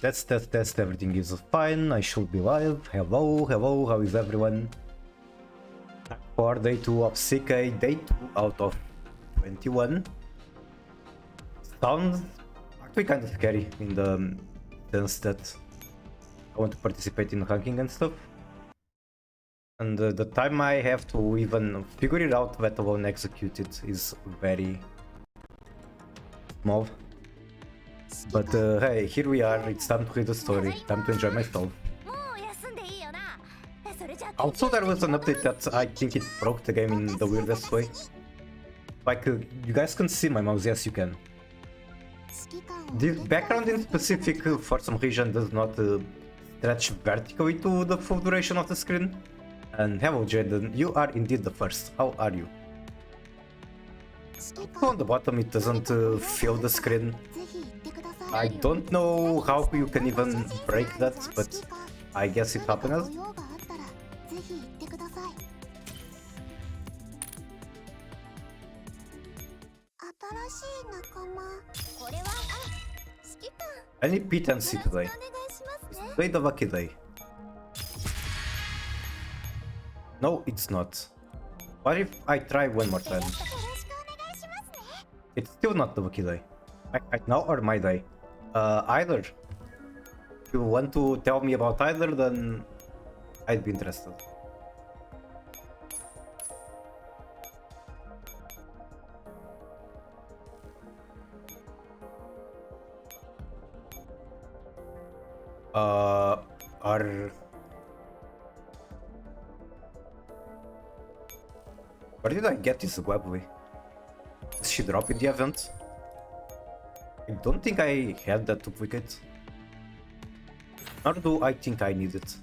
Test. Everything is fine. I should be live. Hello. How is everyone? For day 2 of CK, day 2 out of 21. Sounds actually kind of scary in the sense that I want to participate in ranking and stuff. And the time I have to even figure it out, let alone execute it, is very small. But hey, here we are. It's time to read the story. Time to enjoy myself. Also, there was an update that I think it broke the game in the weirdest way. Like, you guys can see my mouse. Yes, you can. The background in specific, for some reason, does not stretch vertically to the full duration of the screen. And hello, Jaden. You are indeed the first. How are you? Also on the bottom, it doesn't fill the screen. I don't know how you can even break that, but I guess it happens. Any P10C today? Is today the lucky day? No, it's not. What if I try one more time? It's still not the lucky day. Right now or my day? Either. If you want to tell me about either, then I'd be interested. Where did I get this Webway? Is she drop in the event? I don't think I had that duplicate. Nor do I think I need it.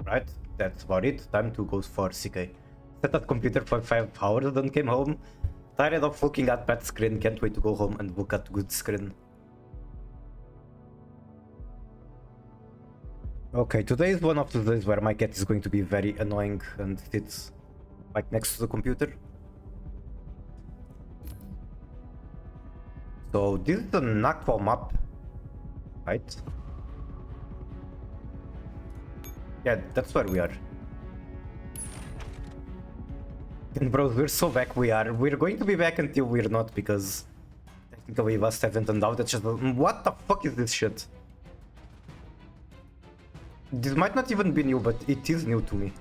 Right, that's about it. Time to go for CK. Set that computer for 5 hours, then came home. Tired of looking at bad screen, can't wait to go home and look at good screen. Okay, today is one of the days where my cat is going to be very annoying and sits right next to the computer. So this is the Nakwa map, right? Yeah, that's where we are. And bros, we're so back. We're going to be back until we're not, because technically last haven't turned out. That's just what the fuck is this shit? This might not even be new, but it is new to me.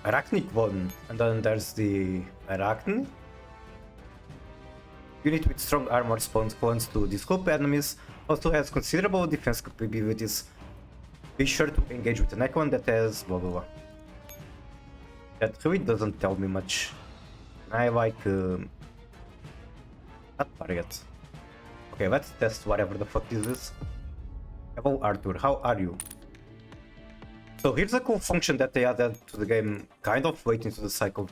Arachnic 1, and then there's the Arachne. Unit with strong armor spawns clones to discope enemies, also has considerable defense capabilities. Be sure to engage with an icon that has blah blah blah. That really doesn't tell me much. I like that target. Okay, let's test whatever the fuck this is. Hello Arthur, how are you? So here's a cool function that they added to the game kind of late into the cycle.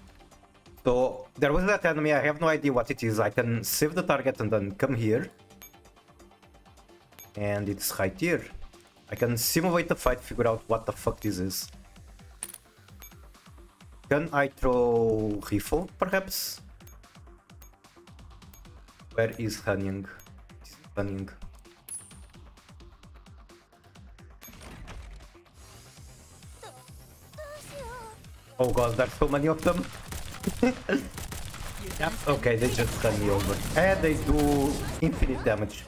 So there was that enemy, I have no idea what it is. I can save the target and then come here. And it's right here. I can simulate the fight, figure out what the fuck this is. Can I throw rifle, perhaps? Where is Hanyang? This is Hanyang. Oh god, there's so many of them. Yep. Okay, they just run me over. And they do infinite damage.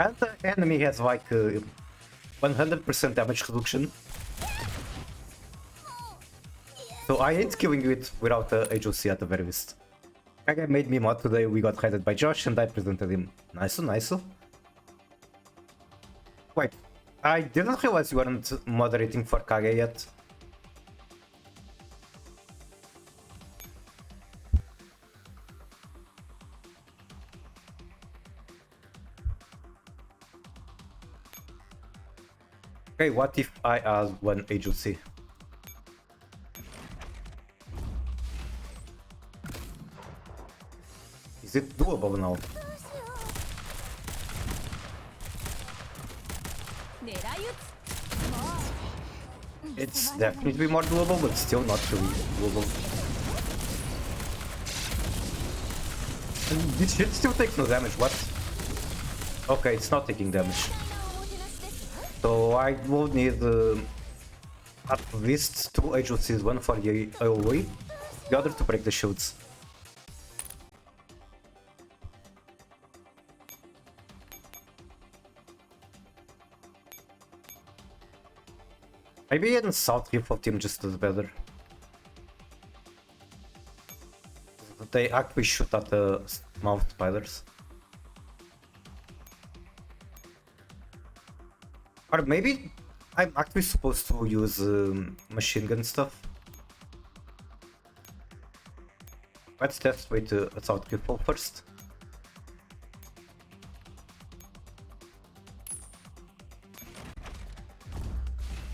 And the enemy has like 100% damage reduction. So I ain't killing it without the HOC at the very least. Kage made me mod today, we got raided by Josh and I presented him. Nice. Wait, I didn't realize you weren't moderating for Kage yet. Okay, what if I add one agency? Is it doable now? It's definitely more doable, but still not really doable. And this shit still takes no damage, what? Okay, it's not taking damage. So I will need at least 2 agencies, one for the AoE, the other to break the shields. Maybe in South Rifle team just does better. They actually shoot at the mouth spiders. Or maybe I'm actually supposed to use machine gun stuff. Let's test with South Rifle first.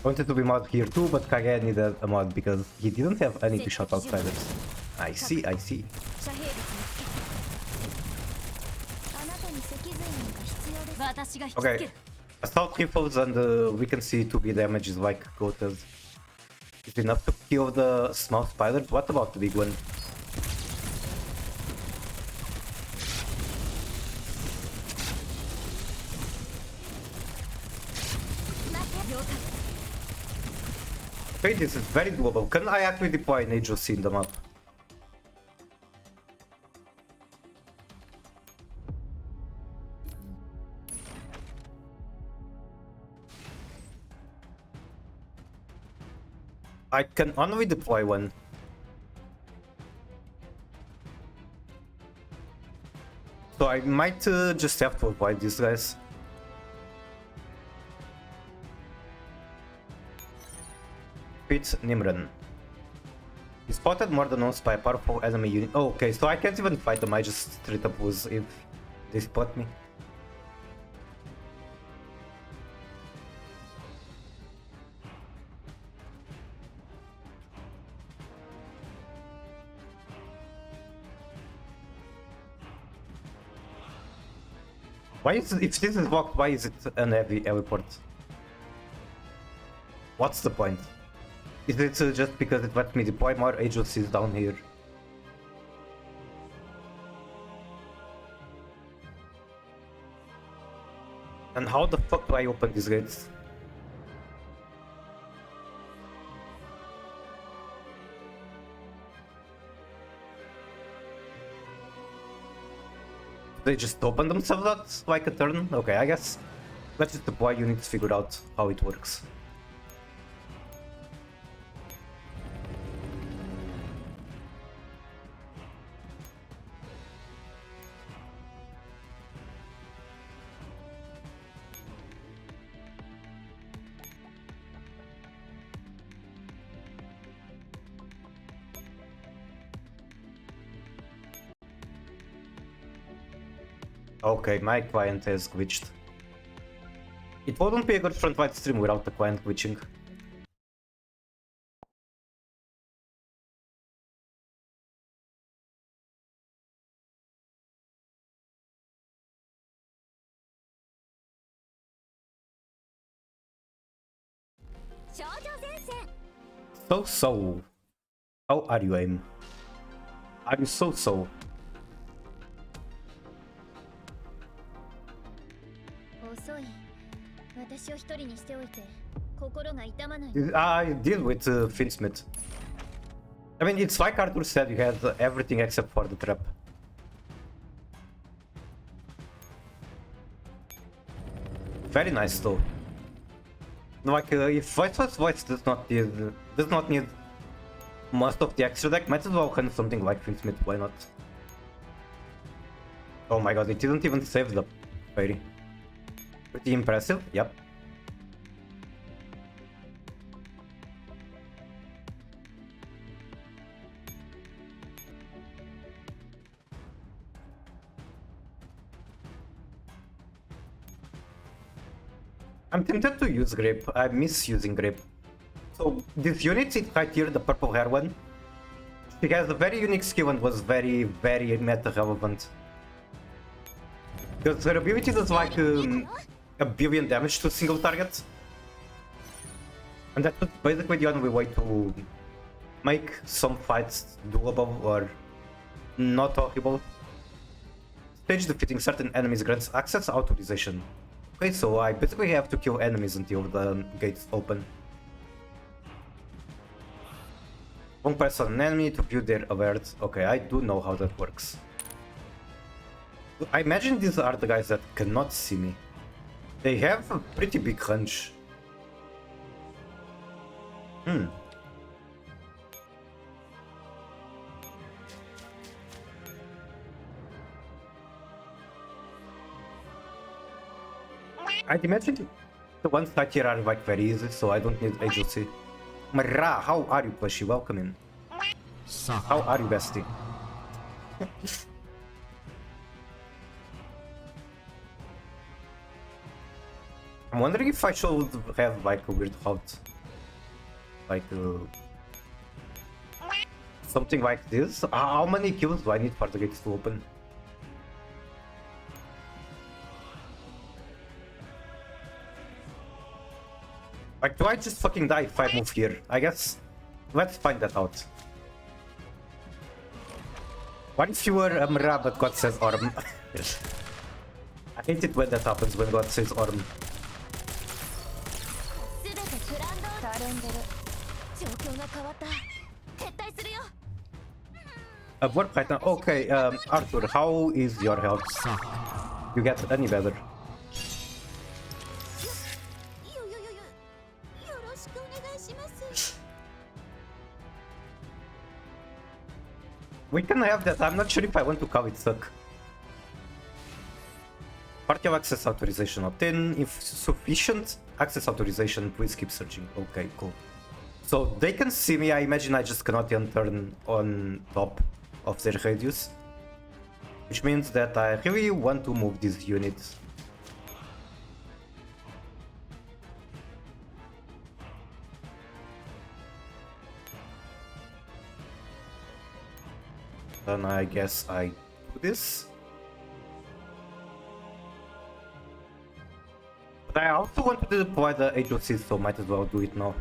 I wanted to be mod here too, but Kage needed a mod because he didn't have any to shot outsiders. I see, I see. Okay, assault rifles and we can see 2B damage is like goated. Is enough to kill the small spiders? What about the big one? Okay, this is very doable. Can I actually deploy an agency in the map? I can only deploy one. So I might just have to avoid these guys. Pete Nimran. He spotted more than once by a powerful enemy unit. Oh, okay, so I can't even fight them, I just straight up lose if they spot me. Why is it, if this is locked, why is it an heavy heliport? What's the point? Is it just because it lets me deploy more agencies down here? And how the fuck do I open these gates? They just open themselves out like a turn? Okay, I guess let's just deploy units, figure out how it works. Okay, my client has glitched. It wouldn't be a good front-wide stream without the client glitching. So. How are you, Aim? Are you so? I deal with Finsmith. I mean, it's like Arthur said, you had everything except for the trap. Very nice though. Like, if voice does not need most of the extra deck, might as well hunt something like Finsmith, why not? Oh my god, it didn't even save the fairy. Pretty impressive, yep. I'm tempted to use Grip. I miss using Grip. So this unit is right here, the purple hair one. She has a very unique skill and was very, very meta relevant. Because her ability does like a billion damage to a single target. And that was basically the only way to make some fights doable or not horrible. Stage defeating certain enemies grants access authorization. Okay, so I basically have to kill enemies until the gates open. One press on an enemy to view their alerts. Okay, I do know how that works. I imagine these are the guys that cannot see me. They have a pretty big range. I'd imagine the ones that here are like very easy, so I don't need agency. Mara, how are you, Plushy? Welcome in. How are you, bestie? I'm wondering if I should have like a weird hut. Like something like this. How many kills do I need for the gates to open? Like, do I just fucking die if I move here? I guess. Let's find that out. What if you were a Mra but God says Orm? I hate it when that happens, when God says Orm. Work right now. Okay, Arthur, how is your health? You get any better? We can have that. I'm not sure if I want to call it suck. Party of access authorization obtained. If sufficient access authorization, please keep searching. Okay, cool. So they can see me. I imagine I just cannot turn on top of their radius. Which means that I really want to move this unit. Then I guess I do this. But I also want to deploy the HOC, so might as well do it now.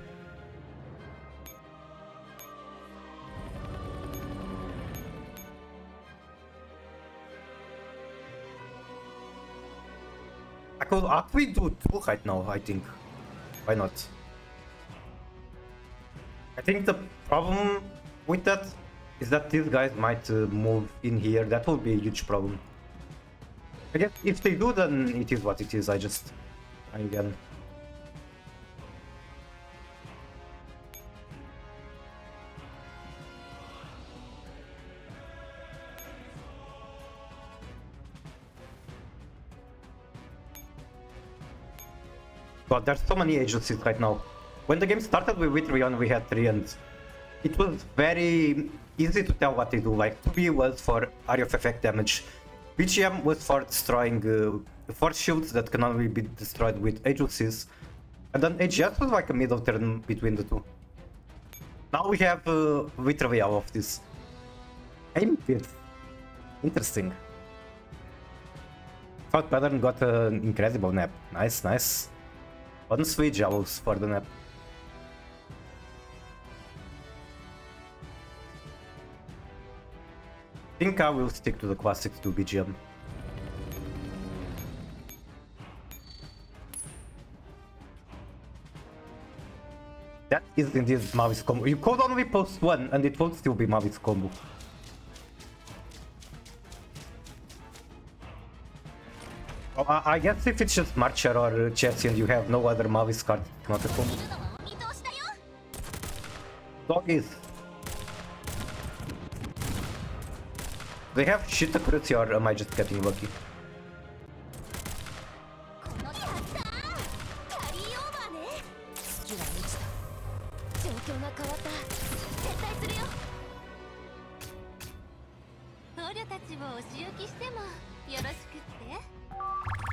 I could actually do two right now, I think. Why not? I think the problem with that is that these guys might move in here. That will be a huge problem. I guess if they do, then it is what it is. Again. God, there's so many agencies right now. When the game started with Vitrion, we had 3 and it was very easy to tell what they do. Like 2B was for area of effect damage, BGM was for destroying force shields that can only be destroyed with agencies, and then AGS was like a middle turn between the two. Now we have literally all of this. Aim pit. Interesting. Thought Pattern got an incredible nap. Nice, nice. Honestly jealous for the nap. I think I will stick to the classic 2 BGM. That is indeed Mavi's combo. You could only post one and it will still be Mavi's combo. I guess if it's just Marcher or Chessie and you have no other Mavi's card, it's not a combo. Doggies. They have shit accuracy, or am I just getting lucky?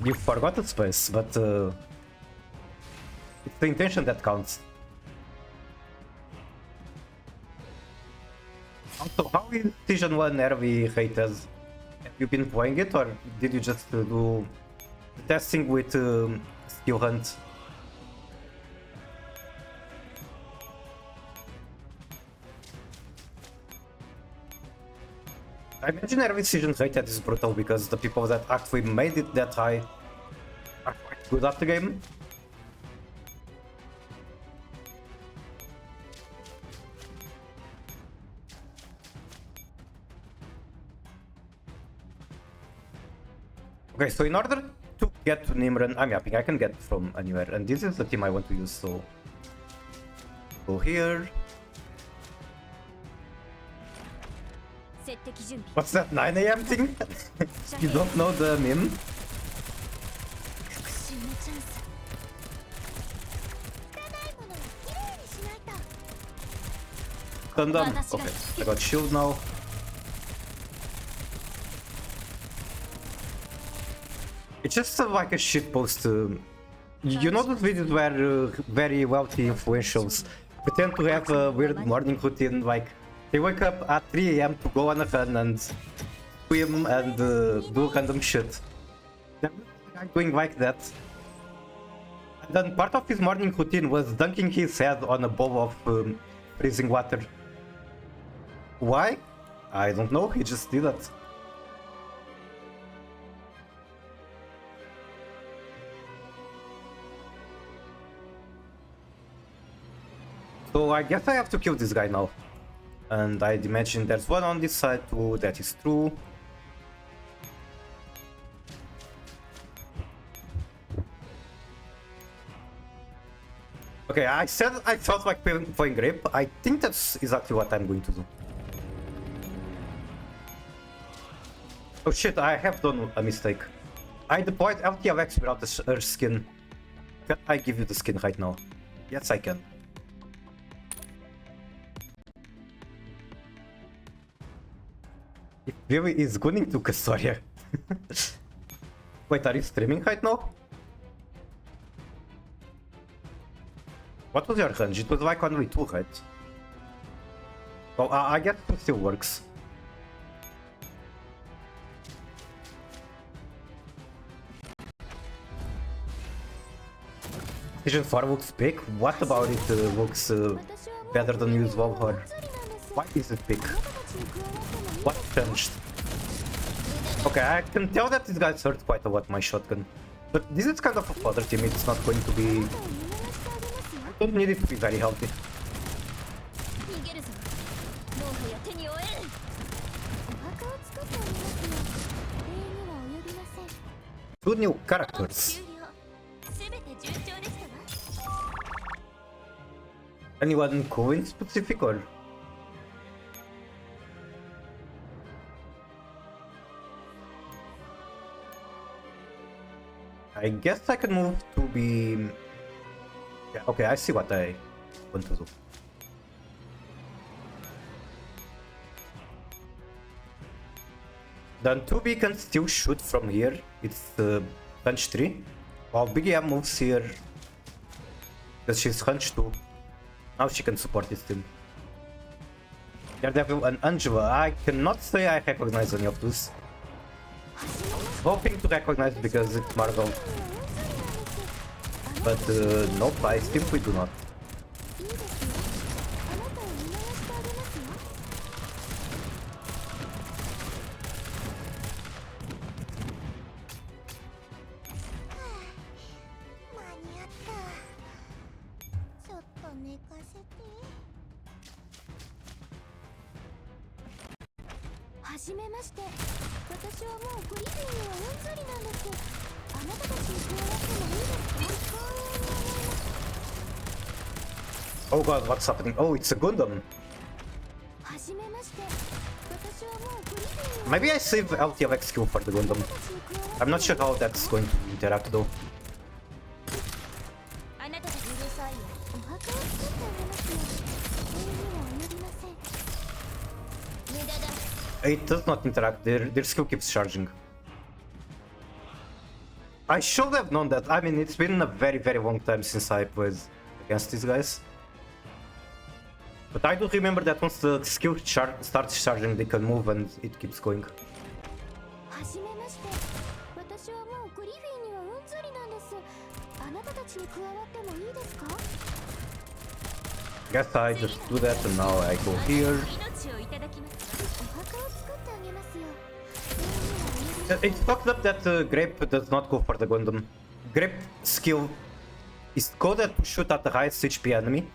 You forgot the space, but It's the intention that counts. Also, how is Season 1 RV rated? Have you been playing it, or did you just do testing with skill hunt? I imagine every decision rated is brutal because the people that actually made it that high are quite good at the game. Okay, so in order to get to Nimran, I'm yapping, I can get from anywhere, and this is the team I want to use, so go here. What's that 9 AM thing? You don't know the meme? Gundam. Okay, I got shield now. It's just like a shitpost. You know those videos where very wealthy influentials pretend to have a weird morning routine, like they wake up at 3 AM to go on a run and swim and do random shit. There was a guy doing like that. And then part of his morning routine was dunking his head on a bowl of freezing water. Why? I don't know, he just did that. So I guess I have to kill this guy now. And I'd imagine there's one on this side too, that is true. Okay, I said I felt like playing grape. I think that's exactly what I'm going to do. Oh shit, I have done a mistake. I deployed LTLX without the skin. Can I give you the skin right now? Yes, I can. It really is gunning to Castoria. Wait, are you streaming right now? What was your range? It was like only 2, right? Well, I guess it still works. Vision 4 looks big. What about it looks better than usual, or why is it big? What changed? Okay, I can tell that these guys hurt quite a lot my shotgun. But this is kind of a fodder team, it's not going to be... I don't need it to be very healthy. 2 new characters. Anyone cool in specific, or? I guess I can move to be... Yeah, okay, I see what I want to do. Then 2B can still shoot from here. It's Hunch 3. While Biggie M moves here because she's Hunch 2. Now she can support this team. Daredevil and Angela. I cannot say I recognize any of those. Hoping to recognize because it's Marvel. But nope, I simply do not. Oh god, what's happening? Oh, it's a Gundam. Maybe I save LTLX skill for the Gundam. I'm not sure how that's going to interact though. It does not interact, their skill keeps charging. I should have known that. I mean, it's been a very, very long time since I played against these guys. But I do remember that once the skill starts charging, they can move and it keeps going. Guess I just do that and now I go here. It's fucked up that Grape does not go for the Gundam. Grape skill is coded to shoot at the highest HP enemy.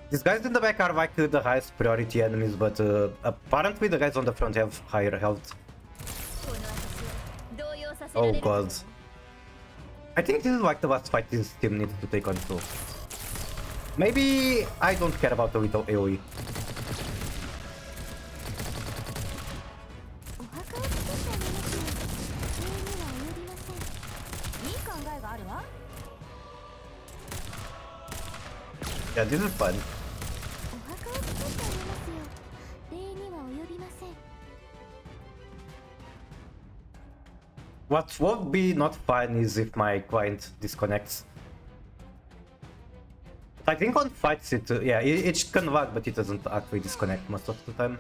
These guys in the back are like the highest priority enemies, but apparently the guys on the front have higher health. Oh god. I think this is like the last fight this team needs to take on, so... Maybe I don't care about the little AoE. Yeah, this is fun. What would be not fun is if my client disconnects. I think on fights it, yeah, it can lag, but it doesn't actually disconnect most of the time.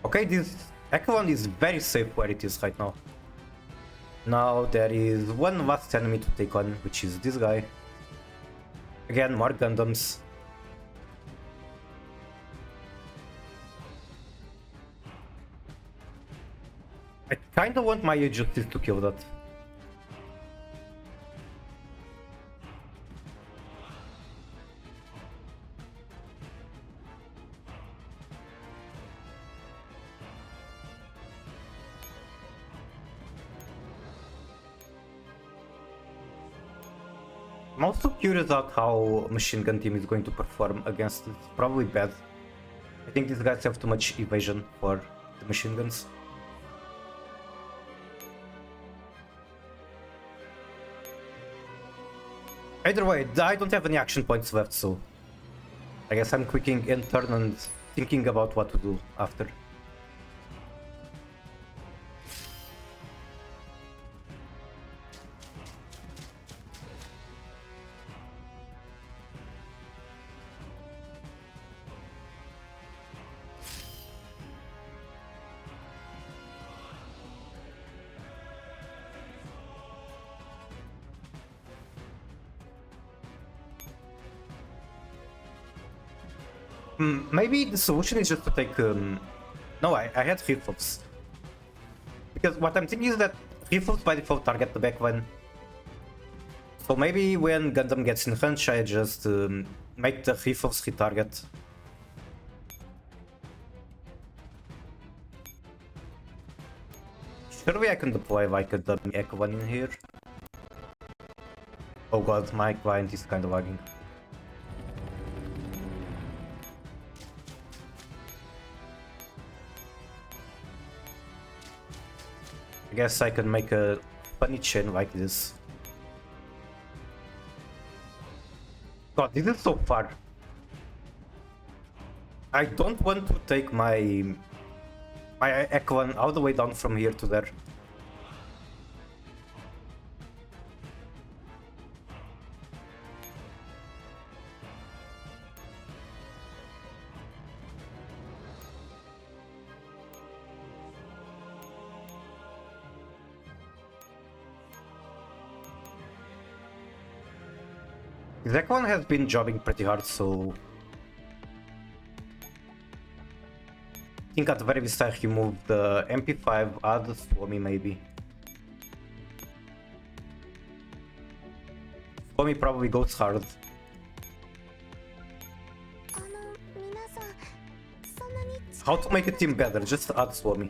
Okay, this Echo is very safe where it is right now. Now there is one last enemy to take on, which is this guy. Again, more Gundams. I kinda want my Justice to kill that. I'm also curious about how Machine Gun Team is going to perform against it. Probably bad. I think these guys have too much evasion for the machine guns. Either way, I don't have any action points left, so I guess I'm quicking in turn and thinking about what to do after. Maybe the solution is just to take... No, I had reflux. Because what I'm thinking is that reflux by default target the back one. So maybe when Gundam gets in range, I just make the reflux retarget. Surely I can deploy like a dummy Echo one in here. Oh god, my client is kind of lagging. I guess I can make a funny chain like this. God, this is so far. I don't want to take my Echo one all the way down from here to there. That one has been jobbing pretty hard, so I think at the very least I remove the MP5, add Swami maybe. Swami probably goes hard. How to make a team better? Just add Swami.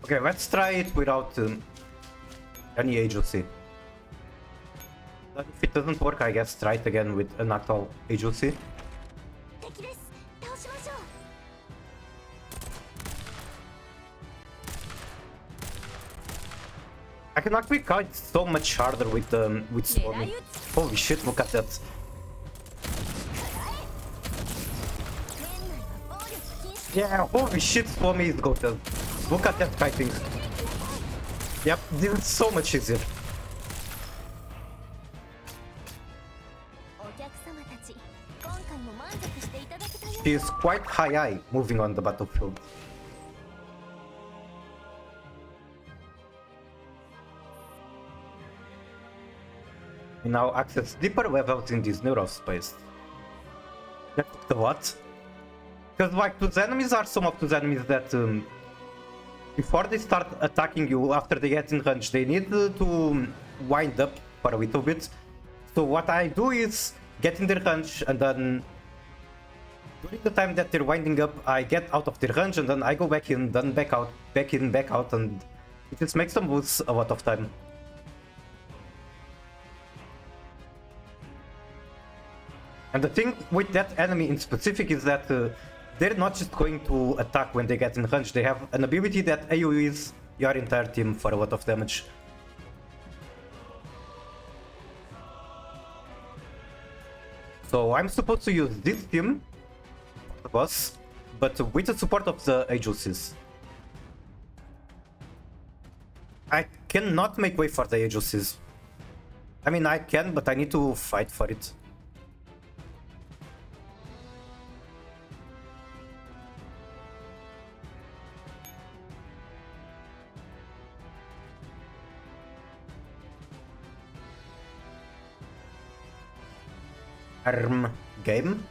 Okay, let's try it without any agency. But if it doesn't work, I guess try it again with an actual agency. I can actually kite so much harder with swarming. Holy shit, look at that. Yeah, holy shit, swarming is goated. Look at that kiting. Yep, this is so much easier. She is quite high moving on the battlefield. We now access deeper levels in this neurospace. The what? Because like those enemies are some of those enemies that before they start attacking you, after they get in range, they need to wind up for a little bit. So what I do is get in their range, and then during the time that they're winding up, I get out of their range, and then I go back in, then back out, back in, back out, and it just makes them lose a lot of time. And the thing with that enemy in specific is that they're not just going to attack when they get in range, they have an ability that AoEs your entire team for a lot of damage. So I'm supposed to use this team, the boss, but with the support of the agencies. I cannot make way for the agencies. I mean, I can, but I need to fight for it. Game.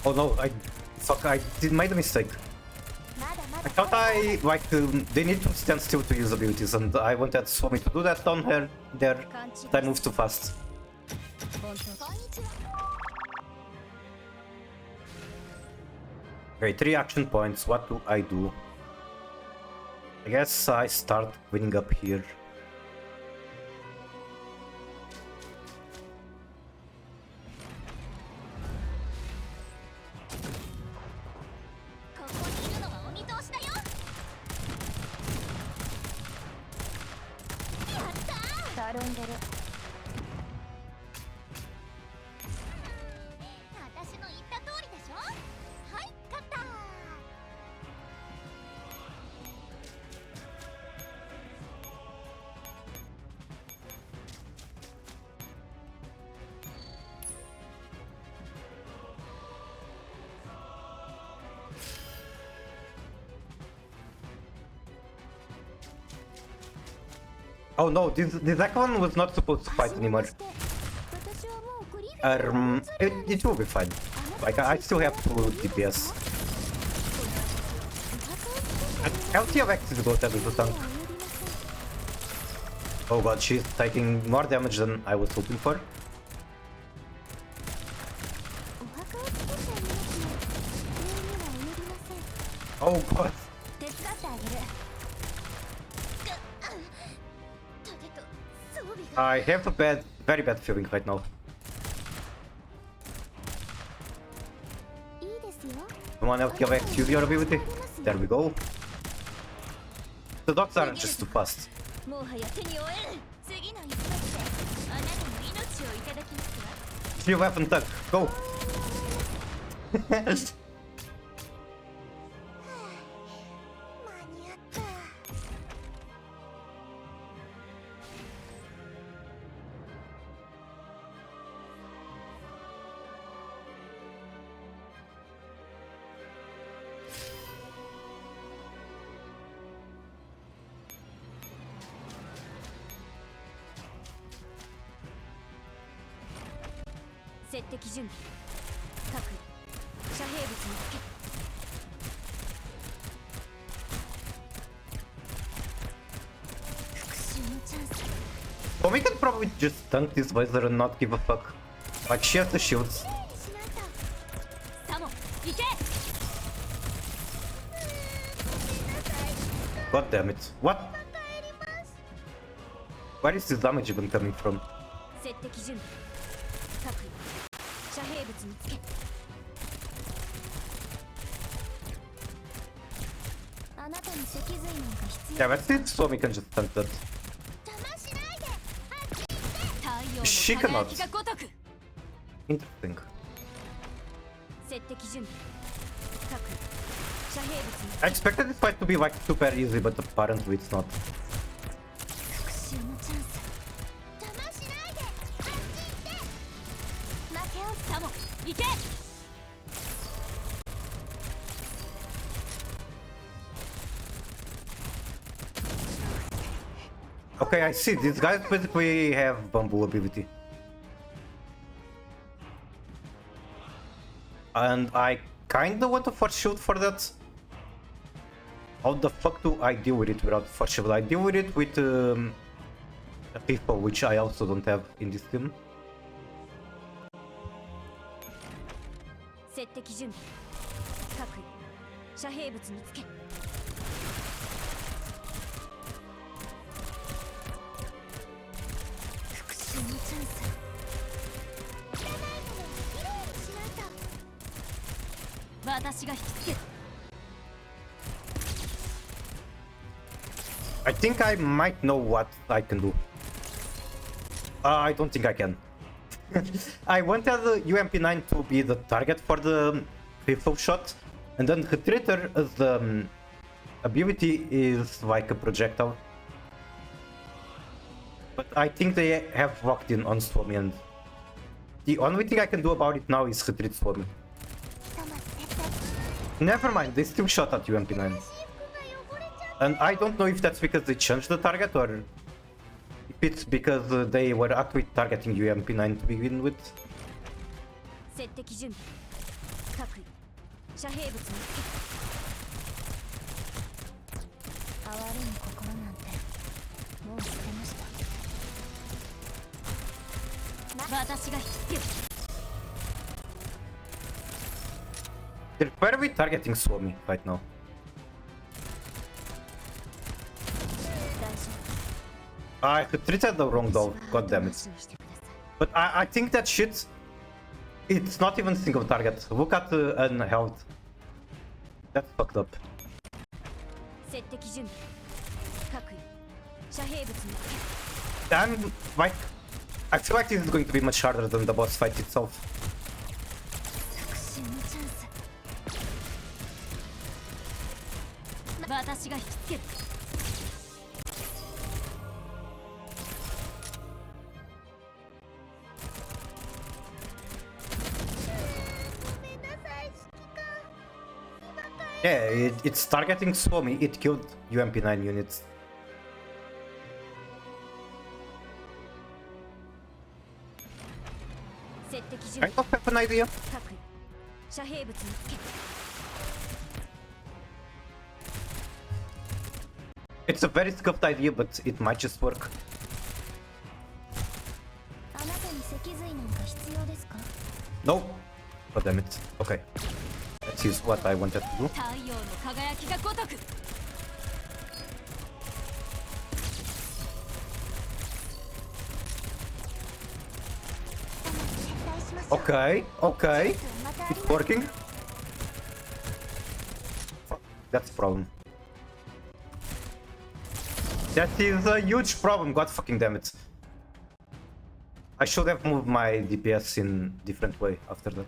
Oh no, I made a mistake. I thought they need to stand still to use abilities, and I wanted Swami to do that down here, there. I moved too fast. Okay, 3 action points. What do I do? I guess I start winning up here. Oh no, this one was not supposed to fight anymore. It will be fine. Like, I still have 2 DPS. LTFX is good as a tank. Oh god, she's taking more damage than I was hoping for. Oh god. I have a very bad feeling right now. Come on, LTFX, use your ability. There we go. The dogs aren't just too fast. Your weapon tuck, go! Or we can probably just tank this visor and not give a fuck. Like, she has the shields. God damn it. What? Where is this damage even coming from? Yeah, that's it, so we can just tank that. She cannot. Interesting. I expected this fight to be like super easy, but apparently it's not. Okay, I see. These guys basically have bamboo ability. And I kinda want to force shield for that. How the fuck do I deal with it without force shield? I deal with it with a people, which I also don't have in this team. I think I might know what I can do. I don't think I can. I wanted the UMP9 to be the target for the rifle shot, and then the traitor as the ability is like a projectile. But I think they have locked in on Stormy, and the only thing I can do about it now is retreat Stormy. Never mind, they still shot at UMP9. And I don't know if that's because they changed the target or if it's because they were actually targeting UMP9 to begin with. They're probably targeting Swami right now. I treated the wrong though, god damn it. But I think that shit, it's not even single target. Look at the unhealth. That's fucked up. I'm like, I feel like this is going to be much harder than the boss fight itself. Yeah, it's targeting Swami. It killed UMP9 units. I don't have an idea. It's a very scuffed idea, but it might just work. No. God damn it. Okay. Let's use what I wanted to do. Okay, okay. It's working. That's a problem. That is a huge problem, god fucking damn it. I should have moved my DPS in different way after that.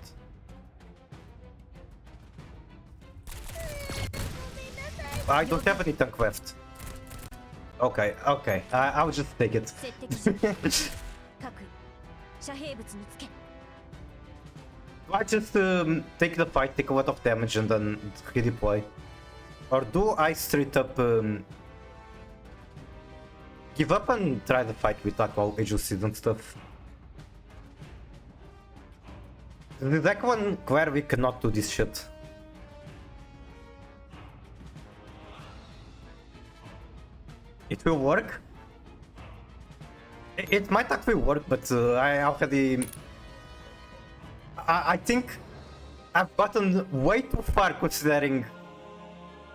I don't have any tank left. Okay, okay, I'll just take it. Do I just take the fight, take a lot of damage and then redeploy? Or do I straight up give up and try the fight with actual agencies and stuff? The deck one where we cannot do this shit. It will work. It might actually work, but I already... I think I've gotten way too far considering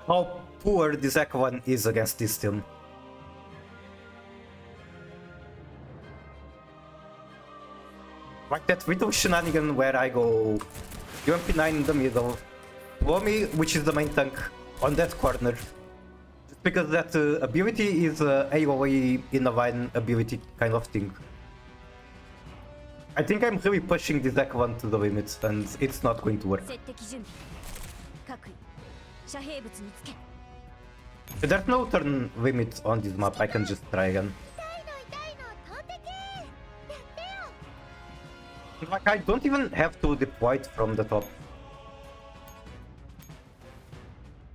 how poor this Echo is against this team. Like that Widow shenanigan where I go UMP9 in the middle, Lomi, which is the main tank, on that corner. Just because that ability is AoE in a line ability kind of thing. I think I'm really pushing this deck one to the limits and it's not going to work. There's no turn limit on this map, I can just try again. Like, I don't even have to deploy it from the top.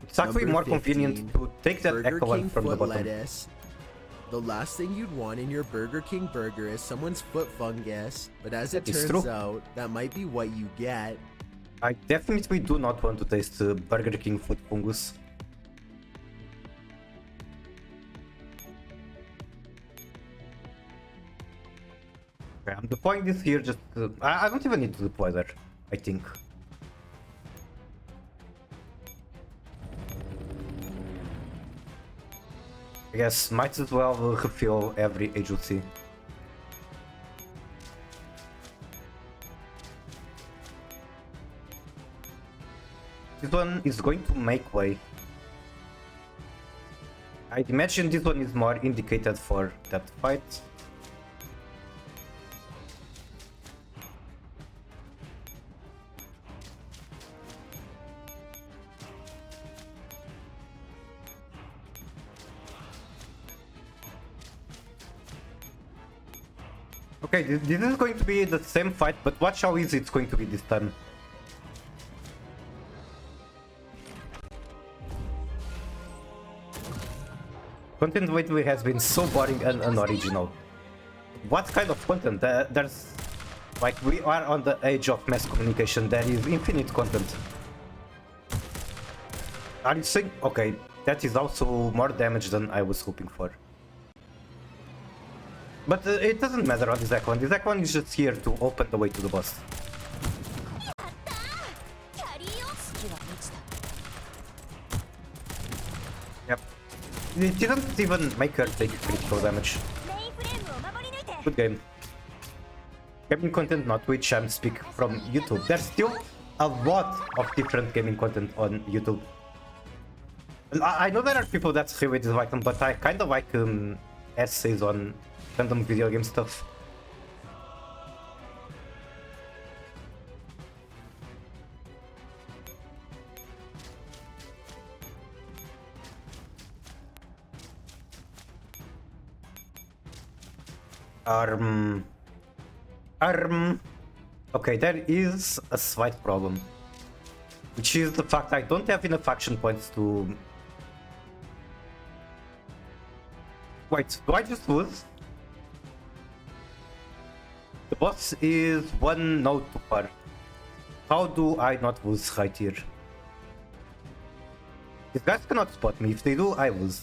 It's actually more convenient to take that Echo one from the bottom. Lettuce. The last thing you'd want in your Burger King burger is someone's foot fungus, but as it turns out, that might be what you get. I definitely do not want to taste Burger King foot fungus. Okay, I'm deploying this here just... I don't even need to deploy there, I think. I guess might as well refill every agency. This one is going to make way. I'd imagine this one is more indicated for that fight. Okay, this is going to be the same fight, but watch how easy it's going to be this time. Content lately has been so boring and unoriginal. What kind of content? There's... Like, we are on the age of mass communication, there is infinite content. Are you saying... Okay, that is also more damage than I was hoping for. But it doesn't matter on this Echo one. This Echo one is just here to open the way to the boss. Yep. It didn't even make her take critical damage. Good game. Gaming content, not Twitch, I'm speak from YouTube. There's still a lot of different gaming content on YouTube. I know there are people that really dislike them, but I kind of like essays on random video game stuff. Okay, there is a slight problem, which is the fact I don't have enough action points to... Wait, do I just lose? The boss is one node too far. How do I not lose right here? These guys cannot spot me. If they do, I lose.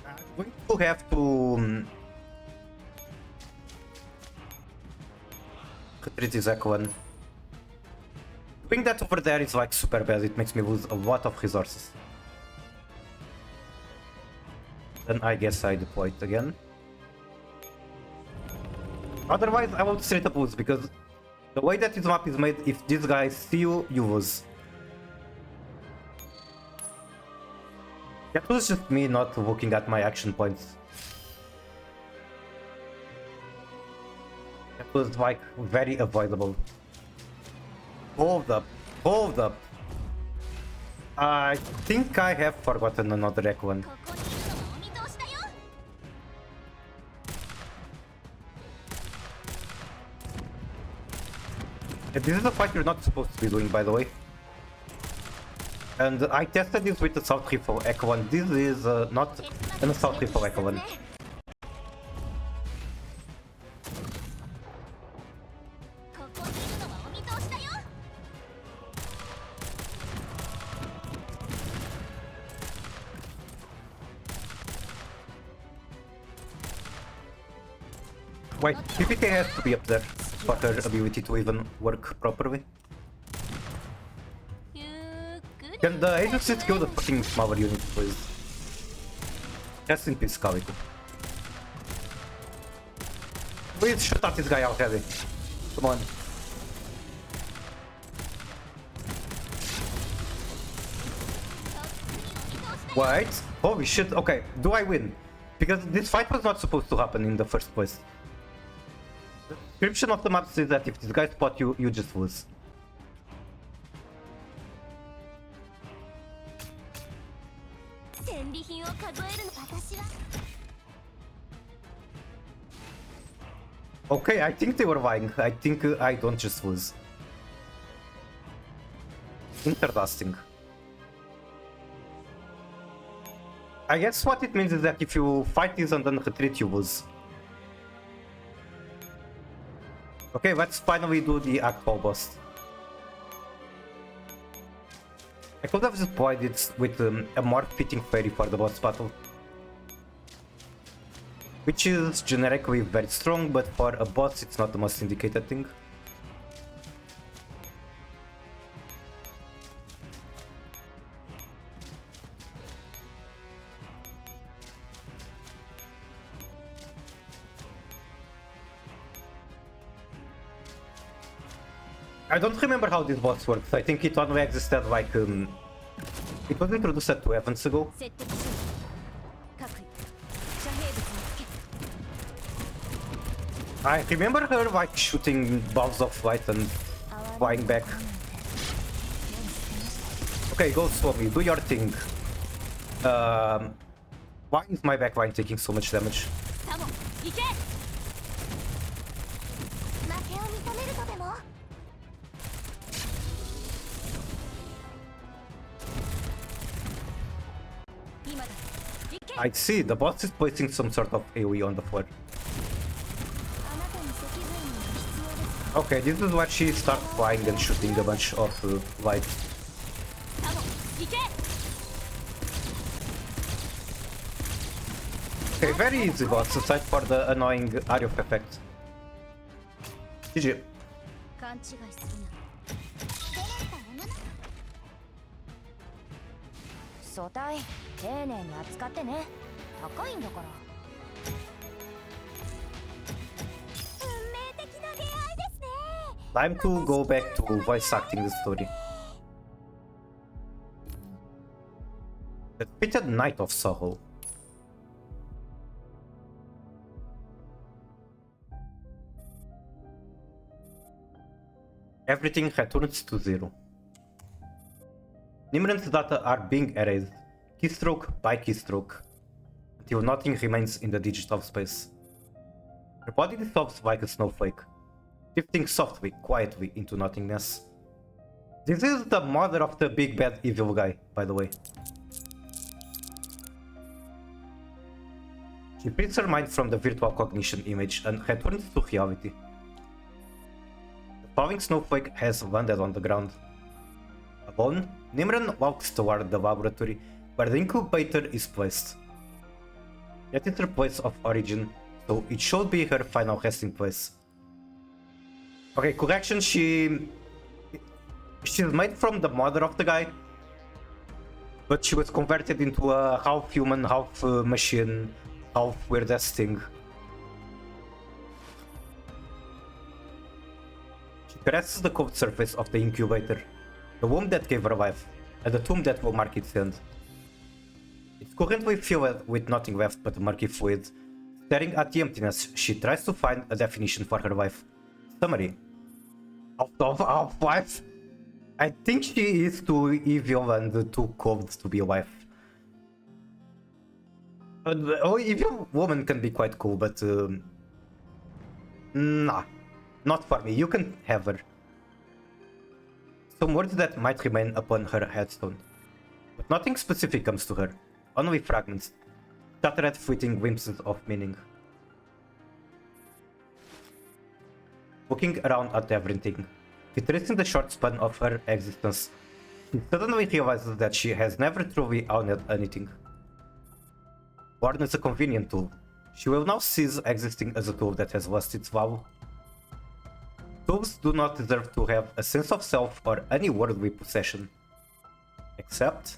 I'm going to have to... retreat this Echo one. Doing that over there is like super bad. It makes me lose a lot of resources. Then I guess I deploy it again. Otherwise, I won't straight up lose, because the way that this map is made, if these guys see you, you lose. That was just me not looking at my action points. That was like very avoidable. Hold up, hold up. I think I have forgotten another Echo one. This is a fight you're not supposed to be doing, by the way. And I tested this with the Assault Rifle Echo one. This is not an Assault Rifle Echo one. Wait, PPK has to be up there for her ability to even work properly. Can the agencies kill the fucking smaller unit, please? Rest in peace, Calico. Please shoot at this guy already. Come on. Wait. Holy shit. Okay, do I win? Because this fight was not supposed to happen in the first place. The description of the map says that if this guy spot you, you just lose. Okay, I think they were vying. I think I don't just lose. Interdusting. I guess what it means is that if you fight this and then retreat, you lose. Okay, let's finally do the actual boss. I could have just played it with a more fitting fairy for the boss battle. Which is generically very strong, but for a boss it's not the most indicated thing. I don't remember how this boss works. I think it only existed like it was introduced 2 events ago. I remember her like shooting balls of light and flying back. Okay, go slowly, do your thing. Why is my backline taking so much damage? I see, the boss is placing some sort of AoE on the floor. Okay, this is where she starts flying and shooting a bunch of light. Okay, very easy boss, aside for the annoying Aryov effect. GG. Time to go back to voice acting the story. The Defeated Knight of Soho. Everything returns to zero. Nimran's data are being erased, keystroke by keystroke, until nothing remains in the digital space. Her body dissolves like a snowflake, drifting softly, quietly into nothingness. This is the mother of the big bad evil guy, by the way. She frees her mind from the virtual cognition image and returns to reality. The falling snowflake has landed on the ground. Alone, Nimran walks toward the laboratory where the incubator is placed. That is her place of origin, so it should be her final resting place. Okay, correction, she's made from the mother of the guy, but she was converted into a half human, half machine, half weird-ass thing. She caresses the cold surface of the incubator, the womb that gave her life, and the tomb that will mark its end. It's currently filled with nothing left but murky fluid. Staring at the emptiness, she tries to find a definition for her life. Summary. Of life? I think she is too evil and too cold to be alive. Oh, evil woman can be quite cool, but nah, not for me. You can have her. Some words that might remain upon her headstone, but nothing specific comes to her. Only fragments, scattered fleeting glimpses of meaning. Looking around at everything, retracing the short span of her existence, she suddenly realizes that she has never truly owned anything. Born as a convenient tool, She will now cease existing as a tool that has lost its value. Tools do not deserve to have a sense of self or any worldly possession. Except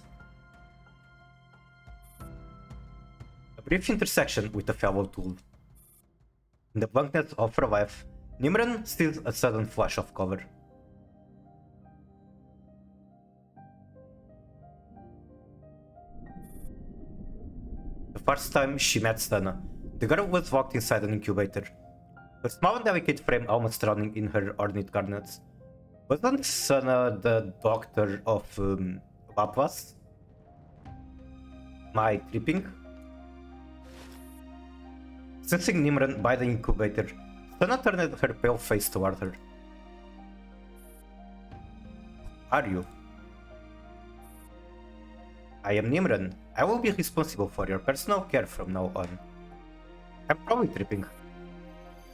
a brief intersection with a fellow tool. In the blankness of her life, Nimran sees a sudden flash of color. The first time she met Sana, the girl was locked inside an incubator. Her small and delicate frame almost drowning in her ornate garments. Wasn't Sana the doctor of Laplas? Am I tripping? Sensing Nimran by the incubator, Sana turned her pale face toward her. Are you? I am Nimran. I will be responsible for your personal care from now on. I'm probably tripping.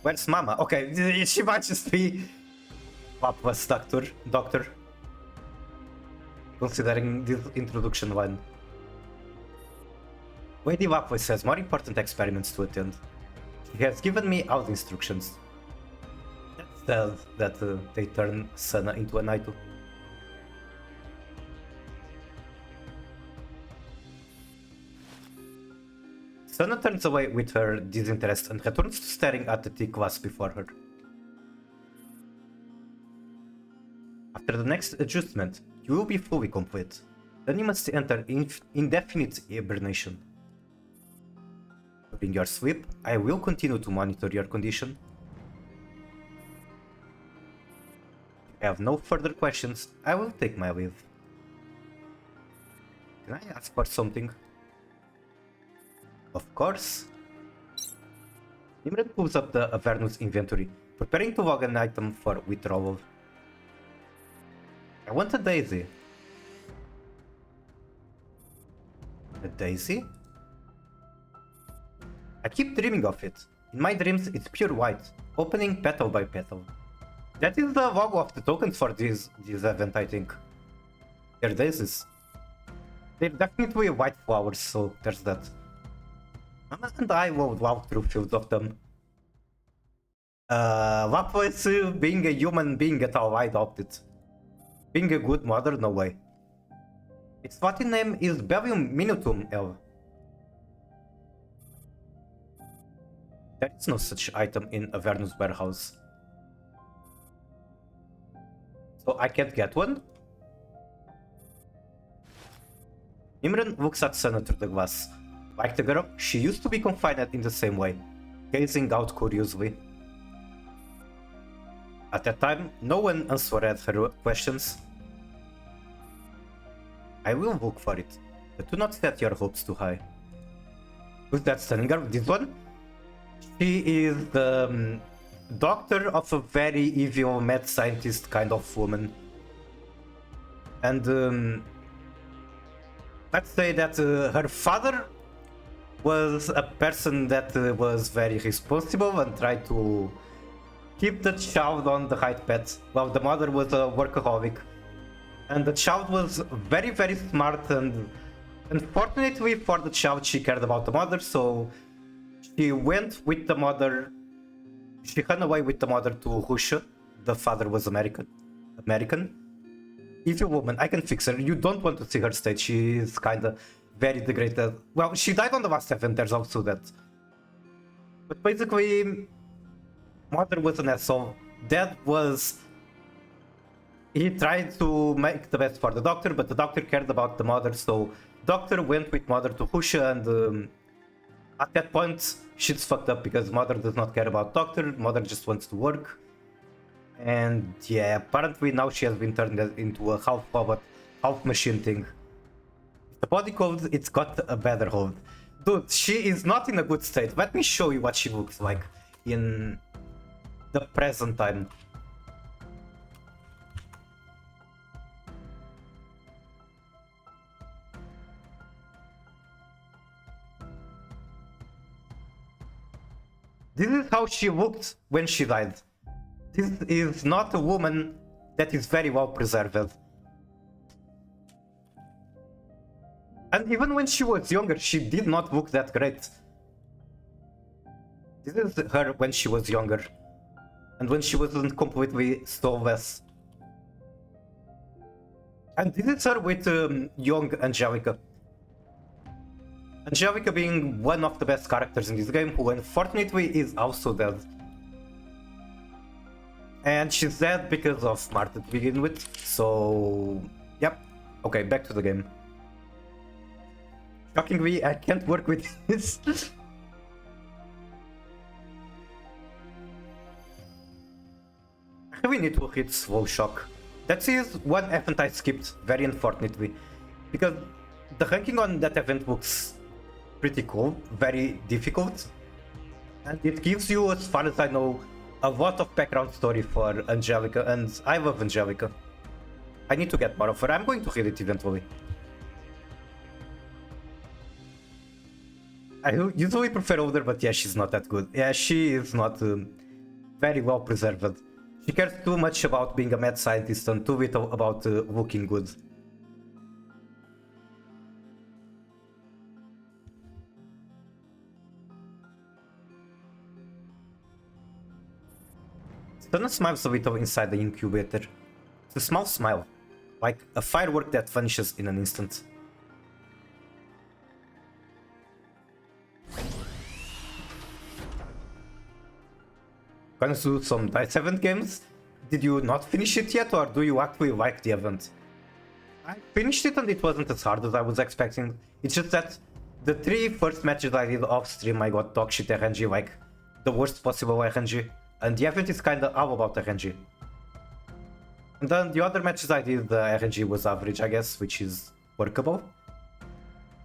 Where's Mama? Okay, she might just be Papa's doctor. Considering this introduction line. Lady Lapway has more important experiments to attend. She has given me all the instructions. That's sad that they turn Sana into an idol. Sana turns away with her disinterest and returns to staring at the thick glass before her. After the next adjustment, you will be fully complete. Then you must enter indefinite hibernation. During your sleep, I will continue to monitor your condition. If I have no further questions, I will take my leave. Can I ask for something? Of course. Nimran pulls up the Avernus inventory, preparing to log an item for withdrawal. I want a daisy. A daisy? I keep dreaming of it. In my dreams, it's pure white, opening petal by petal. That is the logo of the tokens for this event, I think. They're daisies. They're definitely white flowers, so there's that. Mama and I will walk through fields of them. What was being a human being at all? I doubt it. Being a good mother? No way. Its Latin name is Bellium Minutum, L. There is no such item in Avernus warehouse. So I can't get one? Nimran looks at Sana through the glass. Like the girl, she used to be confined in the same way, gazing out curiously. At that time, no one answered her questions. I will look for it, but do not set your hopes too high. Who's that standing girl? This one? She is the doctor of a very evil mad scientist kind of woman. And let's say that her father was a person that was very responsible and tried to keep the child on the right path, while the mother was a workaholic. And the child was very, very smart, and unfortunately for the child, she cared about the mother, so she went with the mother. She ran away with the mother to Russia. The father was American. Evil woman, I can fix her. You don't want to see her state. She is kinda very degraded. Well, she died on the last event, there's also that. But basically, mother was an asshole. Dad was... He tried to make the best for the doctor, but the doctor cared about the mother, so doctor went with mother to Russia, and at that point, shit's fucked up because mother does not care about doctor, mother just wants to work. And yeah, apparently now she has been turned into a half robot, half machine thing. The body code, it's got a better hold. Dude, she is not in a good state. Let me show you what she looks like in the present time. This is how she looked when she died. This is not a woman that is very well preserved. And even when she was younger, she did not look that great. This is her when she was younger. And when she wasn't completely soulless. And this is her with young Angelica. Angelica being one of the best characters in this game, who unfortunately is also dead. And she's dead because of Marta to begin with, so... Yep. Okay, back to the game. Shockingly, I can't work with this. I really need to hit slow shock. That is one event I skipped, very unfortunately. Because the ranking on that event looks pretty cool, very difficult. And it gives you, as far as I know, a lot of background story for Angelica, and I love Angelica. I need to get more of her. I'm going to read it eventually. I usually prefer older, but yeah, she's not that good. Yeah, she is not very well preserved. She cares too much about being a mad scientist and too little about looking good. Stana smiles a little inside the incubator. It's a small smile, like a firework that vanishes in an instant. Gonna do some Dice Event games? Did you not finish it yet, or do you actually like the event? I finished it and it wasn't as hard as I was expecting. It's just that the 3 first matches I did off stream I got dog shit RNG, like the worst possible RNG. And the event is kinda all about RNG. And then the other matches I did, the RNG was average, I guess, which is workable.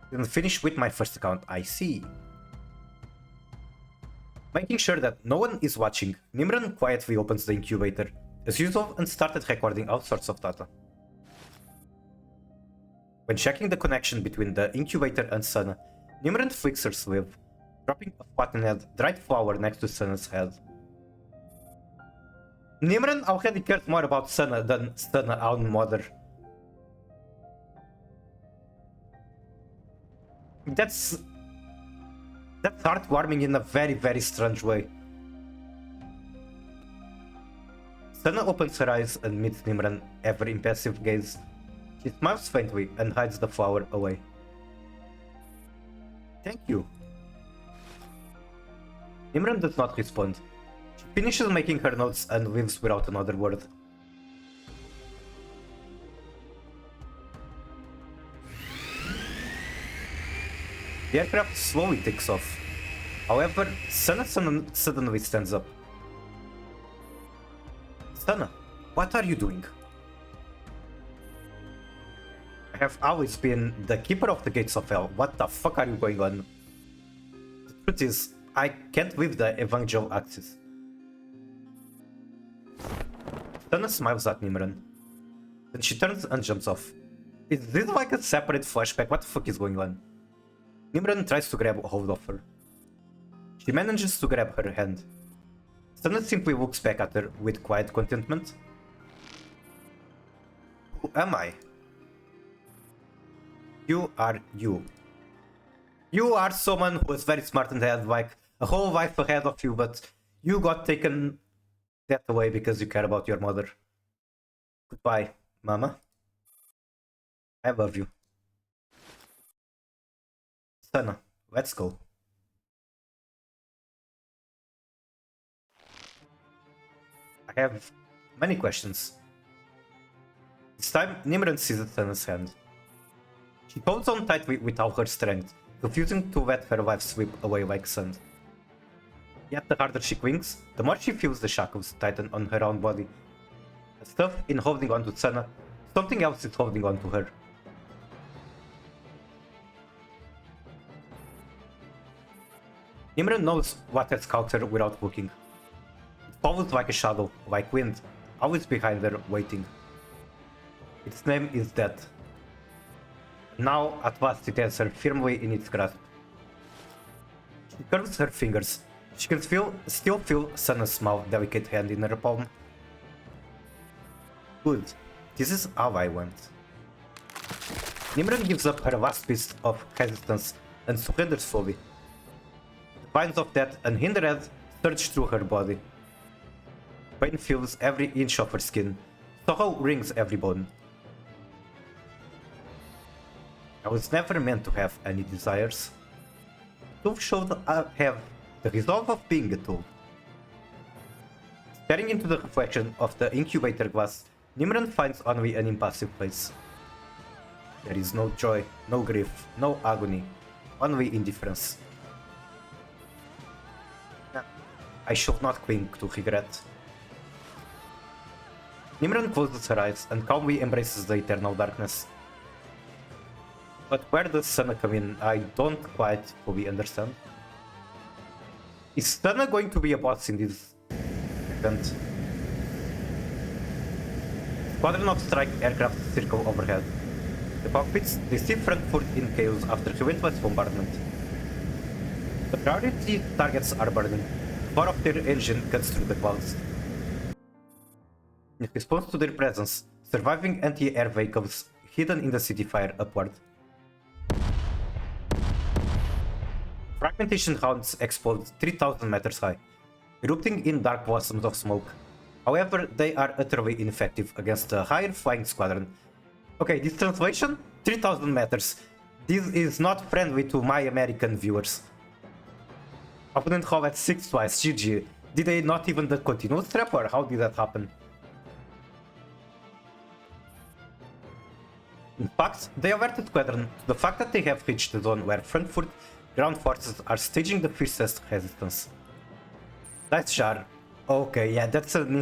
Didn't finish with my first account, I see. Making sure that no one is watching, Nimran quietly opens the incubator, as usual, and started recording all sorts of data. When checking the connection between the incubator and Sana, Nimran flicks her sleeve, dropping a flattened dried flower next to Sana's head. Nimran already cares more about Sana than Sana's own mother. That's heartwarming in a very, very strange way. Sana opens her eyes and meets Nimran's ever impassive gaze. She smiles faintly and hides the flower away. Thank you. Nimran does not respond. She finishes making her notes and leaves without another word. The aircraft slowly takes off. However, Sana suddenly stands up. Sana, what are you doing? I have always been the keeper of the gates of hell. What the fuck are you going on? The truth is, I can't leave the evangel axis. Sana smiles at Nimran. Then she turns and jumps off. Is this like a separate flashback? What the fuck is going on? Nimran tries to grab hold of her. She manages to grab her hand. Sana simply looks back at her with quiet contentment. Who am I? You are you. You are someone who was very smart and had like a whole life ahead of you, but you got taken that away because you care about your mother. Goodbye, Mama. I love you. Sana, let's go. I have many questions. This time, Nimran seizes Sana's hand. She holds on tightly with all her strength, refusing to let her life slip away like sand. Yet the harder she clings, the more she feels the shackles tighten on her own body. As tough in holding on to Sana, something else is holding on to her. Nimran knows what has caught her without looking. It follows like a shadow, like wind, always behind her, waiting. Its name is Death. Now, at last, it has her firmly in its grasp. She curves her fingers. She can still feel Sana's small, delicate hand in her palm. Good. This is all I want. Nimran gives up her last piece of resistance and surrenders fully. The Signs of that unhindered surge through her body. Pain fills every inch of her skin. Sorrow rings every bone. I was never meant to have any desires. Tool should have the resolve of being a tool. Staring into the reflection of the incubator glass, Nimran finds Ennui an impassive place. There is no joy, no grief, no agony, only indifference. I should not cling to regret. Nimran closes her eyes and calmly embraces the eternal darkness. But where does Sana come in? I don't quite fully understand. Is Sana going to be a boss in this event? Squadron of strike aircraft circle overhead. The cockpits, they see Frankfurt in chaos after relentless bombardment. The priority targets are burning. Four of their engine cuts through the clouds. In response to their presence, surviving anti-air vehicles hidden in the city fire upward. Fragmentation rounds explode 3,000 meters high, erupting in dark blossoms of smoke. However, they are utterly ineffective against the higher flying squadron. Okay, this translation? 3,000 meters. This is not friendly to my American viewers. Opponent haul at 6 twice, GG. Did they not even the continuous trap, or how did that happen? In fact, they alert the squadron to the fact that they have reached the zone where Frankfurt ground forces are staging the fiercest resistance. Nice jar. Okay, yeah, that's an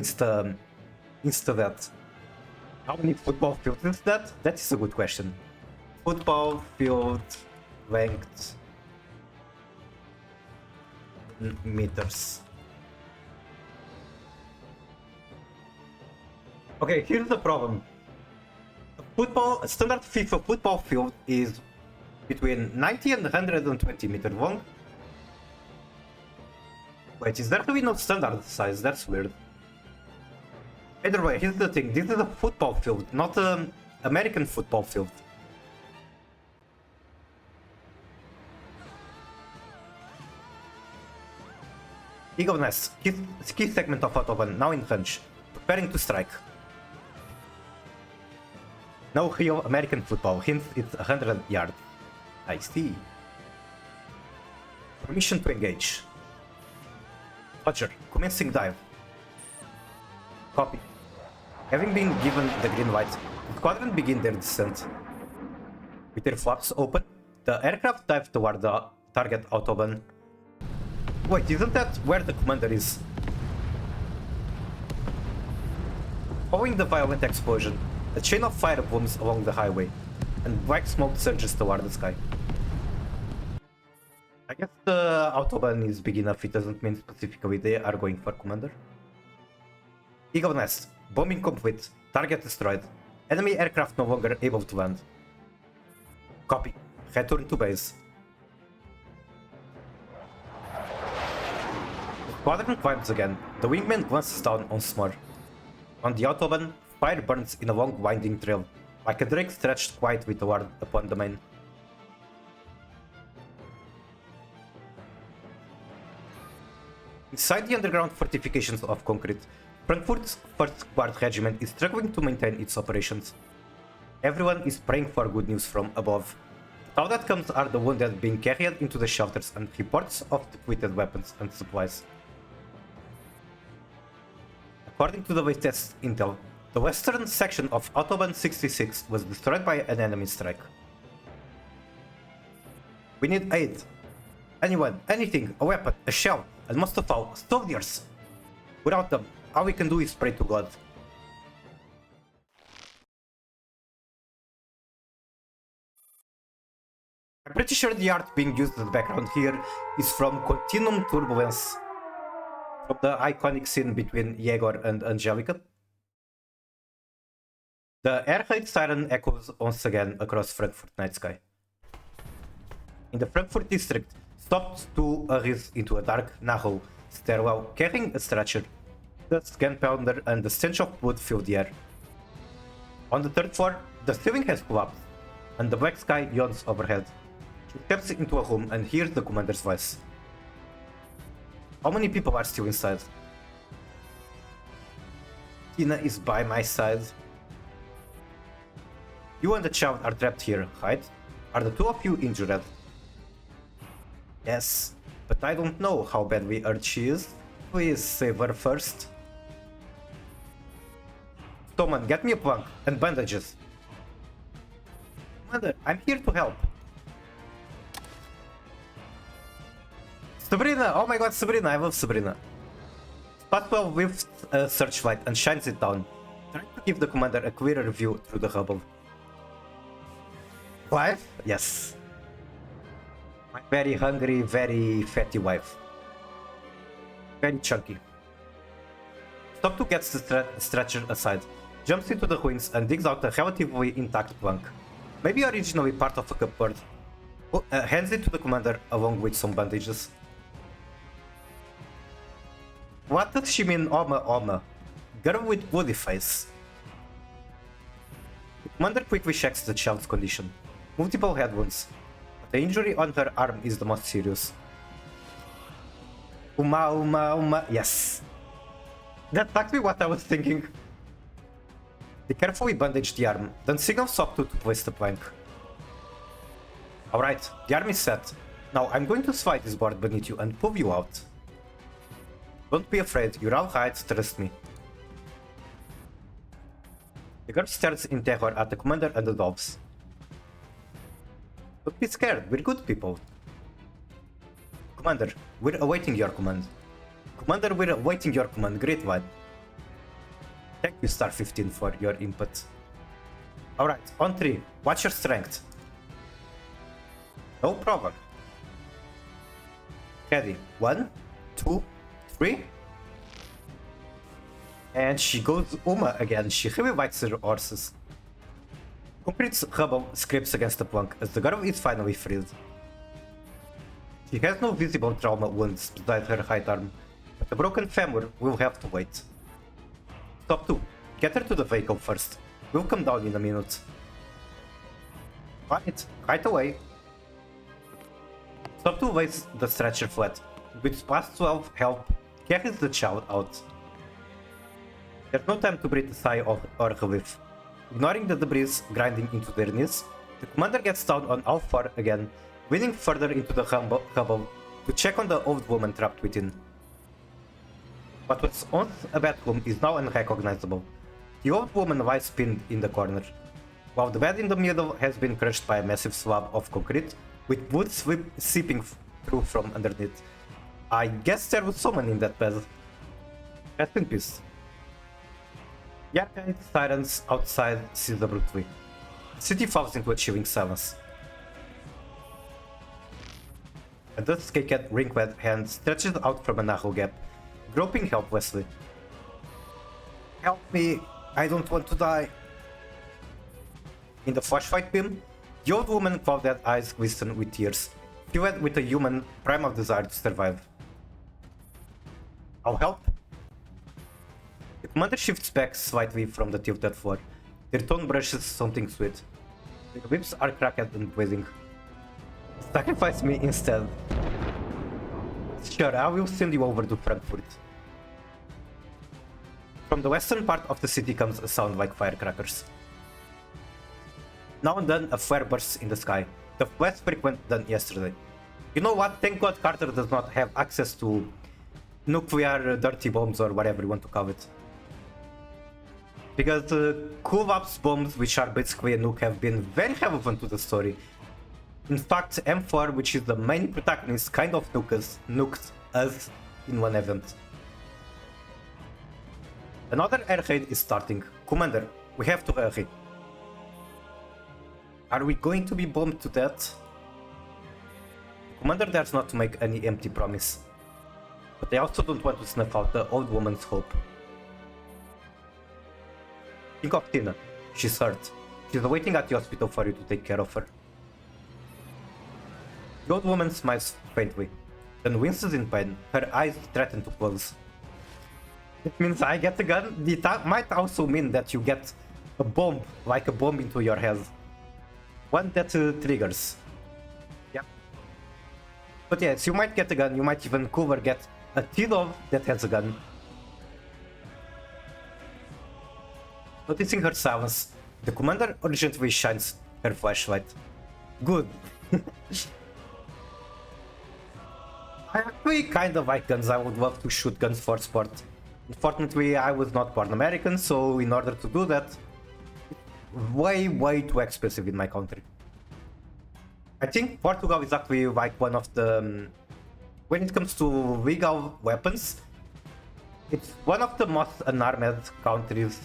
insta-that. How many football fields is that? That is a good question. Football field length meters. Okay, here's the problem. A standard FIFA football field is between 90 and 120 meters long. Wait, is there really no standard size? That's weird. Either way, here's the thing. This is a football field, not an American football field. Eagle Nest, key segment of Autobahn, now in range, preparing to strike. No real American football, hence it's 100 yards. I see. Permission to engage. Roger, commencing dive. Copy. Having been given the green light, the squadron begin their descent. With their flaps open, the aircraft dive toward the target Autobahn. Wait, isn't that where the commander is? Following the violent explosion, a chain of fire booms along the highway, and black smoke surges toward the sky. I guess the Autobahn is big enough, it doesn't mean specifically they are going for commander. Eagle Nest, bombing complete, target destroyed, enemy aircraft no longer able to land. Copy, return to base. The squadron climbs again, the wingman glances down once more. On the Autobahn, fire burns in a long winding trail, like a drake stretched quietly toward upon the main. Inside the underground fortifications of concrete, Frankfurt's 1st Guard Regiment is struggling to maintain its operations. Everyone is praying for good news from above. All that comes are the wounded being carried into the shelters and reports of depleted weapons and supplies. According to the latest intel, the western section of Autobahn 66 was destroyed by an enemy strike. We need aid. Anyone, anything, a weapon, a shell, and most of all, soldiers! Without them, all we can do is pray to God. I'm pretty sure the art being used in the background here is from Continuum Turbulence, from the iconic scene between Yegor and Angelica. The air raid siren echoes once again across Frankfurt night sky. In the Frankfurt district, stopped to hurries into a dark, narrow stairwell carrying a stretcher. Dust, gunpowder, and the stench of blood fill the air. On the 3rd floor, the ceiling has collapsed, and the black sky yawns overhead. He steps into a room and hears the commander's voice. How many people are still inside? Tina is by my side. You and the child are trapped here, right? Are the two of you injured? Yes, but I don't know how badly hurt she is. Please save her first. Someone, get me a plank and bandages. Mother, I'm here to help. Sabrina! Oh my god, Sabrina! I love Sabrina. Spatwell lifts a searchlight and shines it down, trying to give the commander a clearer view through the rubble. Wife? Yes. My very hungry, very fatty wife. Very chunky. Stop 2 gets the stretcher aside, jumps into the ruins and digs out a relatively intact plank. Maybe originally part of a cupboard. Hands it to the commander along with some bandages. What does she mean, Oma Oma? Girl with bloody face. The commander quickly checks the child's condition. Multiple head wounds. The injury on her arm is the most serious. Uma. Yes. That's exactly what I was thinking. They carefully bandage the arm, then signal Soptu to place the plank. Alright, the arm is set. Now I'm going to slide this board beneath you and pull you out. Don't be afraid, you're alright, trust me. The girl stares in terror at the commander and the doves. Don't be scared, we're good people. Commander, we're awaiting your command. Commander, we're awaiting your command, great one. Thank you, Star 15, for your input. Alright, on 3, watch your strength. No problem. Ready, 1, 2, 3. And she goes Uma again, she really likes her horses. Concrete rubble scrapes against the plank as the girl is finally freed. She has no visible trauma wounds beside her right arm, but a broken femur will have to wait. Stop 2, get her to the vehicle first. We'll come down in a minute. Right away. Stop 2 lays the stretcher flat. With past 12 help, carries the child out. There's no time to breathe a sigh or relief. Ignoring the debris grinding into their knees, the commander gets down on all four again, leaning further into the rubble to check on the old woman trapped within. What was once a bedroom is now unrecognizable. The old woman lies pinned in the corner, while the bed in the middle has been crushed by a massive slab of concrete, with blood seeping through from underneath. I guess there was someone in that bed. Rest in peace. The arcane sirens outside cease abruptly. The city falls into a chilling silence. A dust-caked, ring-wet hand stretches out from a narrow gap, groping helplessly. Help me! I don't want to die! In the flashlight beam, the old woman's clouded eyes glisten with tears, fueled with a human primal desire to survive. I'll help. The commander shifts back slightly from the tilted floor. Their tongue brushes something sweet. Their lips are cracked and bleeding. Sacrifice me instead. Sure, I will send you over to Frankfurt. From the western part of the city comes a sound like firecrackers. Now and then a flare bursts in the sky, the less frequent than yesterday. You know what? Thank God Carter does not have access to nuclear dirty bombs or whatever you want to call it. Because cool ops bombs, which are basically a nuke, have been very relevant to the story. In fact, M4, which is the main protagonist, kind of nuked us in one event. Another air raid is starting. Commander, we have to hurry. Are we going to be bombed to death? Commander dares not to make any empty promise. But I also don't want to snuff out the old woman's hope. Think of Tina. She's hurt. She's waiting at the hospital for you to take care of her. The old woman smiles faintly, then winces in pain. Her eyes threaten to close. It means I get a gun. It might also mean that you get a bomb, like a bomb into your head. One that triggers. Yeah. But yes, you might get a gun, you might even cooler get a T-Dove that has a gun. Noticing her silence, the commander urgently shines her flashlight. Good. I actually kind of like guns. I would love to shoot guns for sport. Unfortunately, I was not born American, so in order to do that, it's way too expensive in my country. I think Portugal is actually like one of the... when it comes to legal weapons, it's one of the most unarmed countries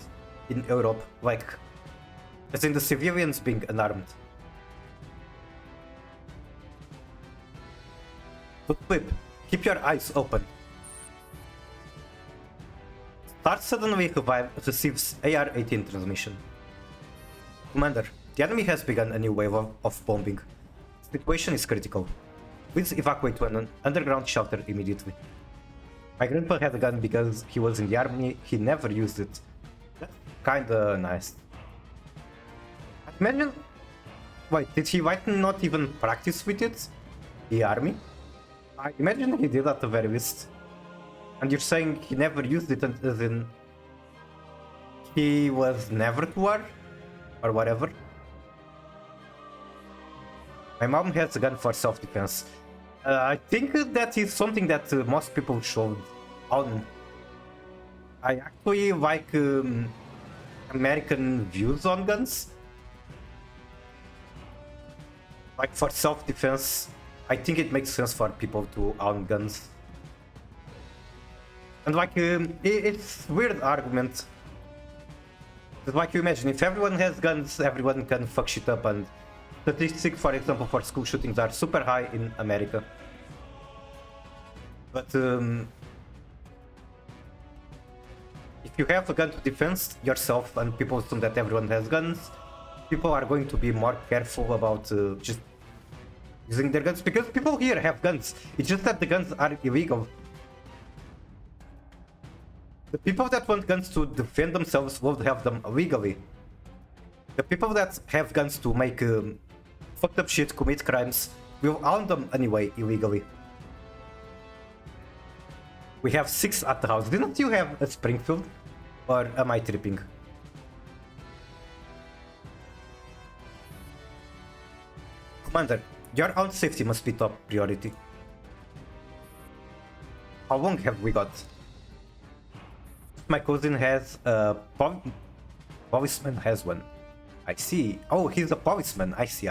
in Europe, like, as in the civilians being unarmed. But Flip, keep your eyes open. Star suddenly receives AR-18 transmission. Commander, the enemy has begun a new wave of bombing. The situation is critical. Please evacuate to an underground shelter immediately. My grandpa had a gun because he was in the army, he never used it. That's kinda nice. Imagine... Wait, did he not even practice with it? The army? I imagine he did at the very least. And you're saying he never used it as in... he was never to war? Or whatever? My mom has a gun for self-defense. I think that is something that most people should own. I actually like American views on guns. Like for self-defense, I think it makes sense for people to own guns. And like, it's weird argument. It's like you imagine, if everyone has guns, everyone can fuck shit up, and statistics, for example, for school shootings are super high in America. But if you have a gun to defend yourself and people assume that everyone has guns, people are going to be more careful about just using their guns, because people here have guns. It's just that the guns are illegal. The people that want guns to defend themselves will have them legally. The people that have guns to make fucked up shit, commit crimes, will own them anyway illegally. We have 6 at the house. Didn't you have a Springfield? Or am I tripping? Commander, your own safety must be top priority. How long have we got? My cousin has a policeman has one. I see. Oh, he's a policeman. I see.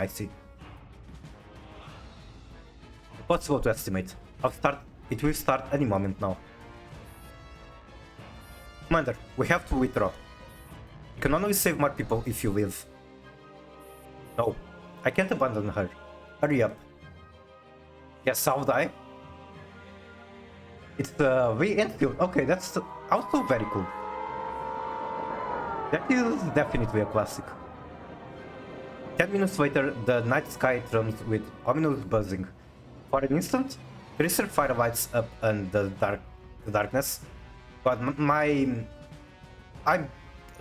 Possible to estimate. It will start any moment now. Commander, we have to withdraw. You can only save more people if you leave. No, I can't abandon her. Hurry up. Yes, I'll die. It's the Enfield. Okay, that's also very cool. That is definitely a classic. 10 minutes later, the night sky drums with ominous buzzing. For an instant, Tracer fire lights up in the darkness. But I'm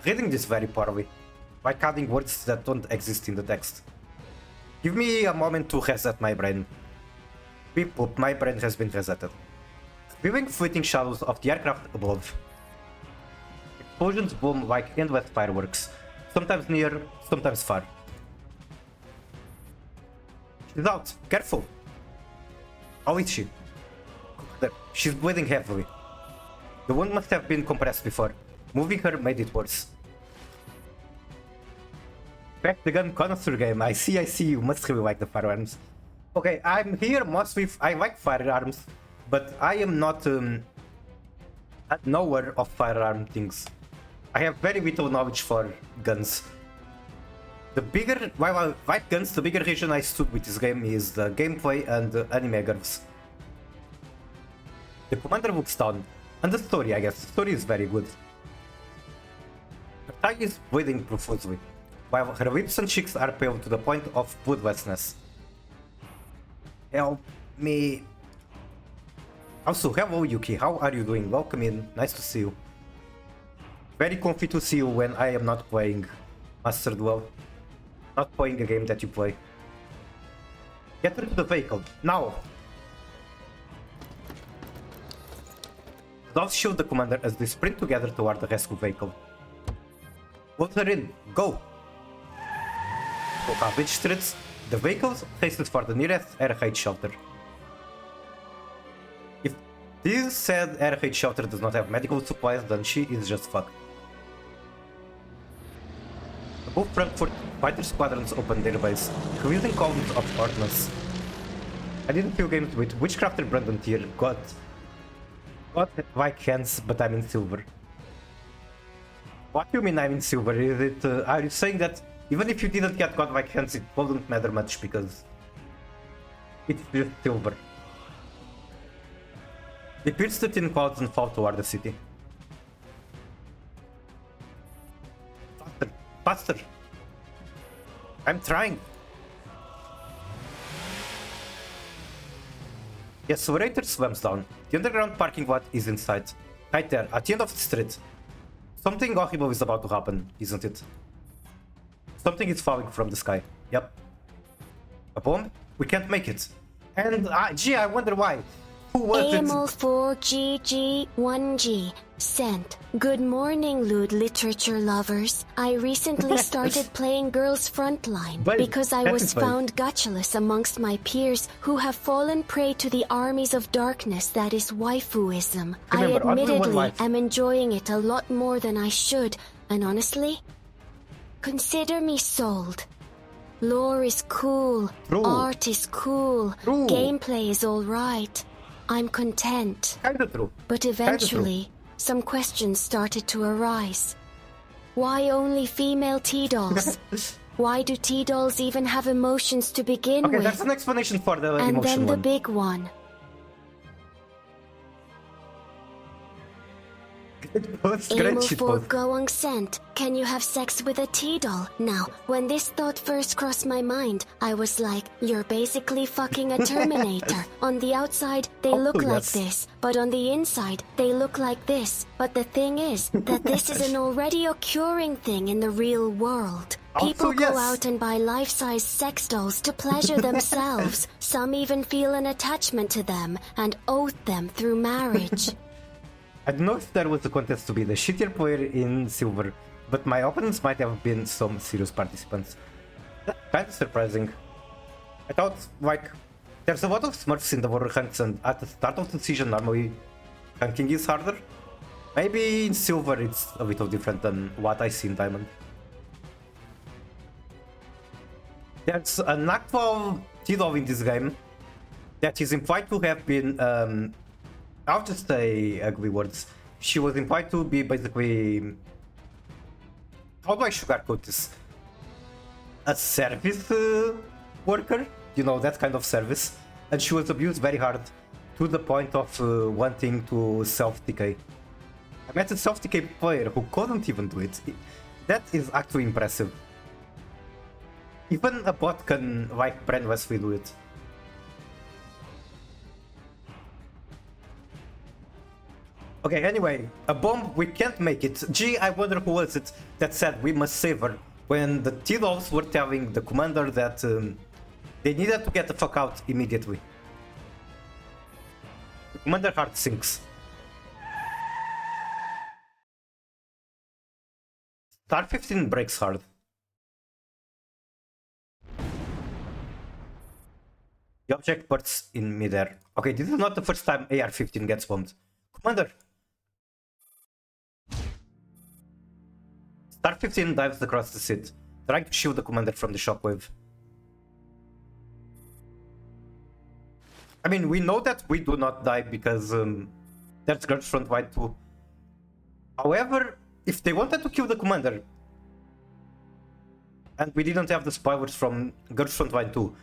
reading this very poorly, like adding words that don't exist in the text. Give me a moment to reset my brain. Beep boop, my brain has been resetted. Viewing fleeting shadows of the aircraft above. Explosions boom like endless fireworks, sometimes near, sometimes far. She's out, careful! How is she? She's bleeding heavily. The wound must have been compressed before. Moving her made it worse. Back the gun connoisseur game. I see, you must really like the firearms. Okay, I'm here mostly. I like firearms, but I am not a knower of firearm things. I have very little knowledge for guns. While I like guns, the bigger reason I stood with this game is the gameplay and the anime curves. The commander looks down, and the story, I guess. The story is very good. Her thigh is bleeding profusely, while her lips and cheeks are pale to the point of bloodlessness. Help me. Also, hello Yuki, how are you doing? Welcome in, nice to see you. Very comfy to see you when I am not playing Master Duel. Not playing a game that you play. Get her to the vehicle, now! does shield the commander as they sprint together toward the rescue vehicle. Once they're in, go! Both which streets, the vehicles faces for the nearest airraid shelter. If this said airraid shelter does not have medical supplies, then she is just fucked. Both Frankfurt fighter squadrons opened their base, revealing columns of ordnance. I didn't feel games with Witchcrafter Brandon tier, got white hands, but I'm in silver. What do you mean I'm in silver? Is it, are you saying that even if you didn't get godlike hands, it wouldn't matter much because it's just silver? They pierce the thin clouds and fall toward the city. Faster, faster! I'm trying! Yes, Orator slams down. The underground parking lot is in sight. Right there, at the end of the street. Something horrible is about to happen, isn't it? Something is falling from the sky. Yep. A bomb? We can't make it. And, gee, I wonder why. Who was it? AML4GG1G sent. Good morning, lewd literature lovers. I recently started playing Girls Frontline because I was found gutulous amongst my peers who have fallen prey to the armies of darkness that is waifuism. I admittedly am enjoying it a lot more than I should, and honestly, consider me sold. Lore is cool, art is cool, gameplay is alright. I'm content. Kinda true. But eventually, some questions started to arise. Why only female T-dolls? Why do T-dolls even have emotions to begin with? Okay, that's an explanation for the emotion one. And then the big one. Amo for going sent. Can you have sex with a T-doll? Now, when this thought first crossed my mind, I was like, you're basically fucking a Terminator. On the outside, they look like this, but on the inside, they look like this. But the thing is, that this is an already occurring thing in the real world. People go out and buy life-size sex dolls to pleasure themselves. Some even feel an attachment to them and oath them through marriage. I don't know if there was a contest to be the shittier player in silver, but my opponents might have been some serious participants. That's kind of surprising. I thought, like, there's a lot of smurfs in the lower ranks, and at the start of the season normally ranking is harder. Maybe in silver it's a little different than what I see in diamond. There's an actual T-doll in this game that is implied to have been I'll just say ugly words. She was implied to be basically... How do I sugarcoat this? A service worker? You know, that kind of service. And she was abused very hard to the point of wanting to self-decay. I met a self-decay player who couldn't even do it. That is actually impressive. Even a bot can, like, brainlessly do it. Okay, anyway, a bomb, we can't make it. Gee, I wonder who was it that said we must save her when the T-dolls were telling the commander that they needed to get the fuck out immediately. The commander heart sinks. Star 15 breaks hard. The object bursts in midair. Okay, this is not the first time AR-15 gets bombed. Commander! Star 15 dives across the seat, trying to shield the commander from the shockwave. I mean, we know that we do not die because there's Girls Frontline 2. However, if they wanted to kill the commander, and we didn't have the spoilers from Girls Frontline 2,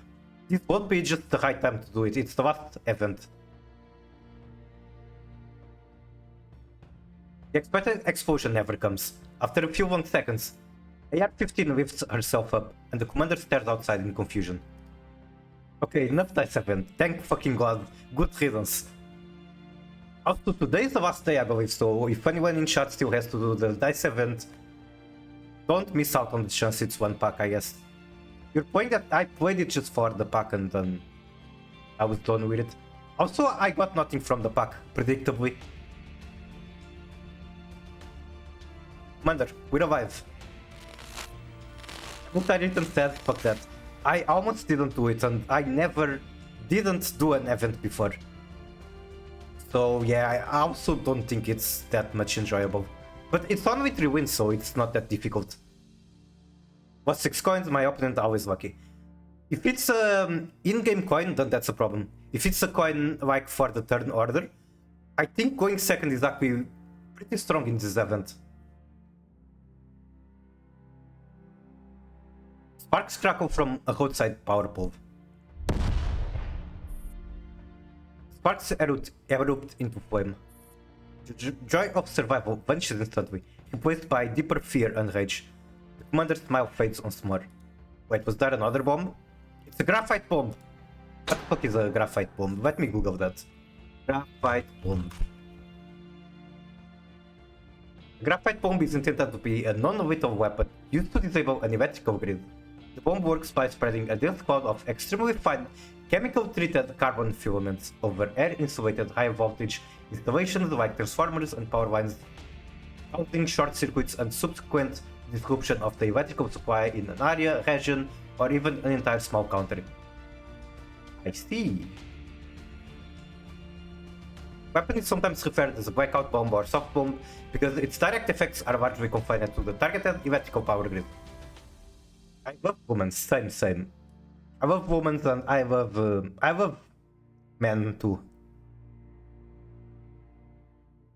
this won't be just the right time to do it. It's the last event. The expected explosion never comes. After a few long seconds, AR-15 lifts herself up, and the commander stares outside in confusion. Okay, enough dice event. Thank fucking god. Good riddance. Also, today is the last day, I believe, so if anyone in chat still has to do the dice event, don't miss out on the chance it's one pack, I guess. You're playing that I played it just for the pack and then I was done with it. Also, I got nothing from the pack, predictably. Commander, we revive. I didn't said, fuck that. I almost didn't do it, and I never didn't do an event before. So yeah, I also don't think it's that much enjoyable. But it's only 3 wins, so it's not that difficult. Was 6 coins, my opponent always lucky. If it's in-game coin, then that's a problem. If it's a coin like for the turn order, I think going second is actually pretty strong in this event. Sparks crackle from a roadside power pole. Sparks erupt into flame. The joy of survival vanishes instantly, replaced by deeper fear and rage. The commander's smile fades once more. Wait, was that another bomb? It's a graphite bomb! What the fuck is a graphite bomb? Let me Google that. Graphite bomb. A graphite bomb is intended to be a non-lethal weapon used to disable an electrical grid. The bomb works by spreading a dense cloud of extremely fine, chemical-treated carbon filaments over air-insulated high-voltage installations like transformers and power lines, causing short circuits and subsequent disruption of the electrical supply in an area, region, or even an entire small country. I see. Weapon is sometimes referred as a blackout bomb or soft bomb because its direct effects are largely confined to the targeted electrical power grid. I love women, same. I love women and I love men too.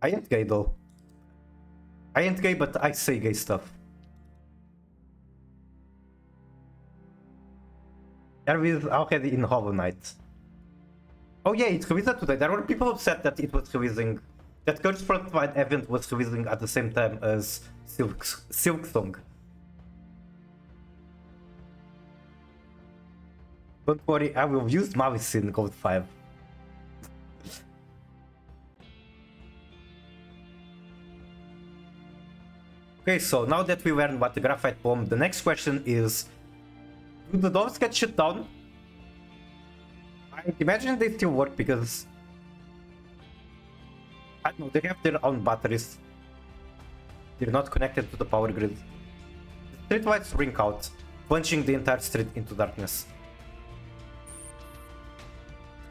I ain't gay though. I ain't gay, but I say gay stuff. Erwin already in Hollow Knight. Oh yeah, it's released today. There were people upset that it was releasing, that Curse Frontline event was releasing at the same time as Silk Song. Don't worry, I will use Mavis in Gold 5. Okay, so now that we learned what the graphite bomb, the next question is, do the doors get shut down? I imagine they still work because, I don't know, they have their own batteries. They're not connected to the power grid. The streetlights ring out, plunging the entire street into darkness.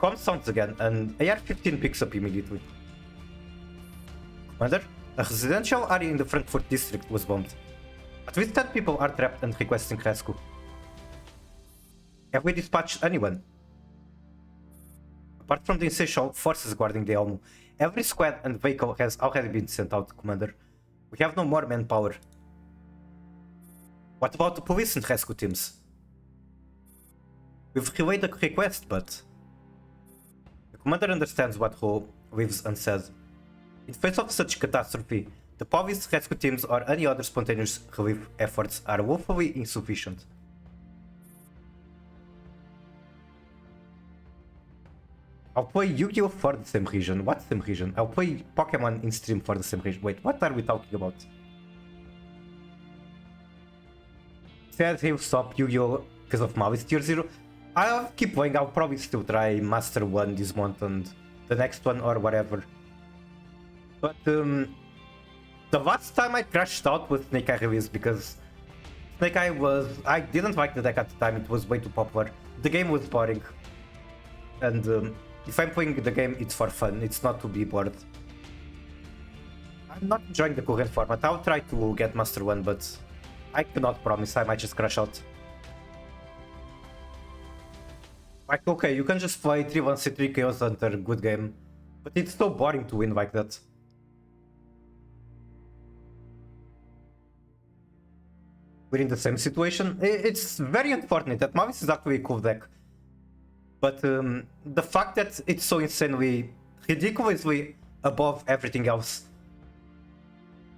Comm sounds again, and AR-15 picks up immediately. Commander, a residential area in the Frankfurt district was bombed. At least 10 people are trapped and requesting rescue. Have we dispatched anyone? Apart from the essential forces guarding the Elmo, every squad and vehicle has already been sent out, Commander. We have no more manpower. What about the police and rescue teams? We've relayed the request, but... The Commander understands what Ho lives and says. In face of such catastrophe, the police, rescue teams, or any other spontaneous relief efforts are woefully insufficient. I'll play Yu-Gi-Oh! For the same region. What same region? I'll play Pokemon in stream for the same region. Wait, what are we talking about? Said he'll stop Yu-Gi-Oh! Because of Mavis Tier 0. I'll keep playing. I'll probably still try Master 1 this month and the next one or whatever. But the last time I crashed out with Snake Eye release because Snake Eye was... I didn't like the deck at the time. It was way too popular. The game was boring. And if I'm playing the game, it's for fun. It's not to be bored. I'm not enjoying the current format. I'll try to get Master 1, but I cannot promise. I might just crash out. Like, okay, you can just play 3-1-C3 Chaos Hunter, good game. But it's so boring to win like that. We're in the same situation. It's very unfortunate that Mavis is actually a cool deck. But the fact that it's so insanely, ridiculously above everything else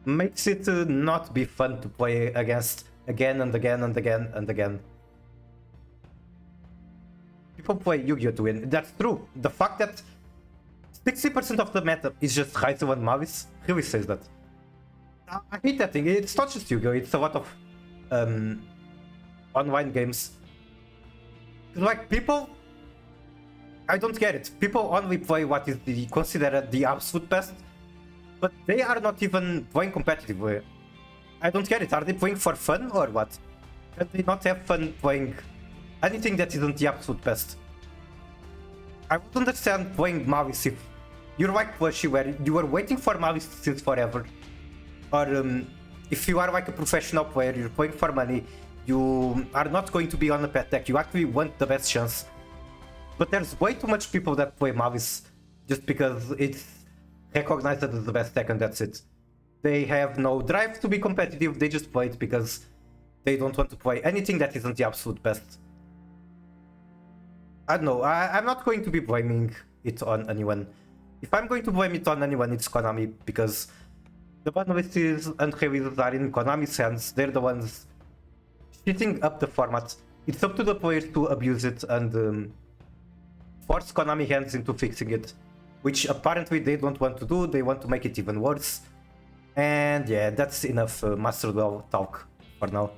makes it not be fun to play against again and again and again and again. People play Yu-Gi-Oh! To win. That's true. The fact that 60% of the meta is just Raizo and Mavis really says that. I hate that thing. It's not just Yu-Gi-Oh! It's a lot of online games. Like, people... I don't get it. People only play what is considered the absolute best, but they are not even playing competitively. I don't get it. Are they playing for fun or what? Can they not have fun playing anything that isn't the absolute best? I would understand playing Mavis if you're like Plushy, where you were waiting for Mavis since forever. Or if you are like a professional player, you're playing for money, you are not going to be on a pet deck, you actually want the best chance. But there's way too much people that play Mavis just because it's recognized as the best deck and that's it. They have no drive to be competitive, they just play it because they don't want to play anything that isn't the absolute best. I don't know, I'm not going to be blaming it on anyone. If I'm going to blame it on anyone, it's Konami, because the banlists and releases are in Konami's hands. They're the ones shitting up the format. It's up to the players to abuse it and force Konami hands into fixing it, which apparently they don't want to do. They want to make it even worse. And yeah, that's enough Master Duel talk for now.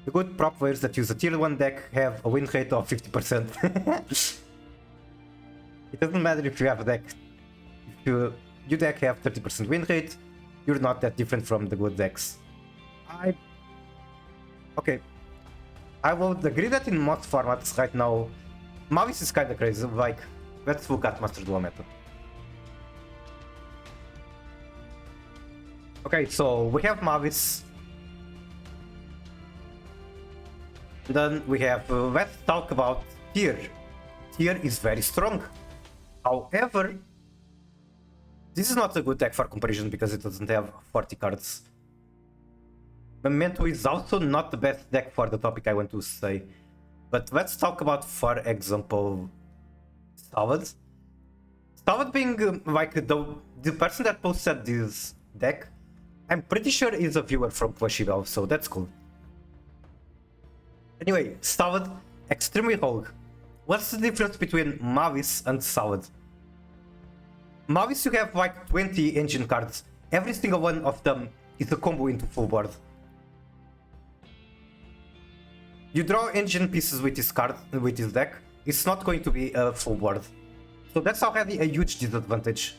The good prop players that use a tier 1 deck have a win rate of 50%. It doesn't matter if you have a deck. If your deck have 30% win rate, you're not that different from the good decks. Okay. I would agree that in most formats right now, Mavis is kinda crazy. Like, let's look at Master Duel meta. Okay, so we have Mavis. Then we have, let's talk about Tier. Tier is very strong. However, this is not a good deck for comparison because it doesn't have 40 cards. Memento is also not the best deck for the topic I want to say. But let's talk about, for example, Salad. Salad being like the person that posted this deck, I'm pretty sure is a viewer from Plushivel, so that's cool. Anyway, Salad, extremely rogue. What's the difference between Mavis and Salad? Mavis, you have like 20 engine cards. Every single one of them is a combo into full board. You draw engine pieces with this card, with this deck, it's not going to be a full board. So that's already a huge disadvantage.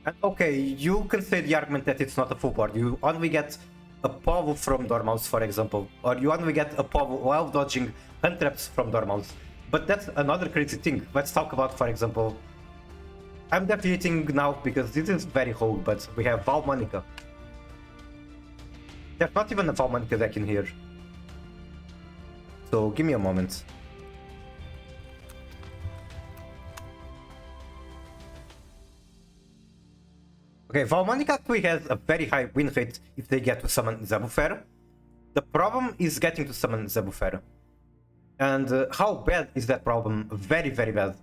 And okay, you can say the argument that it's not a full board. You only get a Povo from Dormouse, for example, or you only get a Povo while dodging hand traps from Dormouse. But that's another crazy thing. Let's talk about, for example, I'm deviating now because this is very rogue, but we have Val Monica. There's not even a Val Monica deck in here. So give me a moment. Okay, Val Monica actually has a very high win rate if they get to summon Zebufer. The problem is getting to summon Zebufer. And how bad is that problem? Very, very bad.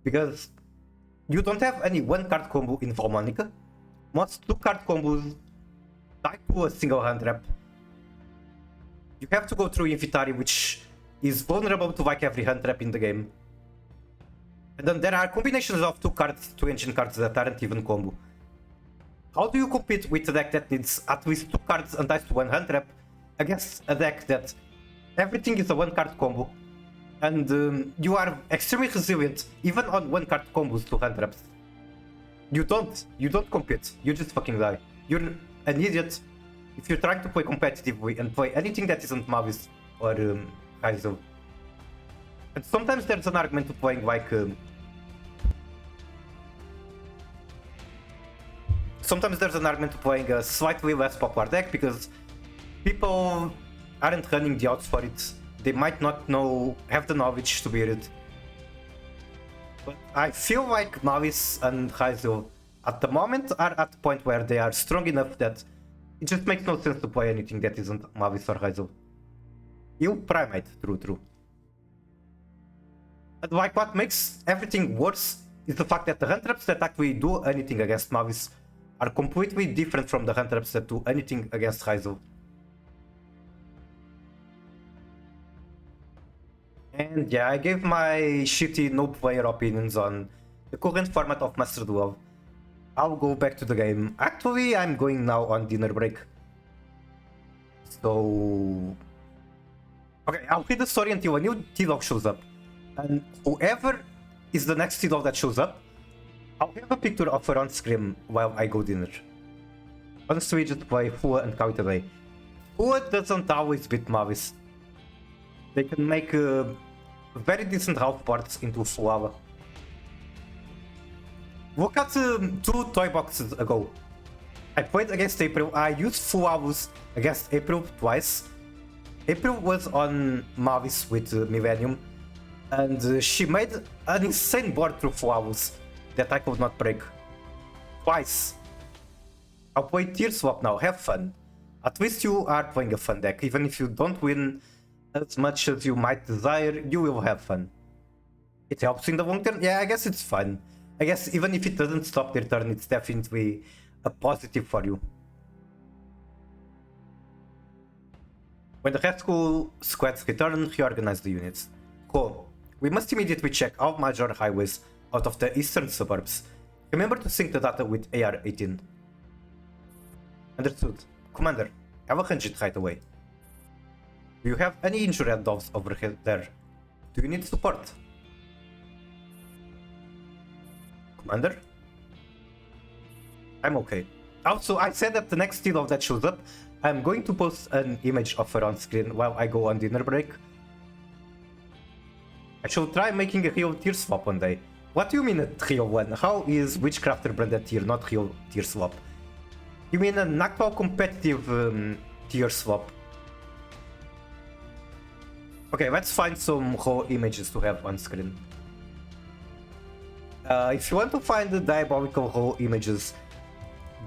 Because you don't have any one card combo in Val Monica. Most 2 card combos tie to a single hand trap. You have to go through Invitari, which is vulnerable to like every hand trap in the game. And then there are combinations of 2 cards, 2 engine cards that aren't even combo. How do you compete with a deck that needs at least 2 cards and dies to 1 hand trap against a deck that everything is a 1 card combo? And you are extremely resilient even on 1 card combos to hand traps. You don't compete, you just fucking die. You're an idiot if you're trying to play competitively and play anything that isn't Mavis or Heizel. And sometimes there's an argument to playing like... sometimes there's an argument to playing a slightly less popular deck because people aren't running the outs for it. They might not have the knowledge to beat it. But I feel like Mavis and Heizel at the moment are at the point where they are strong enough that it just makes no sense to play anything that isn't Mavis or Heizel. You Primate, true. And like what makes everything worse is the fact that the hand traps that actually do anything against Mavis are completely different from the hand traps that do anything against Heizel. And yeah, I gave my shitty no player opinions on the current format of Master Duel. I'll go back to the game. Actually, I'm going now on dinner break. So... okay, I'll read the story until a new T-Dog shows up. And whoever is the next T-Dog that shows up, I'll have a picture of her on screen while I go dinner. Honestly, just play Fua and call it a day. Fua doesn't always beat Mavis. They can make very decent half parts into Fuala. Look at 2 toy boxes ago. I played against April. I used Fualas against April twice. April was on Mavis with Millennium, and she made an insane board through Fualas that I could not break. Twice. I'll play Tier Swap now. Have fun. At least you are playing a fun deck. Even if you don't win as much as you might desire, you will have fun. It helps in the long term. Yeah, I guess it's fun. I guess even if it doesn't stop their turn, it's definitely a positive for you. When the rescue squads return, reorganize the units. Cool. We must immediately check all major highways out of the eastern suburbs. Remember to sync the data with AR-18. Understood. Commander, I will change it right away. Do you have any injured dogs over there? Do you need support? Commander? I'm okay. Also, I said that the next steal that shows up, I'm going to post an image of her on screen while I go on dinner break. I should try making a real tier swap one day. What do you mean a real one? How is Witchcrafter branded tier not real tier swap? You mean an actual competitive tier swap? Okay, let's find some raw images to have on screen. If you want to find the diabolical raw images,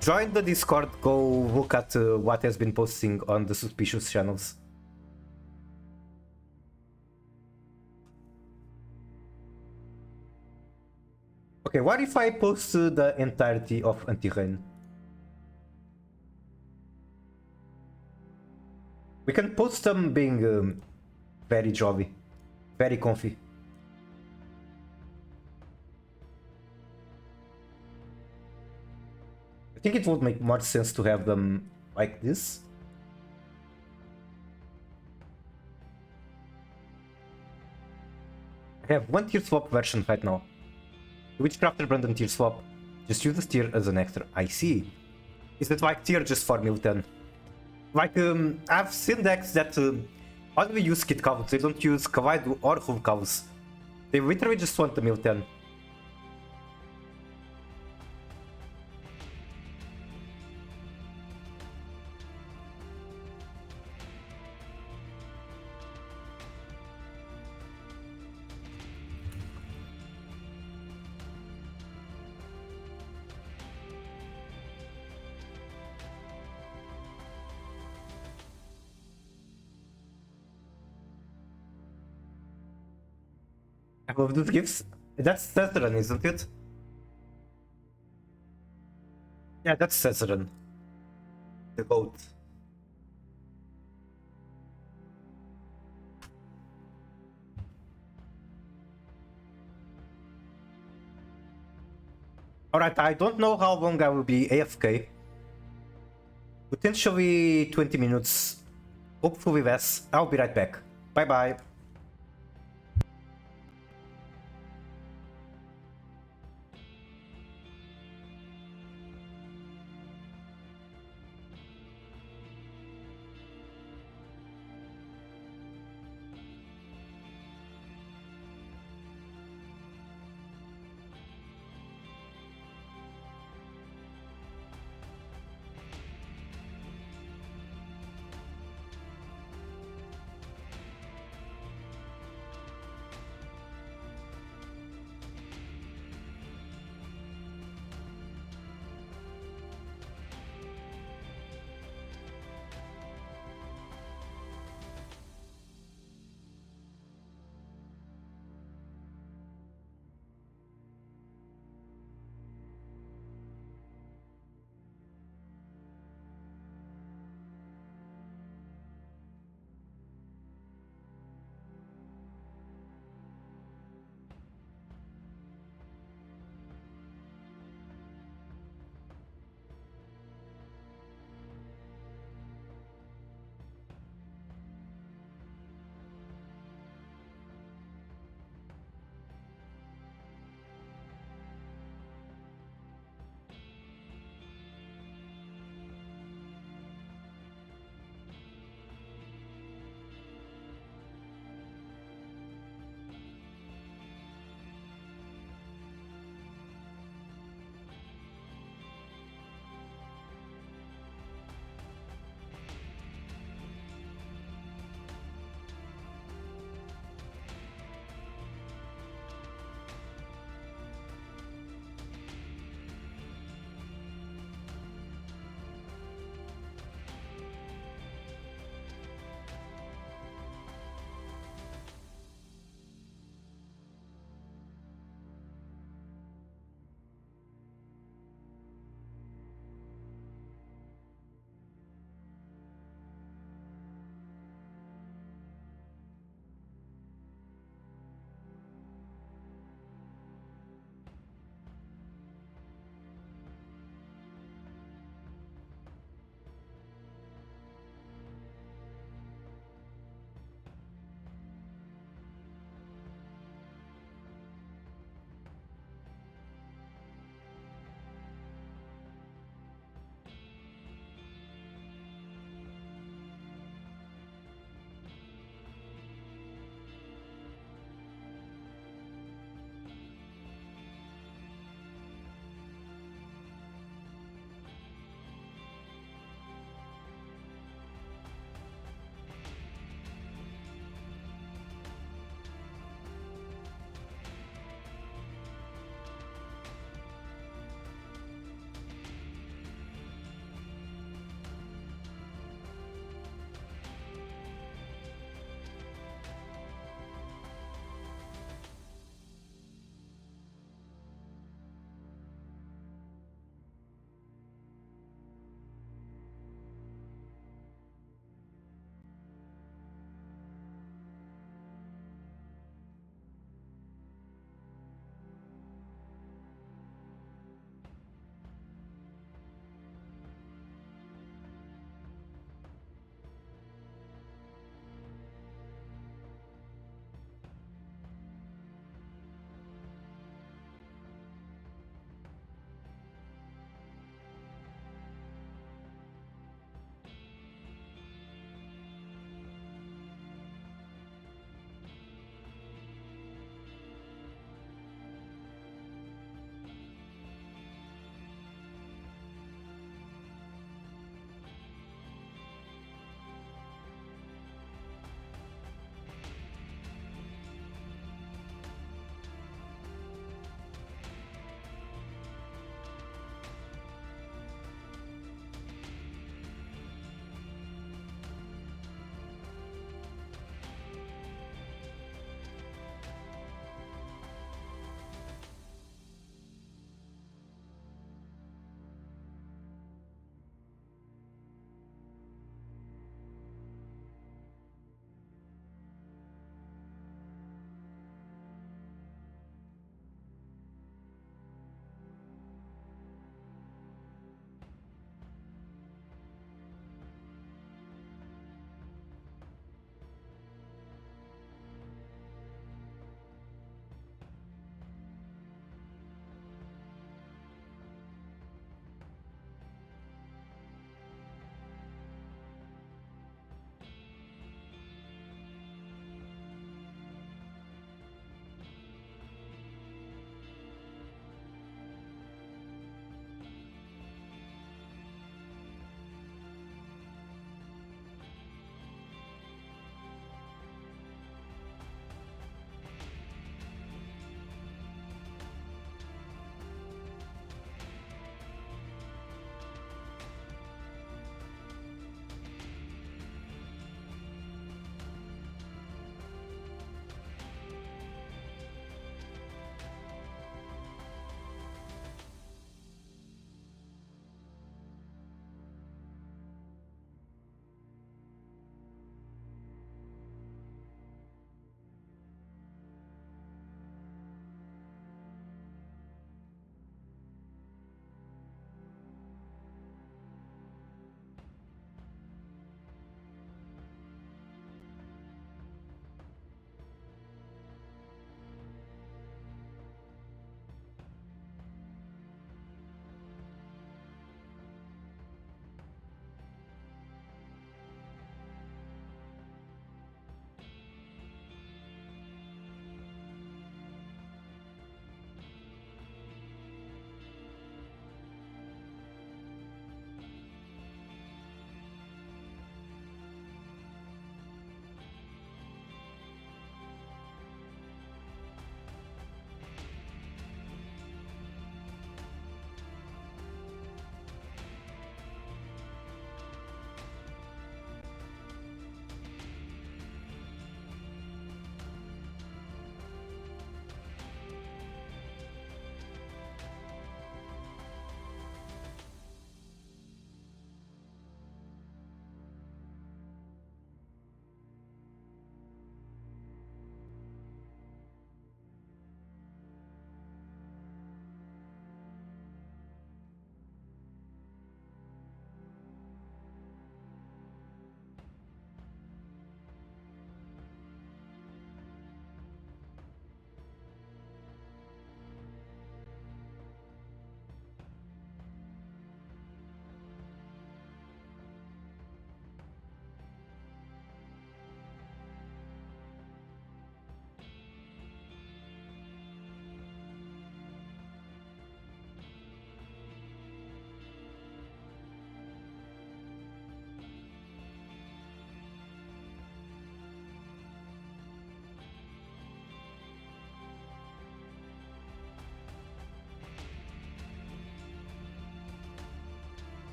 join the Discord, go look at what has been posting on the suspicious channels. Okay, what if I post the entirety of Anti-Rain? We can post them being very jolly, very comfy. I think it would make more sense to have them like this. I have one tier swap version right now. Witchcrafter Brandon tier swap. Just use this tier as an extra. I see. Is it like tier just for Milton? Like, I've seen decks that only use Kit Cows. They don't use Kawaii or Hull Cows. They literally just want the Milton. I love those gifts. That's Cesaron, isn't it? Yeah, that's Cesaron. The goat. Alright, I don't know how long I will be AFK. Potentially 20 minutes. Hopefully less. I'll be right back. Bye bye.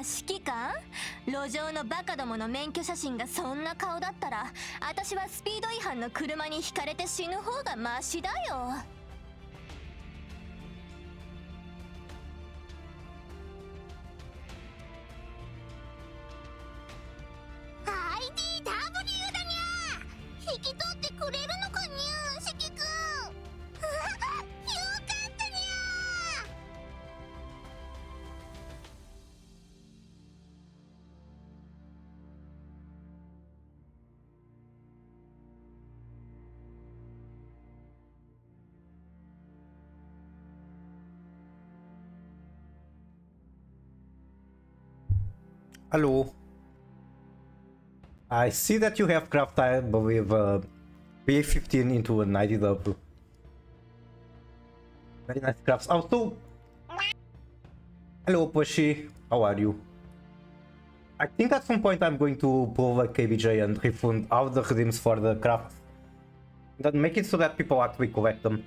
指揮官？路上のバカどもの免許写真がそんな顔だったら、私はスピード違反の車にひかれて死ぬ方がマシだよ。IDW だにゃ。引き取ってくれるのかにゃ、指揮官。よかったにゃ。Hello. I see that you have craft time with PA15 into an IDW. Very nice crafts. Also, hello Pushy, how are you? I think at some point I'm going to pull a KBJ and refund all the redeems for the crafts. Then make it so that people actually collect them.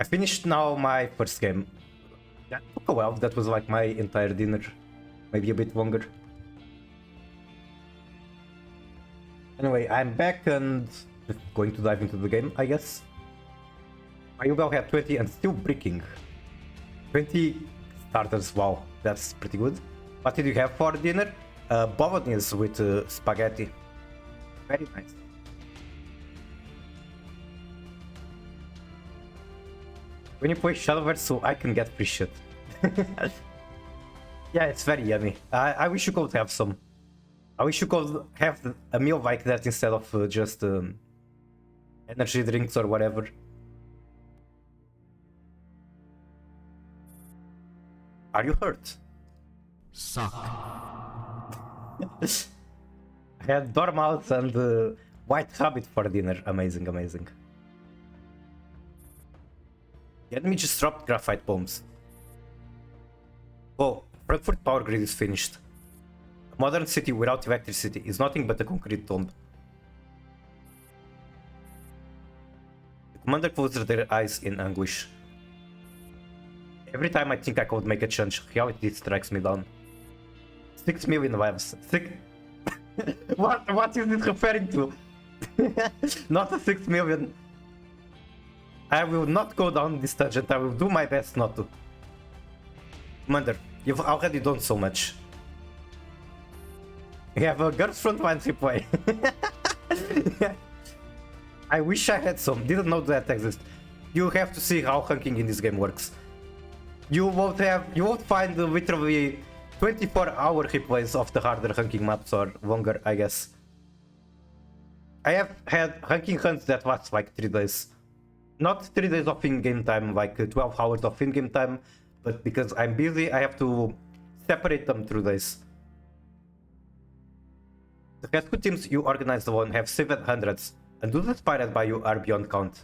I finished now my first game. That took a while, that was like my entire dinner. Maybe a bit longer. Anyway, I'm back and just going to dive into the game, I guess. My Yugal had 20 and still bricking. 20 starters, wow, that's pretty good. What did you have for dinner? Bolognese with spaghetti. Very nice. When you play Shadowverse, so I can get free shit. Yeah, it's very yummy. I wish you could have some. I wish you could have a meal like that instead of just energy drinks or whatever. Are you hurt? Suck. I had Dormouse and White Rabbit for dinner. Amazing, amazing. The enemy just dropped graphite bombs. Oh, Frankfurt power grid is finished. A modern city without electricity is nothing but a concrete tomb. The commander closed their eyes in anguish. Every time I think I could make a change, reality strikes me down. 6 million lives. What is this referring to? Not a 6 million. I will not go down this tangent. I will do my best not to. Commander, you've already done so much. You have a girls frontline replay. I wish I had some. Didn't know that exists. You have to see how hunking in this game works. You won't find literally 24-hour replays of the harder hunking maps or longer, I guess. I have had hunking hunts that last like 3 days. Not 3 days of in-game time, like 12 hours of in-game time, but because I'm busy, I have to separate them through days. The rescue teams you organized alone have saved hundreds, and those inspired by you are beyond count.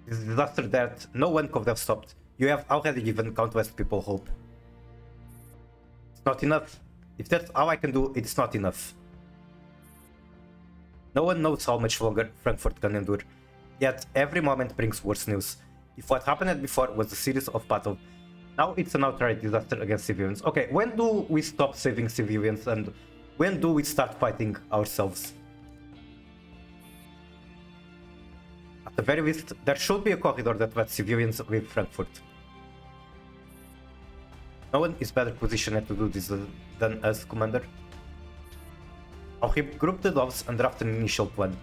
This disaster that no one could have stopped. You have already given countless people hope. It's not enough. If that's all I can do, it's not enough. No one knows how much longer Frankfurt can endure. Yet every moment brings worse news. If what happened before was a series of battles, now it's an outright disaster against civilians. Okay, when do we stop saving civilians and when do we start fighting ourselves? At the very least, there should be a corridor that lets civilians leave Frankfurt. No one is better positioned to do this than us, Commander. I'll regroup the dogs and draft an initial plan.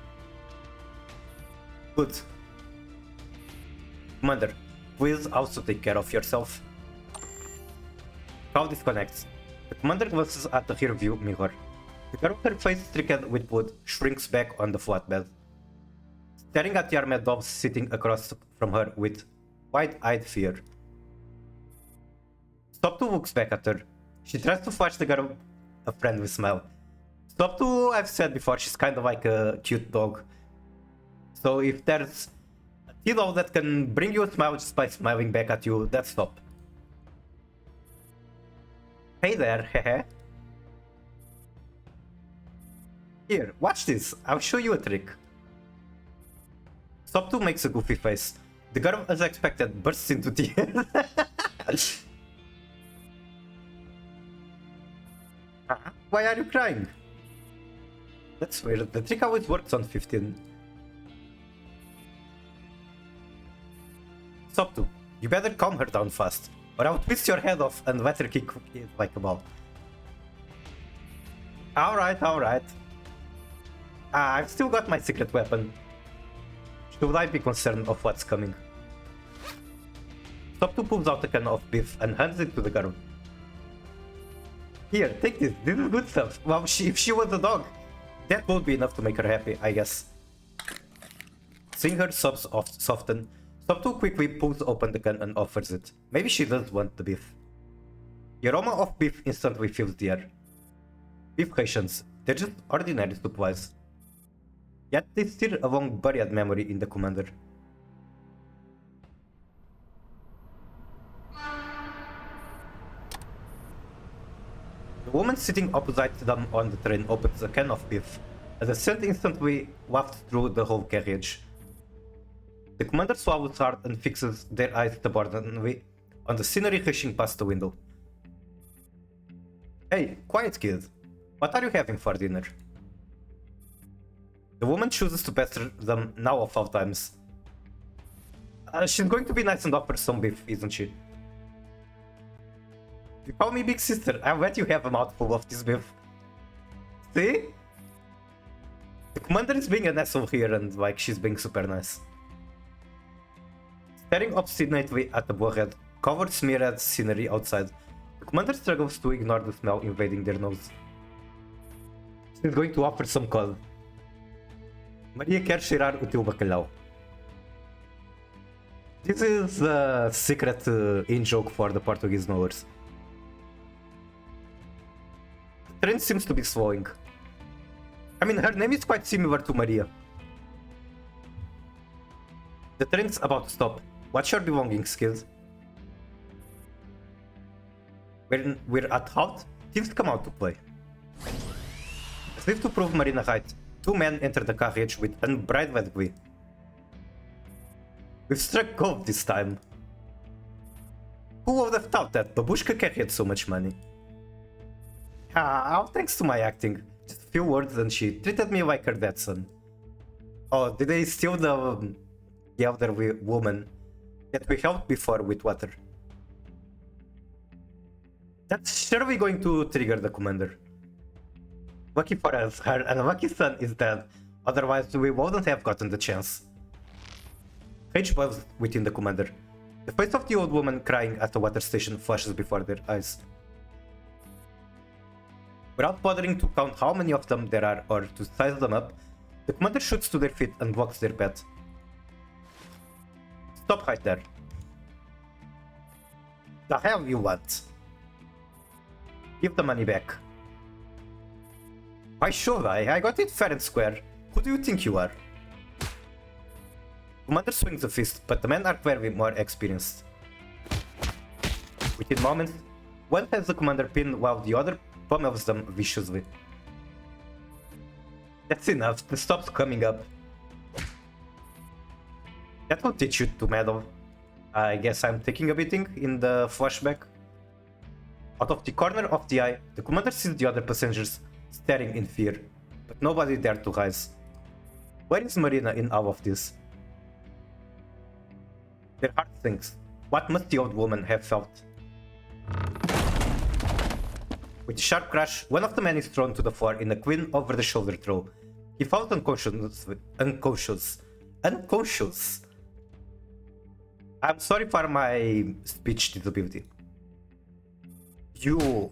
Good. Commander, please also take care of yourself. How disconnects. The commander glances at the rear view mirror. The girl with her face streaked with blood shrinks back on the flatbed, staring at the armed dogs sitting across from her with wide-eyed fear. Stop 2 looks back at her. She tries to flash the girl a friendly smile. Stop 2, I've said before, she's kind of like a cute dog. So if there's a T-dog that can bring you a smile just by smiling back at you, that's Stop. Hey there, hehe. Here, watch this, I'll show you a trick. Stop 2 makes a goofy face. The girl, as expected, bursts into tears. Why are you crying? That's weird. The trick always works on 15. Stop to. You better calm her down fast, or I'll twist your head off and let her kick it like a ball. Alright, alright. I've still got my secret weapon. Should I be concerned of what's coming? Stop to pulls out a can of beef and hands it to the girl. Here, take this. This is good stuff. Well, if she was a dog, that would be enough to make her happy, I guess. Seeing her sobs soften, Stop to quickly pulls open the can and offers it. Maybe she does want the beef. The aroma of beef instantly fills the air. Beef rations, they're just ordinary supplies. Yet they stir a long buried memory in the commander. The woman sitting opposite them on the train opens a can of beef, and the scent instantly wafts through the whole carriage. The commander swallows hard and fixes their eyes stubbornly on the scenery rushing past the window. Hey, quiet kid. What are you having for dinner? The woman chooses to pester them now of all times. She's going to be nice and offer some beef, isn't she? You call me big sister, I'll let you have a mouthful of this beef. See? The commander is being an asshole here and like she's being super nice. Staring obstinately at the warhead, covered smeared scenery outside, the commander struggles to ignore the smell invading their nose. She's going to offer some call. Maria quer cheirar o teu bacalhau. This is a secret in-joke for the Portuguese knowers. The train seems to be slowing. I mean, her name is quite similar to Maria. The train's about to stop. Watch your belongings, kid. We're at halt. Thieves come out to play. As if to prove Marina right, two men enter the carriage with unbridled glee. We've struck gold this time. Who would have thought that Babushka carried so much money? All thanks to my acting. Just a few words and she treated me like her dead son. Oh, did they steal the elderly woman that we helped before with water? That's surely going to trigger the commander. Lucky for us, her unlucky son is dead, otherwise we wouldn't have gotten the chance. Rage buzzed within the commander. The face of the old woman crying at the water station flashes before their eyes. Without bothering to count how many of them there are or to size them up, the commander shoots to their feet and blocks their path. Stop right there. The hell you want? Give the money back. Why should I? I got it fair and square. Who do you think you are? Commander swings a fist, but the men are clearly more experienced. Within moments, one has the commander pinned while the other pummels them viciously. That's enough, the stop's coming up. That will teach you to meddle. I guess I'm taking a beating in the flashback. Out of the corner of the eye, the commander sees the other passengers staring in fear, but nobody dared to rise. Where is Marina in all of this? Their heart sinks. What must the old woman have felt? With a sharp crash, one of the men is thrown to the floor in a clean over-the-shoulder throw. He falls unconscious. I'm sorry for my speech disability. You...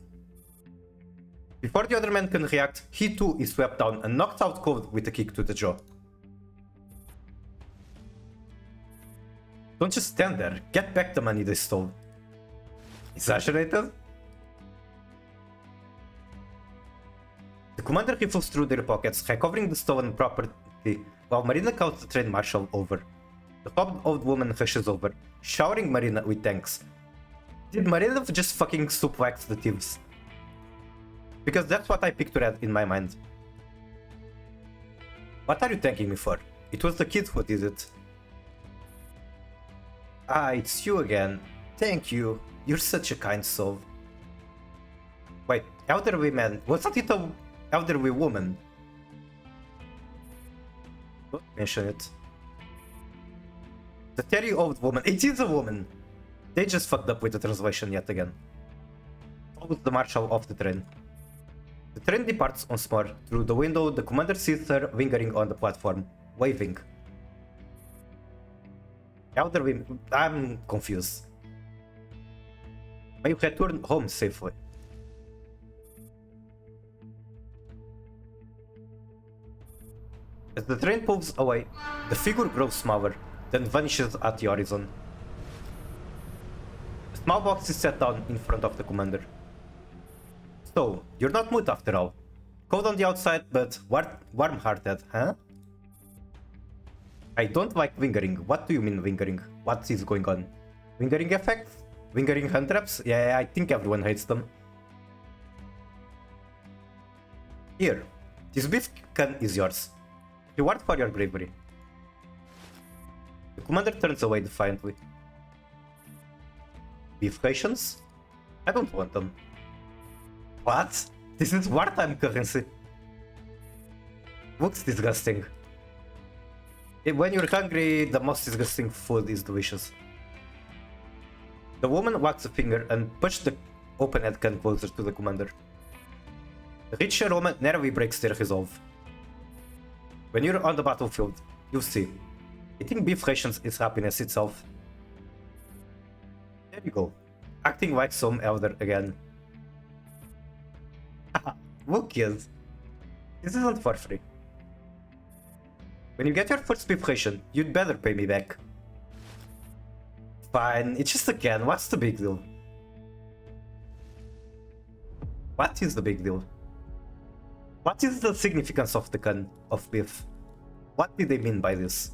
Before the other man can react, he too is swept down and knocked out cold with a kick to the jaw. Don't just stand there, get back the money they stole. Exaggerated? The commander rifles through their pockets, recovering the stolen property, while Marina calls the train marshal over. The robbed old woman rushes over, showering Marina with thanks. Did Marina just fucking suplex the thieves? Because that's what I pictured in my mind. What are you thanking me for? It was the kids who did it. Ah, it's you again. Thank you. You're such a kind soul. Wait, elderly man. Wasn't it a elderly woman? Don't mention it. The very old woman. It is a woman. They just fucked up with the translation yet again. Follows the marshal of the train. The train departs once more. Through the window, the commander sees her lingering on the platform, waving. Elderly... I'm confused. May you return home safely. As the train pulls away, the figure grows smaller, then vanishes at the horizon. A small box is set down in front of the commander. So, you're not mute after all. Cold on the outside, but warm-hearted, huh? I don't like lingering. What do you mean lingering? What is going on? Lingering effects? Lingering hand traps? Yeah, I think everyone hates them. Here, this beef can is yours. Reward for your bravery. The commander turns away defiantly. Beef rations? I don't want them. What? This is wartime currency. Looks disgusting. When you're hungry, the most disgusting food is delicious. The woman wags a finger and pushes the open-head can closer to the commander. The rich aroma narrowly breaks their resolve. When you're on the battlefield, you'll see. Eating beef rations is happiness itself. There you go. Acting like some elder again. Look, kids. This isn't for free. When you get your first beef ration, you'd better pay me back. Fine, it's just a can. What's the big deal? What is the big deal? What is the significance of the can of beef? What did they mean by this?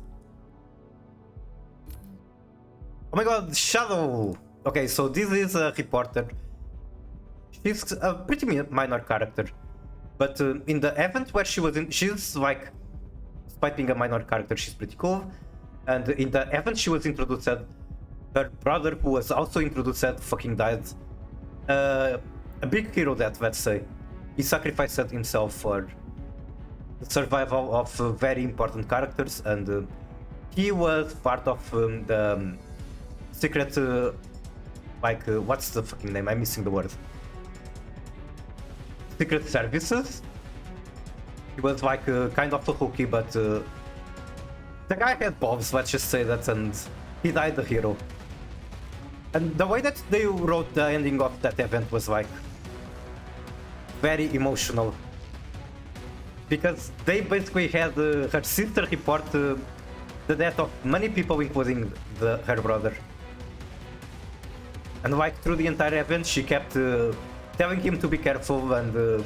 Oh my god, Shadow! Okay, so this is a reporter. She's a pretty minor character. But in the event where she was in, she's like, despite being a minor character, she's pretty cool. And in the event she was introduced, her brother, who was also introduced, fucking died. A big hero death, let's say. He sacrificed himself for the survival of very important characters, and he was part of the secret, what's the fucking name? I'm missing the word. Secret services. He was like kind of a hooky, but the guy had balls, let's just say that, and he died a hero. And the way that they wrote the ending of that event was like very emotional, because they basically had her sister report the death of many people, including her brother. And like through the entire event, she kept telling him to be careful, and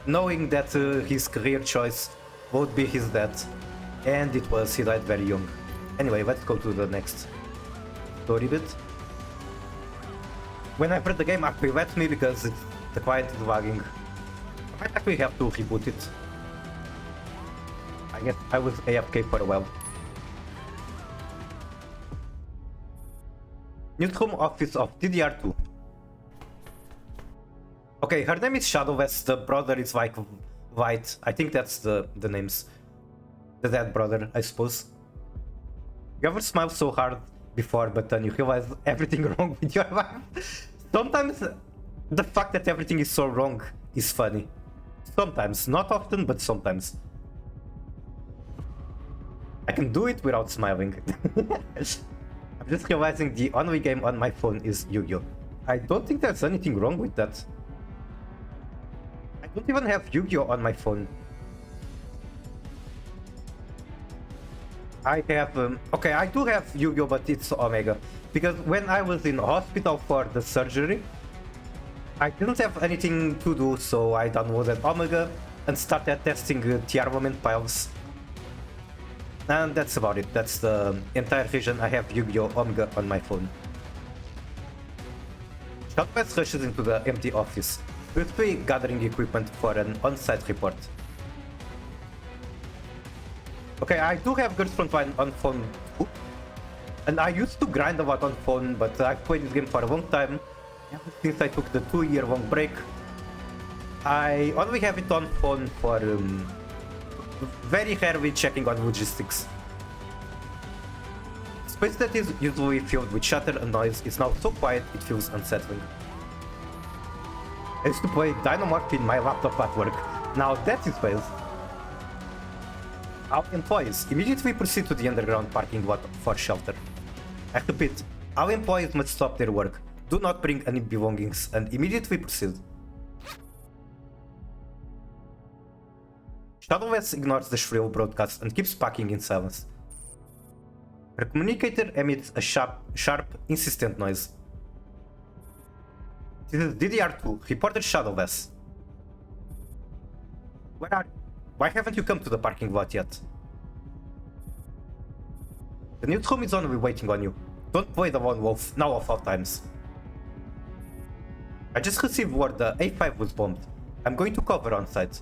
knowing that his career choice would be his death. And it was, he died very young. Anyway, let's go to the next story bit. When I played the game, actually let me, because the client is lagging. I might actually have to reboot it. I guess I was AFK for a while. Newsroom office of DDR2. Okay, her name is Shadowwest, the brother is like White. I think that's the names. The dead brother, I suppose. You ever smiled so hard before, but then you realize everything wrong with your life? Sometimes the fact that everything is so wrong is funny. Sometimes, not often, but sometimes. I can do it without smiling. I'm just realizing the only game on my phone is Yu-Gi-Oh! I don't think there's anything wrong with that. I don't even have Yu-Gi-Oh! On my phone. I have... okay, I do have Yu-Gi-Oh! But it's Omega. Because when I was in hospital for the surgery, I didn't have anything to do, so I downloaded Omega and started testing the armament piles. And that's about it. That's the entire reason I have Yu-Gi-Oh! Omega on my phone. Shotpass rushes into the empty office, swiftly gathering equipment for an on-site report. Okay, I do have Girls Frontline on phone too. And I used to grind a lot on phone, but I've played this game for a long time, ever since I took the 2-year-long break. I only have it on phone for very heavily checking on logistics. Space that is usually filled with chatter and noise is now so quiet it feels unsettling. I used to play Dynamorph in my laptop at work. Now that is space. Our employees immediately proceed to the underground parking lot for shelter. I repeat, our employees must stop their work, do not bring any belongings, and immediately proceed. Shadowless ignores the shrill broadcast and keeps packing in silence. Her communicator emits a sharp, insistent noise. This is DDR2, reporter Shadowless. Where are you? Why haven't you come to the parking lot yet? The newsroom is only waiting on you. Don't play the lone wolf, now of all times. I just received word the A5 was bombed. I'm going to cover on site.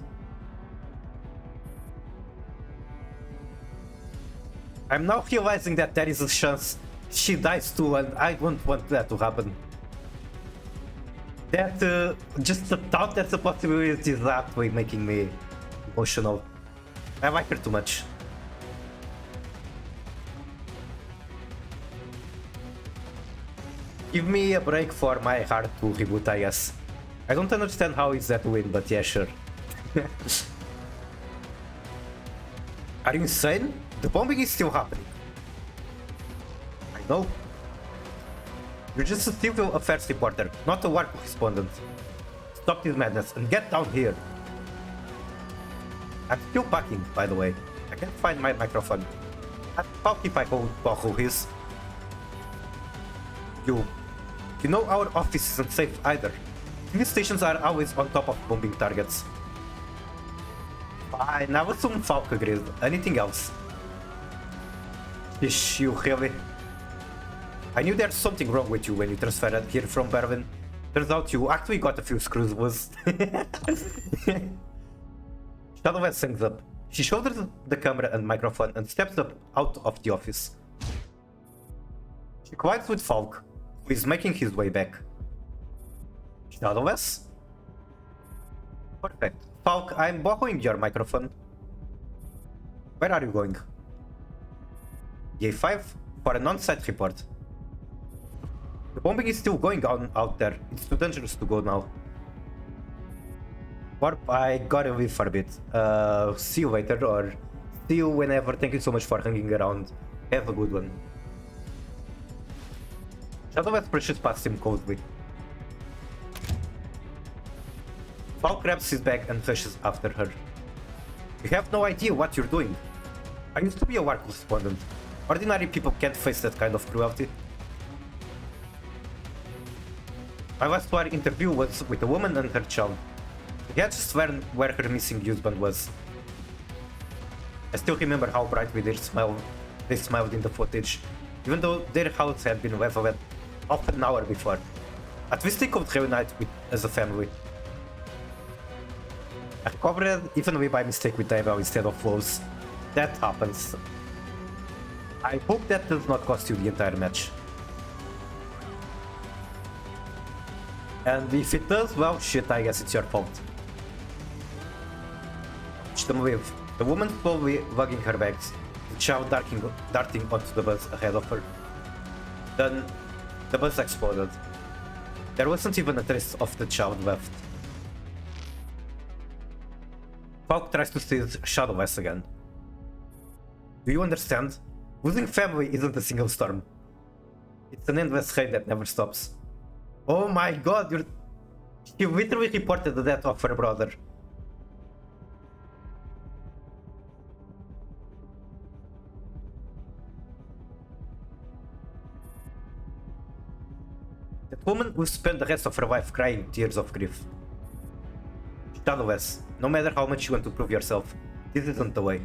I'm now realizing that there is a chance she dies too, and I don't want that to happen. That, just the thought that's a possibility is actually making me emotional. I like her too much. Give me a break for my heart to reboot, I guess. I don't understand how is that to win, but yeah, sure. Are you insane? The bombing is still happening. I know. You're just a civil affairs reporter, not a war correspondent. Stop this madness and get down here. I'm still packing, by the way. I can't find my microphone. How if I borrow his? You know our office isn't safe either. TV stations are always on top of bombing targets. Fine, I assume Falk agrees. Anything else? Ish, you really? I knew there's something wrong with you when you transferred here from Berlin. Turns out you actually got a few screws loose. Shadowless hangs up. She shoulders the camera and microphone and steps up out of the office. She collides with Falk, who is making his way back. Shadowless? Perfect. Falk, I'm borrowing your microphone. Where are you going? A5 for an on-site report. The bombing is still going on out there. It's too dangerous to go now. Warp, I gotta leave for a bit. See you later, or see you whenever. Thank you so much for hanging around. Have a good one. Shadowless brushes past him coldly. Falk grabs his bag and rushes after her. You have no idea what you're doing. I used to be a war correspondent. Ordinary people can't face that kind of cruelty. My last war interview was with a woman and her child. I had just learned where her missing husband was. I still remember how brightly they smiled in the footage, even though their house had been leveled half an hour before. At least they could reunite as a family. I recovered evenly by mistake with Diablo instead of Lowe's. That happens. I hope that does not cost you the entire match. And if it does, well, shit, I guess it's your fault. Watch them leave. The woman slowly lugging her bags, the child darting onto the bus ahead of her. Then, the bus exploded. There wasn't even a trace of the child left. Falk tries to seize Shadowless again. Do you understand? Losing family isn't a single storm. It's an endless rain that never stops. Oh my god, you literally reported the death of her brother. That woman will spend the rest of her life crying tears of grief. Shadowless, no matter how much you want to prove yourself, this isn't the way.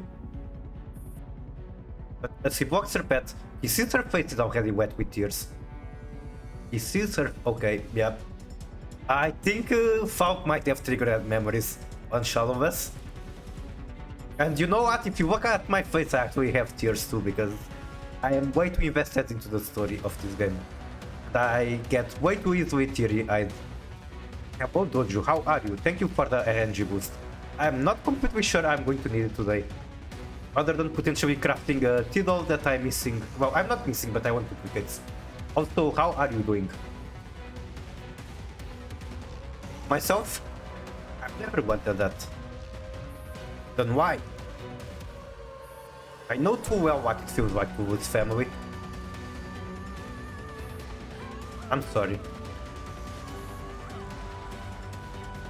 But as he walks her path, he sees her face is already wet with tears. He sees her. Okay, yeah. I think Falk might have triggered memories on Shadowless. And you know what? If you look at my face, I actually have tears too, because I am way too invested into the story of this game. And I get way too easily teary-eyed. Hello Dojo, how are you? Thank you for the RNG boost. I'm not completely sure I'm going to need it today. Other than potentially crafting a Tidal that I'm missing. Well, I'm not missing, but I want duplicates. Also, how are you doing? Myself? I've never wanted that. Then why? I know too well what it feels like to lose family. I'm sorry.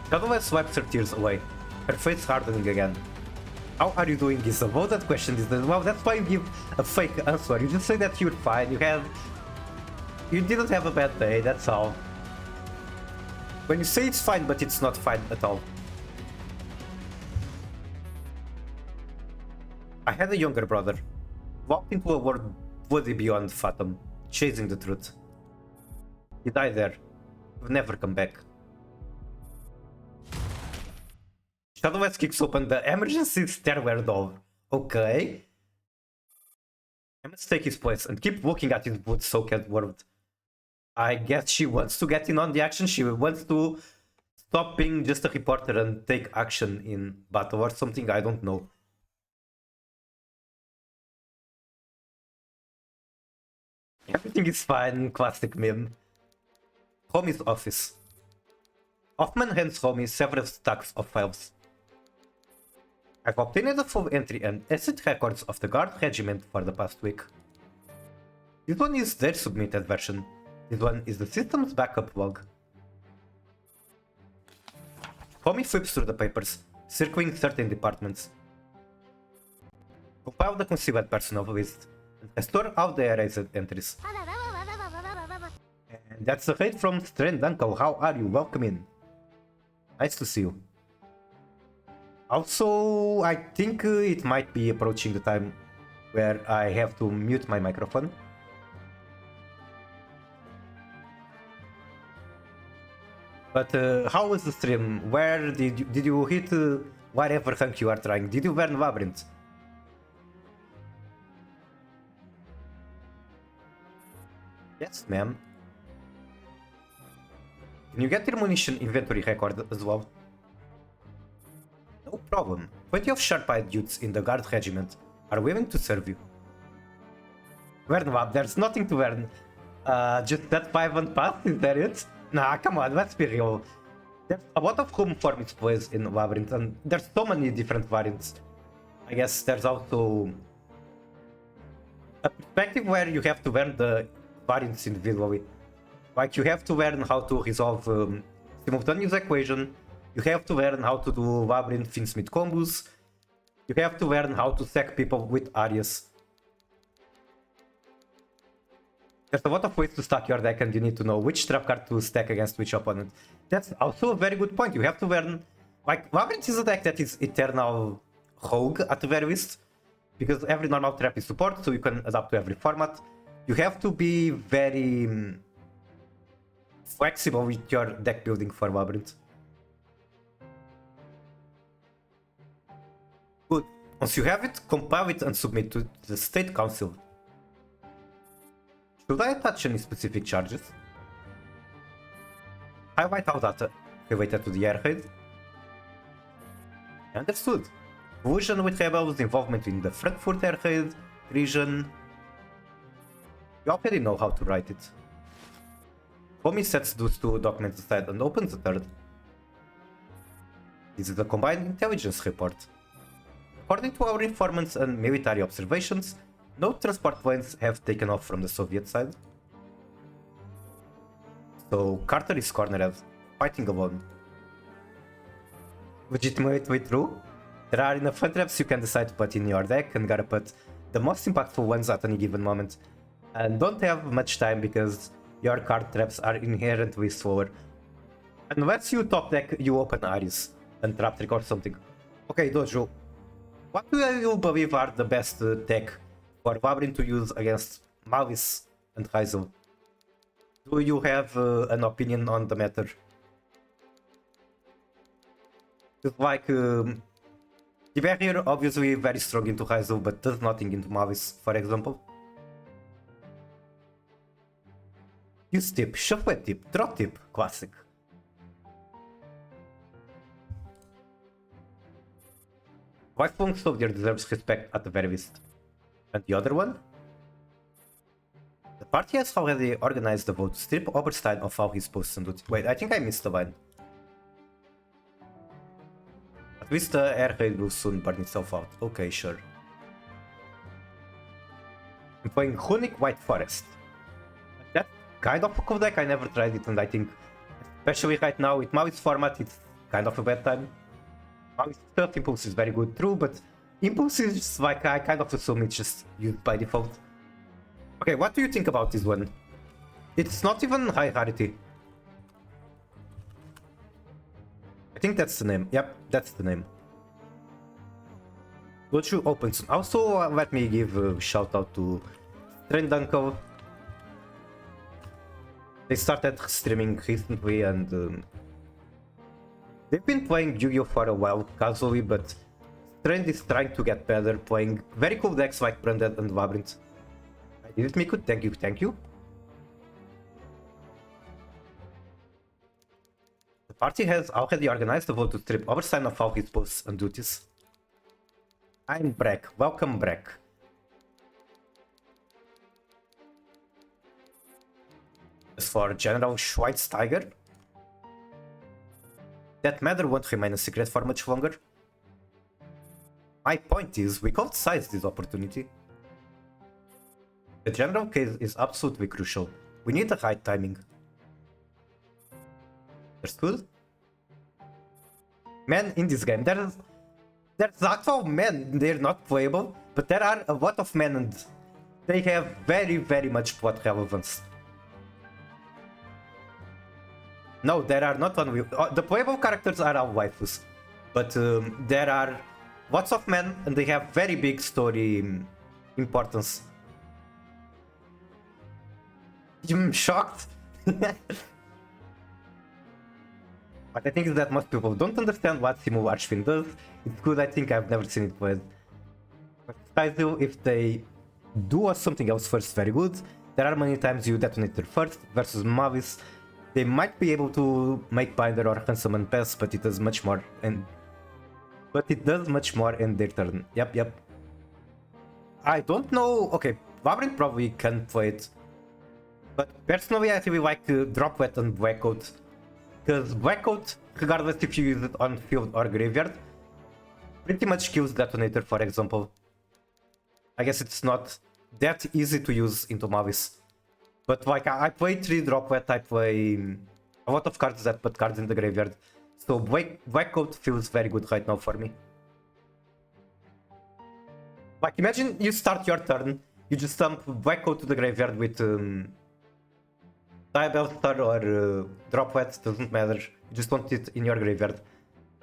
Shadowless wipes her tears away, her face hardening again. How are you doing is a loaded question. Well, that's why you give a fake answer. You just say that you're fine, you didn't have a bad day, that's all. When you say it's fine, but it's not fine at all. I had a younger brother. Walked into a world bloody beyond Fathom, chasing the truth. He died there. Would never come back. Shadowless kicks open the emergency stairwell door. Okay. I must take his place and keep looking at his blood-soaked world. I guess she wants to get in on the action. She wants to stop being just a reporter and take action in battle or something. I don't know. Everything is fine. Classic meme. Homie's office. Hoffman hands Homie several stacks of files. I've obtained a full entry and asset records of the guard regiment for the past week. This one is their submitted version. This one is the system's backup log. Homie flips through the papers, circling certain departments. Compile the concealed personnel list and restore all the erased entries. And that's the raid from Strand Uncle. How are you? Welcome in. Nice to see you. Also, I think it might be approaching the time where I have to mute my microphone. But how was the stream? Where did you hit whatever rank you are trying? Did you learn Labyrinth? Yes, ma'am. Can you get your munition inventory record as well? No problem. Plenty of sharp-eyed youths in the guard regiment are willing to serve you. Learn Lab, there's nothing to learn. Just that 5-1 path, is that it? Nah, come on, let's be real. There's a lot of room for misplays in Labyrinth, and there's so many different variants. I guess there's also a perspective where you have to learn the variants individually. Like, you have to learn how to resolve simultaneous equation, you have to learn how to do Labyrinth Finsmith combos, you have to learn how to stack people with Arias. There's a lot of ways to stack your deck, and you need to know which trap card to stack against which opponent. That's also a very good point. You have to learn... Like, Labyrinth is a deck that is eternal rogue, at the very least, because every normal trap is support, so you can adapt to every format. You have to be very flexible with your deck building for Labyrinth. Good. Once you have it, compile it and submit to the State Council. Should I attach any specific charges? Highlight all data related to the air raid. Understood. Collusion with rebels, involvement in the Frankfurt air raid, treason. You already know how to write it. Homie sets those two documents aside and opens the third. This is a combined intelligence report. According to our informants and military observations, no transport planes have taken off from the Soviet side. So Carter is cornered, fighting alone. Legitimately true. There are enough fun traps you can decide to put in your deck, and gotta put the most impactful ones at any given moment. And don't have much time because your card traps are inherently slower. Unless you top deck, you open Aris and trap trick or something. Okay, Dojo, what do you believe are the best tech for Labyrinth to use against Malice and Hazel? Do you have an opinion on the matter? It's like, the barrier obviously very strong into Hazel, but does nothing into Malice, for example. Use tip, shuffle tip, draw tip, classic. Wife soldier deserves respect at the very least. And the other one? The party has already organized the vote to strip Oberstein of all his posts and duties. Wait, I think I missed the line. At least the air raid will soon burn itself out. Okay, sure. I'm playing Runic White Forest. That's kind of a cool deck. I never tried it, and I think, especially right now with Maui's format, it's kind of a bad time. Maui's stuff, Impulse is very good, true, but Impulse is just like, I kind of assume it's just used by default. Okay, what do you think about this one? It's not even high rarity. I think that's the name. Yep, that's the name. Gochu opens soon. Also, let me give a shout out to Trend Uncle. They started streaming recently and they've been playing Yu-Gi-Oh for a while casually, but Trend is trying to get better, playing very cool decks like Branded and Labyrinth. I did it, Miku. Thank you, thank you. The party has already organized the vote to strip Oberstein of all his posts and duties. I'm Breck. Welcome, Breck. As for General Schweitsteiger, that matter won't remain a secret for much longer. My point is, we can't seize this opportunity. The general case is absolutely crucial. We need the right timing. Understood? Men in this game, there's actual men, they're not playable, but there are a lot of men and they have very much plot relevance. No, there are not only... the playable characters are all waifus, but there are lots of men and they have very big story importance. I'm shocked. What I think is that most people don't understand what Simu Archfin does. It's good, I think I've never seen it played. But if they do something else first, very good. There are many times you detonate their first versus Mavis. They might be able to make Binder or Handsome and pass, but it does much more in their turn. Yep. I don't know. Okay, Labyrinth probably can play it. But personally, I really like Droplet and Blackcoat. Because Blackcoat, regardless if you use it on field or graveyard, pretty much kills Detonator, for example. I guess it's not that easy to use into Mavis. But like, I play 3 Droplet, I play a lot of cards that put cards in the graveyard. So Blackcoat feels very good right now for me. Like, imagine you start your turn, you just dump Blackcoat to the graveyard with Diabellstar or Droplet, doesn't matter. You just want it in your graveyard.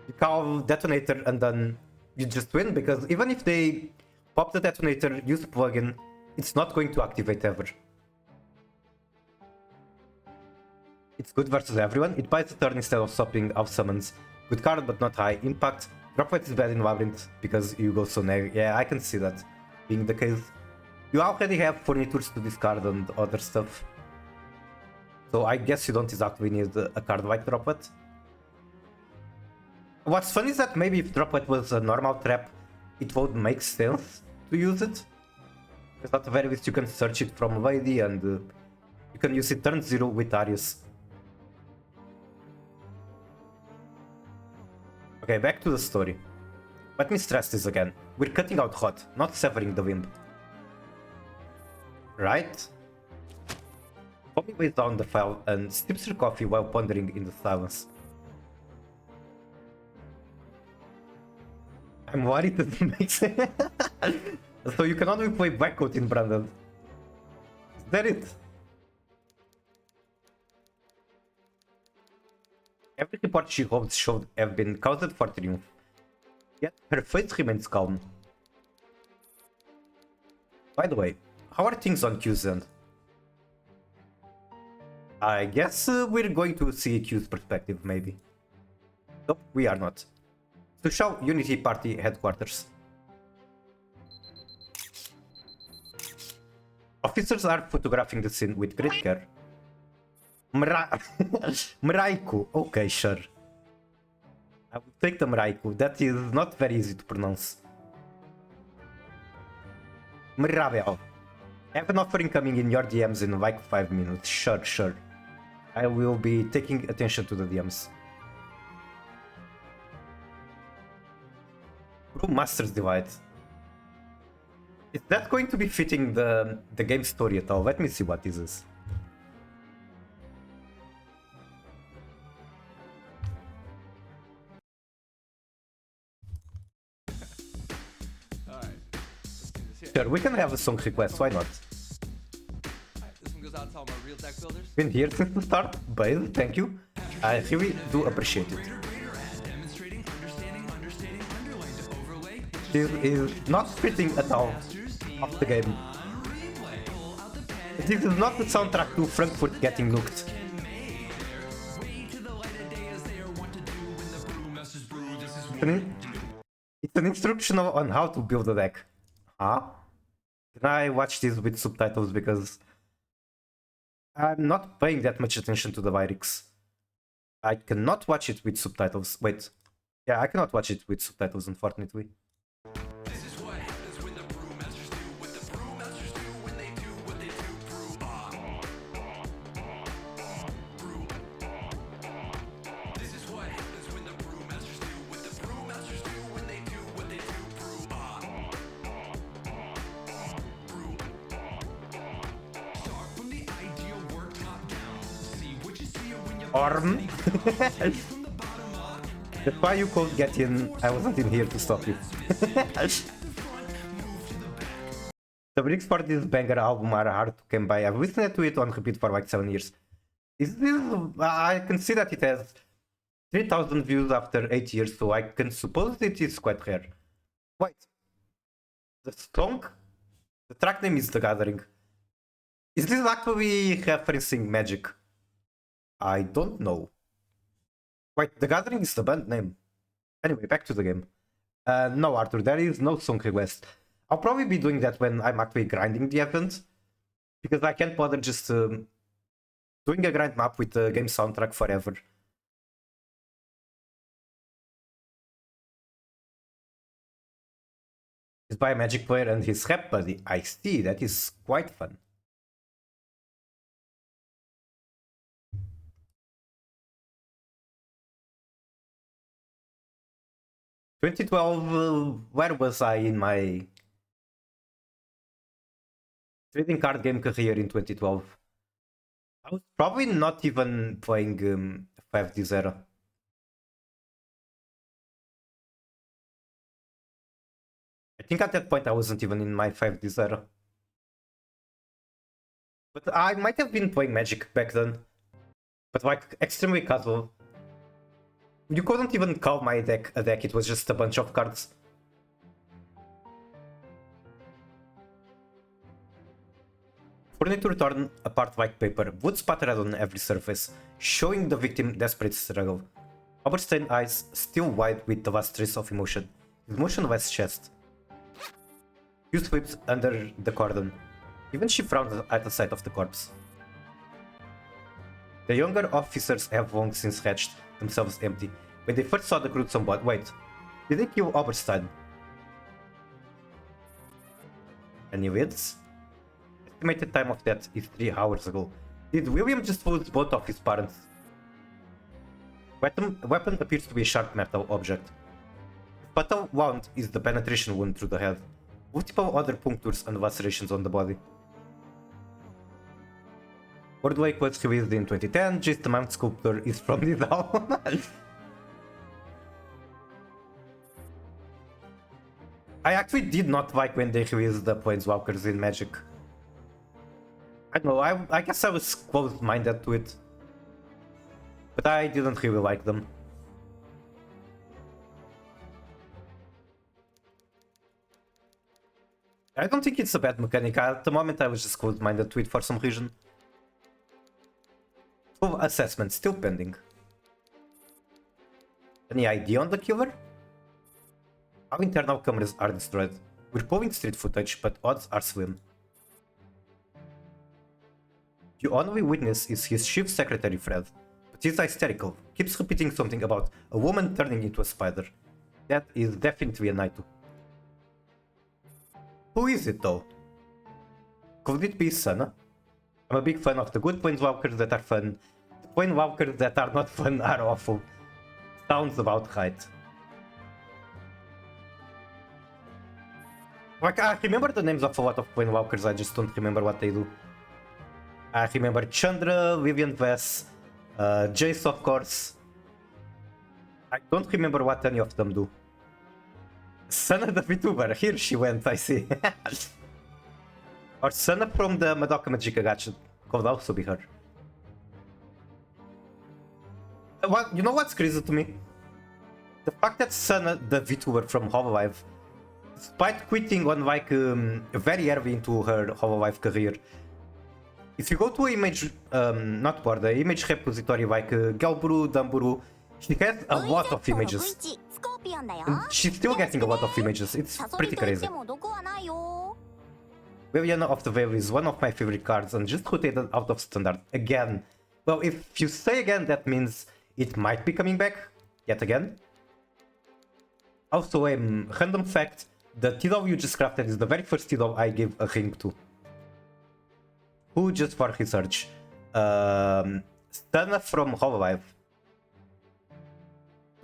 You call Detonator and then you just win, because even if they pop the Detonator, use the plugin, it's not going to activate ever. It's good versus everyone. It buys the turn instead of stopping off summons. Good card, but not high impact. Droplet is bad in Labyrinth because you go so neg. Yeah, I can see that being the case. You already have furnitures to discard and other stuff. So I guess you don't exactly need a card like Droplet. What's funny is that maybe if Droplet was a normal trap, it would make sense to use it. Because at the very least you can search it from Lady and you can use it turn 0 with Arius. Okay, back to the story. Let me stress this again. We're cutting out hot, not severing the limb. Right? Bobby lays down the file and sips her coffee while pondering in the silence. I'm worried that it makes sense. So you can only play Blackcoat in Brandon. Is that it? Every report she holds should have been caused for triumph. Yet her face remains calm. By the way, how are things on Q's end? I guess we're going to see Q's perspective, maybe. Nope, we are not. Social Unity Party Headquarters. Officers are photographing the scene with great care. Mraiku, okay, sure. I will take the Mraiku. That is not very easy to pronounce. Mravel. I have an offering coming in your DMs in like 5 minutes. Sure. I will be taking attention to the DMs. Brewmaster's Divide. Is that going to be fitting the game story at all? Let me see what this is. Sure, we can have a song request, why not? This one goes out to all my real deck builders. Been here since the start, Bale, thank you. I really do appreciate it. This is not fitting at all of the game. This is not the soundtrack to Frankfurt getting nuked. It's an instruction on how to build a deck. Huh? Can I watch this with subtitles because I'm not paying that much attention to the lyrics. I cannot watch it with subtitles. Wait. Yeah, I cannot watch it with subtitles, unfortunately. Orm. That's why you could get in. I wasn't in here to stop you. The lyrics for this banger album are hard to come by. I've listened to it on repeat for like 7 years. Is this? I can see that it has 3,000 views after 8 years, so I can suppose it is quite rare. Wait. The song? The track name is The Gathering. Is this actually referencing Magic? I don't know. Wait, The Gathering is the band name. Anyway, back to the game. No, Arthur, there is no song request. I'll probably be doing that when I'm actually grinding the event. Because I can't bother just doing a grind map with the game soundtrack forever. He's by a Magic player and his rap buddy. I see, that is quite fun. Where was I in my trading card game career in 2012? I was probably not even playing 5D0. I think at that point I wasn't even in my 5D0. But I might have been playing Magic back then. But like extremely casual. You couldn't even call my deck a deck, it was just a bunch of cards. Furniture torn apart like paper, wood spattered on every surface, showing the victim desperate struggle. Overstained eyes, still wide with the last trace of emotion, his motionless chest. You slipped under the cordon. Even she frowned at the sight of the corpse. The younger officers have long since hatched themselves empty. When they first saw the gruesome blood, wait, did they kill Oberstein? Any leads? Estimated time of death is 3 hours ago. Did William just lose both of his parents? Weapon appears to be a sharp metal object. The fatal wound is the penetration wound through the head. Multiple other punctures and lacerations on the body. World Lake was released in 2010, just the Mount Sculptor is from this album. I actually did not like when they released the Planeswalkers in Magic. I don't know, I guess I was closed-minded to it. But I didn't really like them. I don't think it's a bad mechanic. At the moment I was just closed-minded to it for some reason. Full assessment still pending. Any idea on the killer? Our internal cameras are destroyed. We're pulling street footage, but odds are slim. The only witness is his chief secretary Fred, but he's hysterical, keeps repeating something about a woman turning into a spider. That is definitely a Naito. Who is it though? could it be Sana? I'm a big fan of the good planeswalkers that are fun. The planeswalkers that are not fun are awful. Sounds about right. Like, I remember the names of a lot of planeswalkers, I just don't remember what they do. I remember Chandra, Vivian Vess, Jace, of course. I don't remember what any of them do. Sana the VTuber, here she went, I see. Or Sana from the Madoka Magica Gacha could also be her. What, you know what's crazy to me? The fact that Sana the VTuber from Hololive, despite quitting on like very early into her Hololive career, if you go to image, not board, the image repository like Galburu, Damburu, she has a lot of images. And she's still getting a lot of images, it's pretty crazy. Vivian of the Veil is one of my favorite cards and just rotated out of standard again. Well, if you say again, that means it might be coming back yet again. Also, a random fact, the Tidal you just crafted is the very first Tidal I gave a ring to. Who, just for research? Stana from Hololive.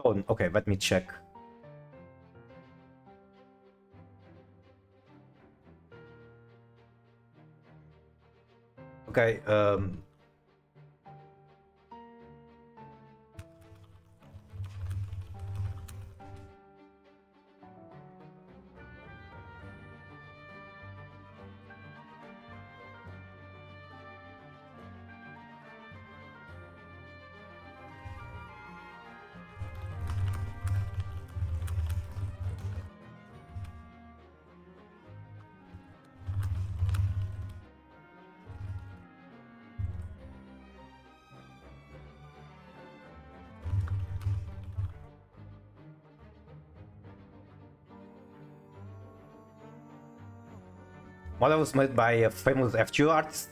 Oh, okay, let me check. Okay, model was made by a famous FGO artist.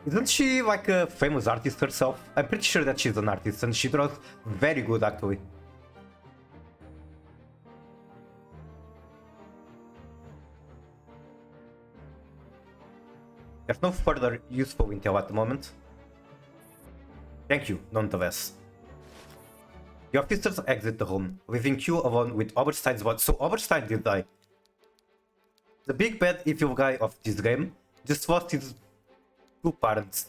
Isn't she like a famous artist herself? I'm pretty sure that she's an artist and she draws very good actually. There's no further useful intel at the moment. Thank you, nonetheless. The officers exit the room, leaving Q alone with Oberstein's body. So Oberstein did die. The big bad evil guy of this game just lost his two parents.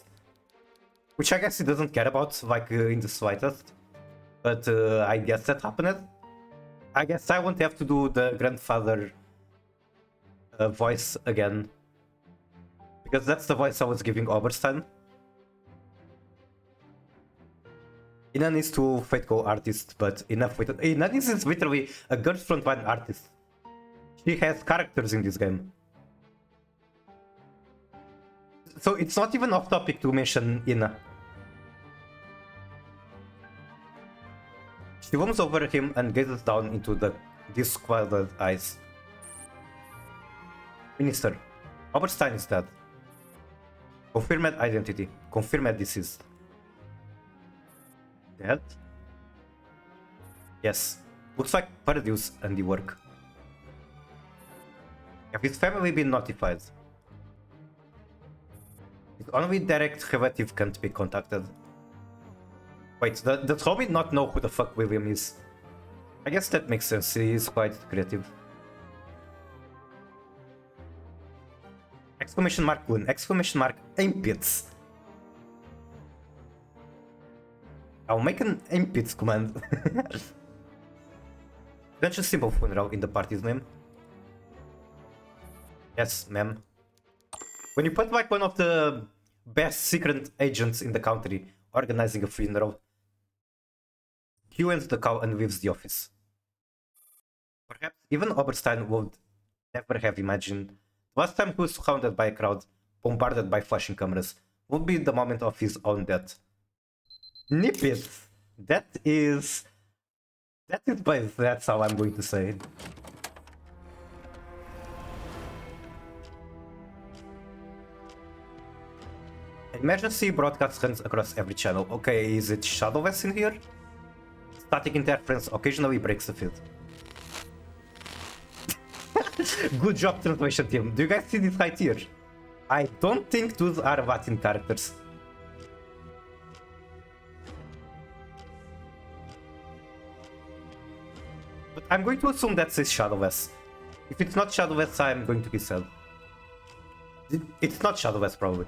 Which I guess he doesn't care about, like in the slightest. But I guess that happened. I guess I won't have to do the grandfather voice again. Because that's the voice I was giving Oberstein. Ina needs to Fate Go artist, but enough with it. Ina is literally a girl frontline artist. She has characters in this game. So it's not even off topic to mention Ina. She looms over him and gazes down into the disquieted eyes. Minister, Oberstein is dead. Confirmed identity. Confirmed deceased. Dead? Yes. Looks like Paradius handiwork. Have his family been notified? His only direct relative can't be contacted. Wait, does Robbie not know who the fuck William is? I guess that makes sense, he is quite creative. Exclamation mark Goon, exclamation mark Aimpits. I'll make an Aimpits command. That's a simple funeral in the party's name. Yes, ma'am. When you put like one of the best secret agents in the country organizing a funeral, Q ends the call and leaves the office. Perhaps even Oberstein would never have imagined the last time he was surrounded by a crowd, bombarded by flashing cameras, would be the moment of his own death. Nip it! That is base, that's how I'm going to say it. Emergency broadcast runs across every channel. Okay, is it Shadowless in here? Static interference occasionally breaks the field. Good job, translation team. Do you guys see this right here? I don't think those are Vatin characters. But I'm going to assume that says Shadow S. If it's not Shadow S, I'm going to be sad. It's not Shadow S, probably.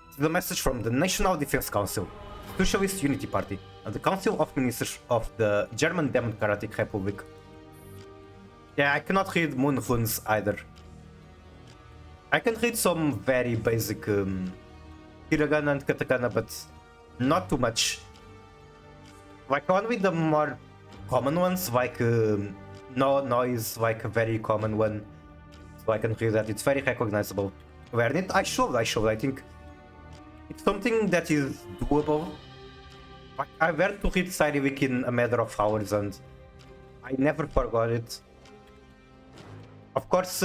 It's the message from the National Defense Council, Socialist Unity Party, and the Council of Ministers of the German Democratic Republic. Yeah, I cannot read moon runes either. I can read some very basic hiragana and katakana, but not too much. Like only the more common ones, like no is like a very common one, so I can read that. It's very recognizable. Learn it. I should. I think it's something that is doable. Like, I learned to read Cyrivic in a matter of hours, and I never forgot it. Of course,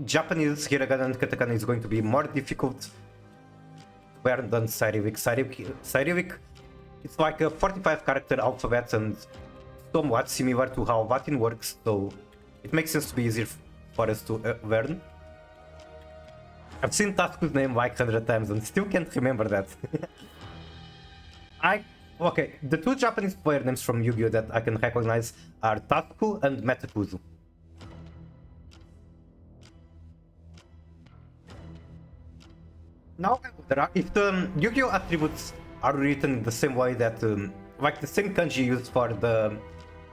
Japanese hiragana and katakana is going to be more difficult to learn than Cyrivic. Cyrivic, it's like a 45 character alphabet and somewhat similar to how Latin works, so it makes sense to be easier for us to learn. I've seen Tasku's name like 100 times and still can't remember that. Okay, the two Japanese player names from Yu-Gi-Oh! That I can recognize are Tasku and Metakuzu. Now, if the Yu-Gi-Oh! Attributes are written the same way that, like the same kanji used for the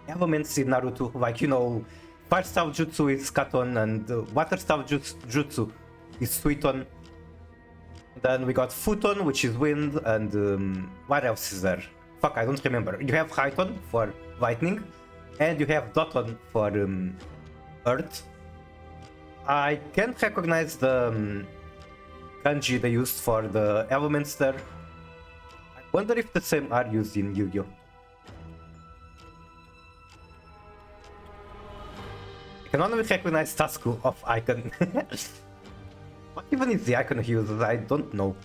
elements in Naruto, like, you know, Fire Style Jutsu is Katon and Water Style Jutsu is Suiton. Then we got Futon, which is Wind, and what else is there? Fuck, I don't remember. You have Haiton for Lightning, and you have Doton for Earth. I can't recognize the kanji they used for the elements there. I wonder if the same are used in Yu-Gi-Oh! I can only recognize Tasku of icon. What even is the icon he uses? I don't know.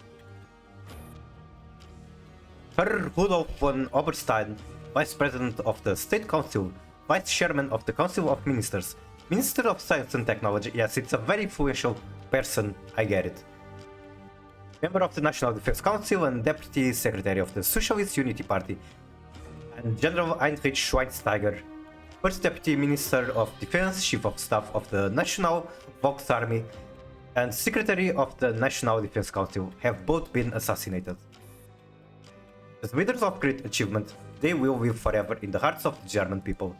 Herr Rudolf von Oberstein, Vice President of the State Council, Vice Chairman of the Council of Ministers, Minister of Science and Technology. Yes, it's a very influential person, I get it. Member of the National Defense Council and Deputy Secretary of the Socialist Unity Party, and General Heinrich Schweinsteiger, First Deputy Minister of Defense, Chief of Staff of the National Volksarmee, and Secretary of the National Defense Council have both been assassinated. As leaders of great achievement, they will live forever in the hearts of the German people.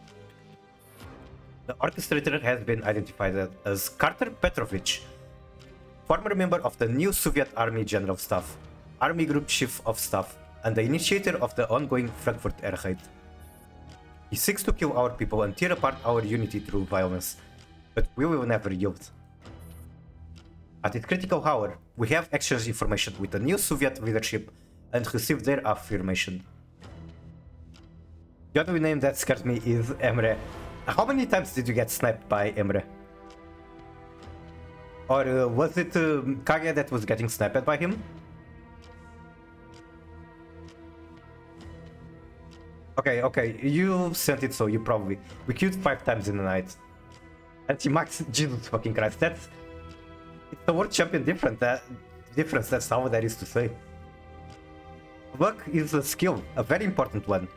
The orchestrator has been identified as Carter Petrovich, former member of the new Soviet Army General Staff, Army Group Chief of Staff, and the initiator of the ongoing Frankfurt air raid. He seeks to kill our people and tear apart our unity through violence, but we will never yield. At its critical hour, we have exchanged information with the new Soviet leadership and received their affirmation. The other name that scares me is Emre. How many times did you get sniped by Emre? Or was it Kage that was getting sniped by him? Okay, you sent it, so you probably... We queued 5 times in the night. Anti-max, Jesus fucking Christ, that's... It's the world champion difference, that's how that is to say. Luck is a skill, a very important one.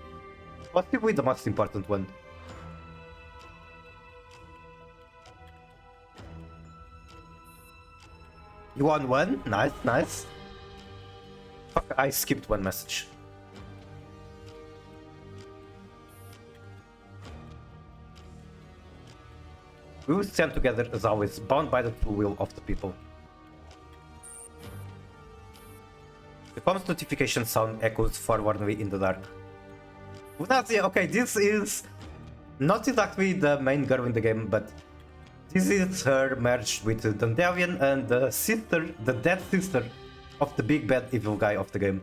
Possibly the most important one. You won one? Nice. Fuck, I skipped one message. We will stand together as always, bound by the true will of the people. The comms notification sound echoes forwardly in the dark. Okay, this is not exactly the main girl in the game, but this is her merged with Dandelion and the dead sister of the big bad evil guy of the game.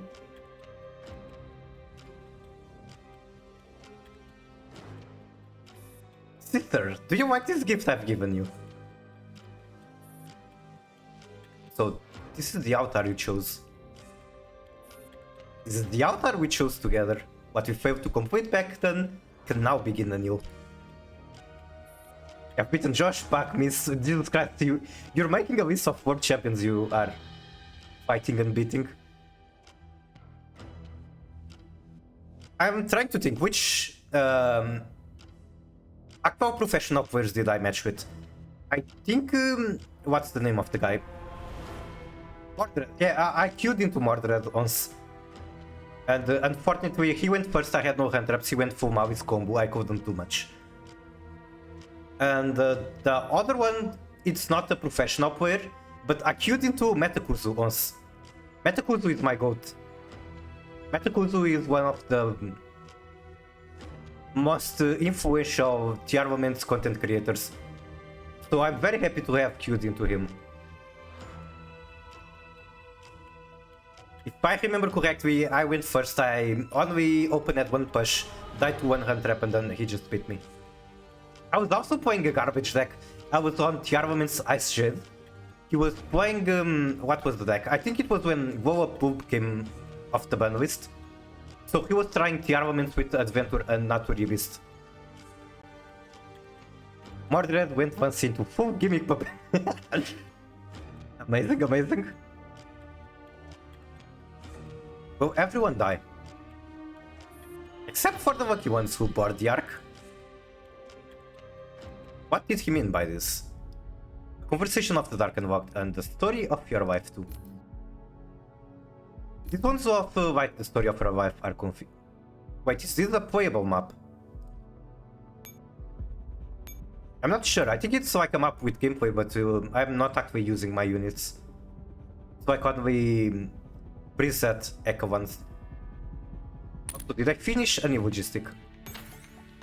Sister, do you like this gift I've given you? So, this is the avatar you chose. This is the avatar we chose together. What we failed to complete back then can now begin anew. I've beaten Josh, Pac, Miss, Jesus Christ, you're making a list of world champions you are fighting and beating. I'm trying to think which actual professional players did I match with. I think, what's the name of the guy? Mordred. Yeah, I queued into Mordred once. And unfortunately, he went first, I had no hand traps, he went full Malice combo, I couldn't do much. And the other one, it's not a professional player, but I queued into Metakuzu once. Metakuzu is my goat. Metakuzu is one of the most influential Tiarmaments content creators. So I'm very happy to have queued into him. If I remember correctly, I went first, I only opened at one push, died to one hand trap, and then he just beat me. I was also playing a garbage deck. I was on Tiarmaments Ice Shade. He was playing, what was the deck? I think it was when Glow Up Poop came off the ban list. So he was trying Tiarmaments with Adventure and Nature Beast. Mordred went once into full gimmick puppet. Amazing, amazing. Will everyone die? Except for the lucky ones who board the arc. What did he mean by this? Conversation of the Dark Unlocked and the story of your life too. These ones of like the story of your life are confused. Wait, is this a playable map? I'm not sure. I think it's like a map with gameplay, but I'm not actually using my units. So I can't really preset Echo ones. So did I finish any logistic?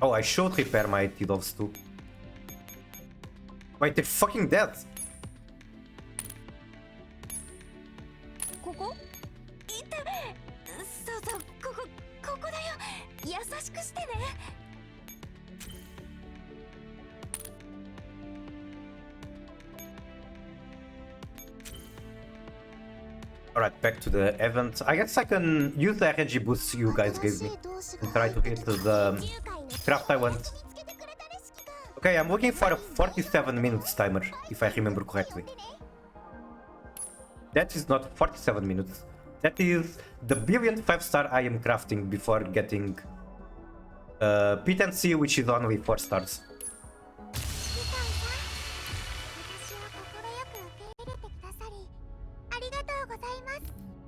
Oh, I should repair my T-Doves too. Wait, they're fucking dead. ここいてそうそうここだよ優しくしてね Alright, back to the event. I guess I can use the energy boosts you guys gave me and try to hit the craft I want. Okay, I'm looking for a 47 minutes timer, if I remember correctly. That is not 47 minutes. That is the billionth 5-star I am crafting before getting P10C, which is only 4 stars.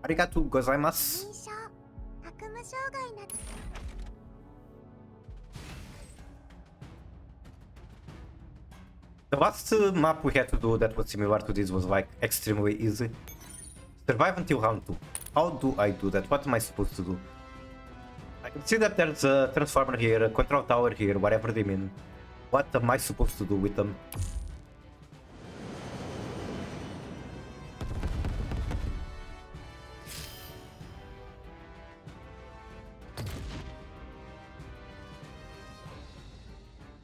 Arigatou gozaimasu. The last map we had to do that was similar to this was like extremely easy. Survive until round 2. How do I do that? What am I supposed to do? I can see that there's a transformer here, a control tower here, whatever they mean. What am I supposed to do with them?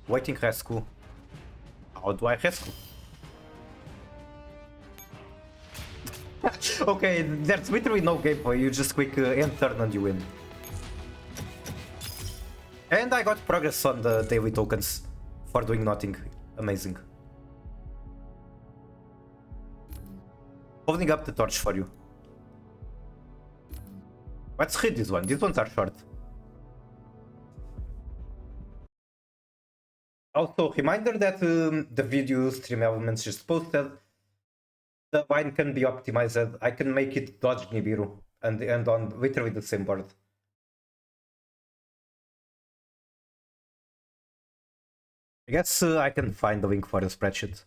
Waiting rescue. How do I rescue? Okay, there's literally no gameplay, you just click end turn and you win. And I got progress on the daily tokens for doing nothing. Amazing. Holding up the torch for you. Let's read this one, these ones are short. Also, reminder that the video stream elements just posted, the line can be optimized. I can make it dodge Nibiru and end on literally the same board. I guess I can find the link for the spreadsheet.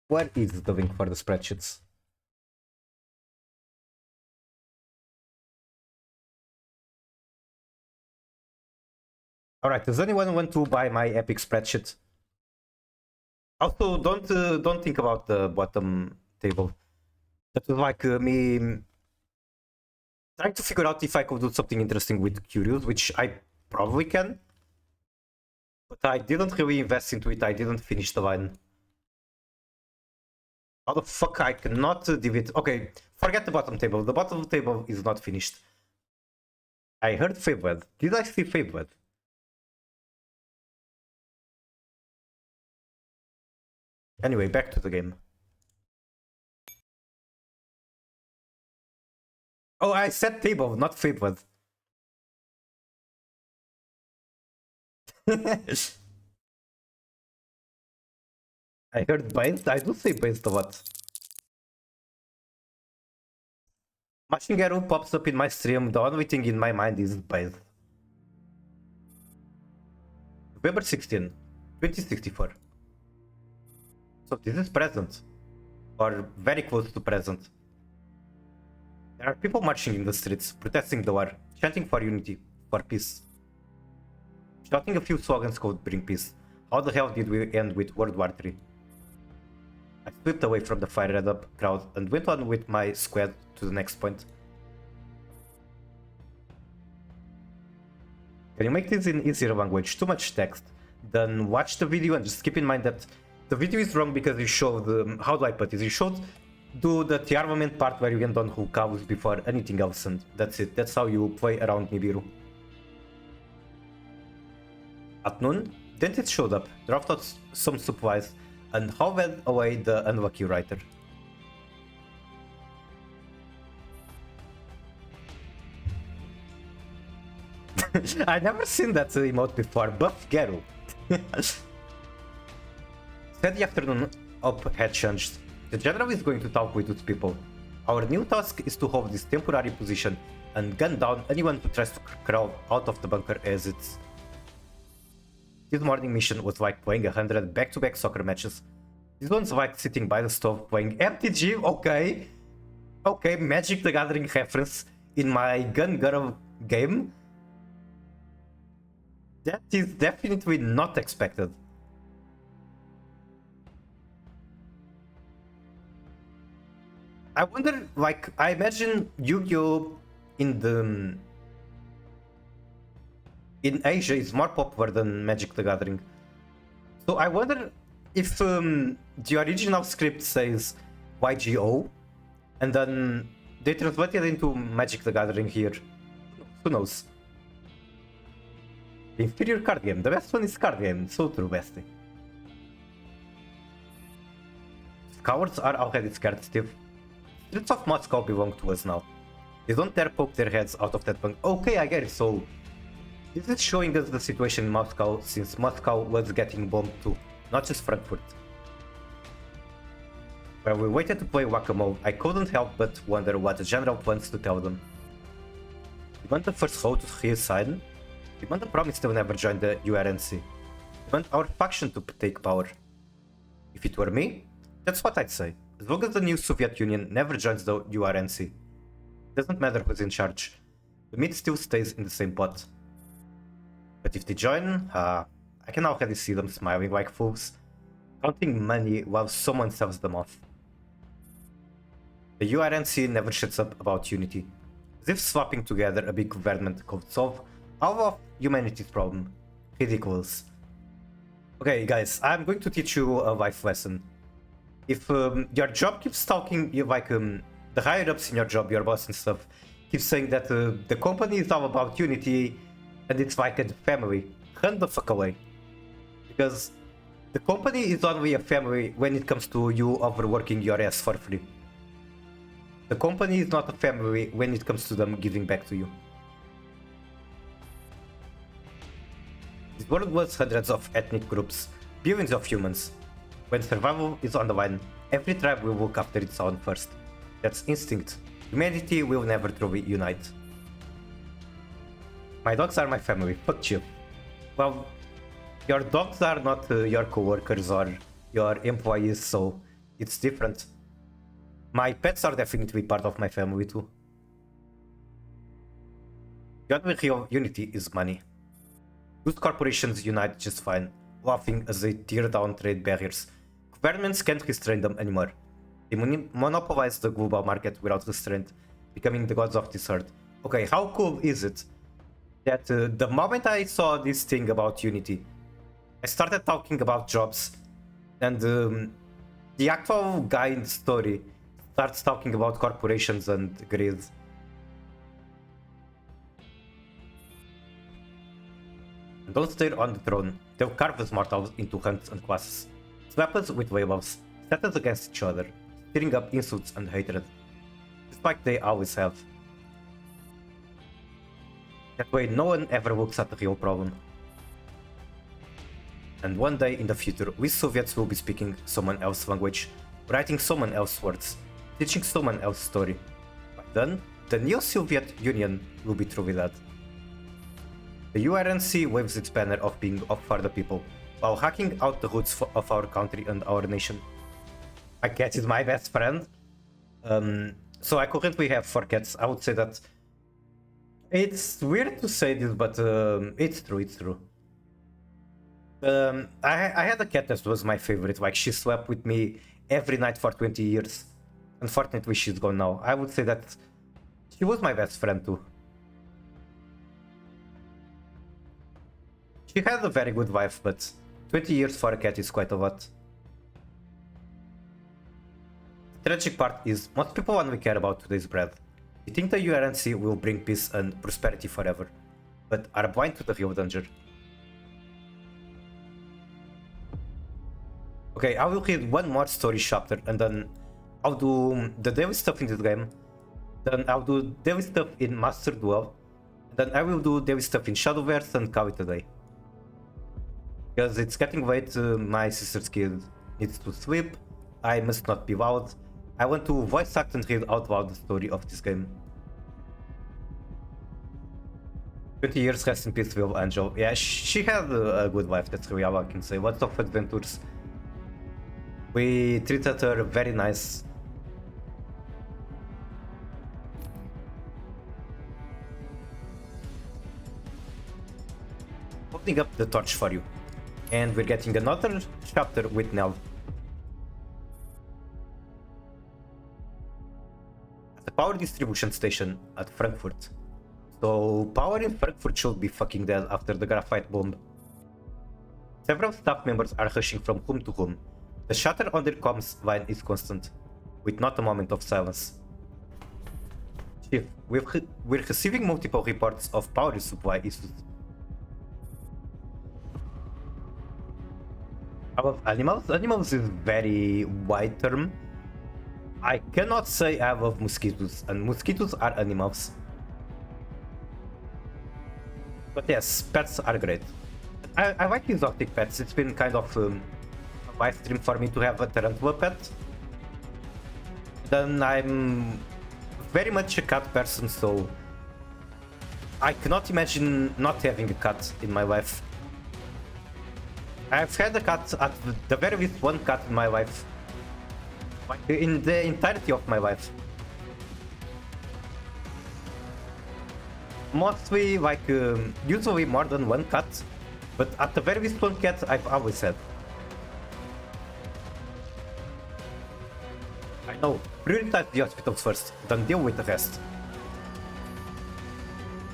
Where is the link for the spreadsheets? Alright, does anyone want to buy my epic spreadsheet? Also, don't think about the bottom table. That was like me trying to figure out if I could do something interesting with Curious, which I probably can. But I didn't really invest into it, I didn't finish the line. How the fuck I cannot divide? Okay, forget the bottom table. The bottom table is not finished. I heard favored. Did I see favored? Anyway, back to the game. Oh, I said table, not favored. I heard based. I do say based a lot. Machine Arrow pops up in my stream. The only thing in my mind is based. November 16, 2064. So this is present. Or very close to present. There are people marching in the streets, protesting the war, chanting for unity, for peace. Shouting a few slogans called bring peace. How the hell did we end with World War III? I slipped away from the fired up crowd and went on with my squad to the next point. Can you make this in easier language? Too much text. Then watch the video and just keep in mind that the video is wrong because you showed, how do I put it? You should do the armament part where you end on Hukaus before anything else, and that's it. That's how you play around Nibiru. At noon, Dentist showed up, dropped out some supplies, and hauled away the unlucky writer. I never seen that emote before. Buff Gero. Said the afternoon up had changed. The general is going to talk with those people. Our new task is to hold this temporary position and gun down anyone who tries to crawl out of the bunker as it's. This morning mission was like playing 100 back-to-back soccer matches. This one's like sitting by the stove playing MTG, okay. Okay, Magic the Gathering reference in my Gun Girl game. That is definitely not expected. I wonder, like, I imagine Yu-Gi-Oh! In Asia is more popular than Magic the Gathering. So I wonder if the original script says YGO and then they translate it into Magic the Gathering here. Who knows? The inferior card game. The best one is card game. So true, bestie. Cowards are already scared, Steve. Streets of Moscow belong to us now. They don't dare poke their heads out of that bunk. Okay, I get it. So this is showing us the situation in Moscow, since Moscow was getting bombed too, not just Frankfurt. While we waited to play Whack-A-Mole, I couldn't help but wonder what the general plans to tell them. We want the first row to his side. We want the promise to never join the URNC. We want our faction to take power. If it were me, that's what I'd say. As long as the new Soviet Union never joins the URNC, it doesn't matter who's in charge. The meat still stays in the same pot. But if they join, I can already see them smiling like fools, counting money while someone sells them off. The URNC never shuts up about unity, as if swapping together a big government could solve all of humanity's problem. Ridiculous. Okay guys, I'm going to teach you a life lesson. If your job keeps talking, the higher ups in your job, your boss and stuff, keep saying that the company is all about unity and it's like a family, run the fuck away. Because the company is only a family when it comes to you overworking your ass for free. The company is not a family when it comes to them giving back to you. This world was hundreds of ethnic groups, billions of humans. When survival is on the line, every tribe will look after its own first. That's instinct. Humanity will never truly unite. My dogs are my family, fuck you. Well, your dogs are not your co-workers or your employees, so it's different. My pets are definitely part of my family too. The only real unity is money. Those corporations unite just fine, laughing as they tear down trade barriers. Governments can't restrain them anymore. They monopolize the global market without restraint, becoming the gods of this earth. Okay, how cool is it that the moment I saw this thing about unity, I started talking about jobs, and The actual guy in the story starts talking about corporations and greed. Those there on the throne, they'll carve us mortals into ranks and classes, swap us with weapons, set us against each other, stirring up insults and hatred, just like they always have. That way no one ever looks at the real problem. And one day in the future, we Soviets will be speaking someone else's language, writing someone else's words, teaching someone else's story. By then, the Neo-Soviet Union will be through with that. The URNC waves its banner of being for the people, while hacking out the roots of our country and our nation. My cat is my best friend. So I currently have 4 cats. I would say that it's weird to say this, but it's true. I had a cat that was my favorite. Like, she slept with me every night for 20 years. Unfortunately, she's gone now. I would say that she was my best friend too. She had a very good wife, but 20 years for a cat is quite a lot. The tragic part is, most people only care about today's bread. They think the URNC will bring peace and prosperity forever, but are blind to the real danger. Okay, I will read one more story chapter and then I'll do the daily stuff in this game. Then I'll do daily stuff in Master Duel. And then I will do daily stuff in Shadowverse and call it a day. Because it's getting late, my sister's kid needs to sleep. I must not be loud. I want to voice act and read out loud the story of this game. 20 years, rest in peace, Will Angel. Yeah, she had a good life, that's really all I can say. Lots of adventures. We treated her very nice. Holding up the torch for you. And we're getting another chapter with Nell. At the power distribution station at Frankfurt. So power in Frankfurt should be fucking dead after the graphite bomb. Several staff members are rushing from room to room. The chatter on their comms line is constant, with not a moment of silence. Chief, we're receiving multiple reports of power supply issues. About animals? Animals is very wide term. I cannot say I love mosquitoes, and mosquitoes are animals. But yes, pets are great. I like exotic pets. It's been kind of a live stream for me to have a tarantula pet. Then I'm very much a cat person, so I cannot imagine not having a cat in my life. I've had a cat, at the very least one cat in my life. Like in the entirety of my life. Mostly like, usually more than one cat, but at the very least one cat I've always had. I know, prioritize the hospitals first, then deal with the rest.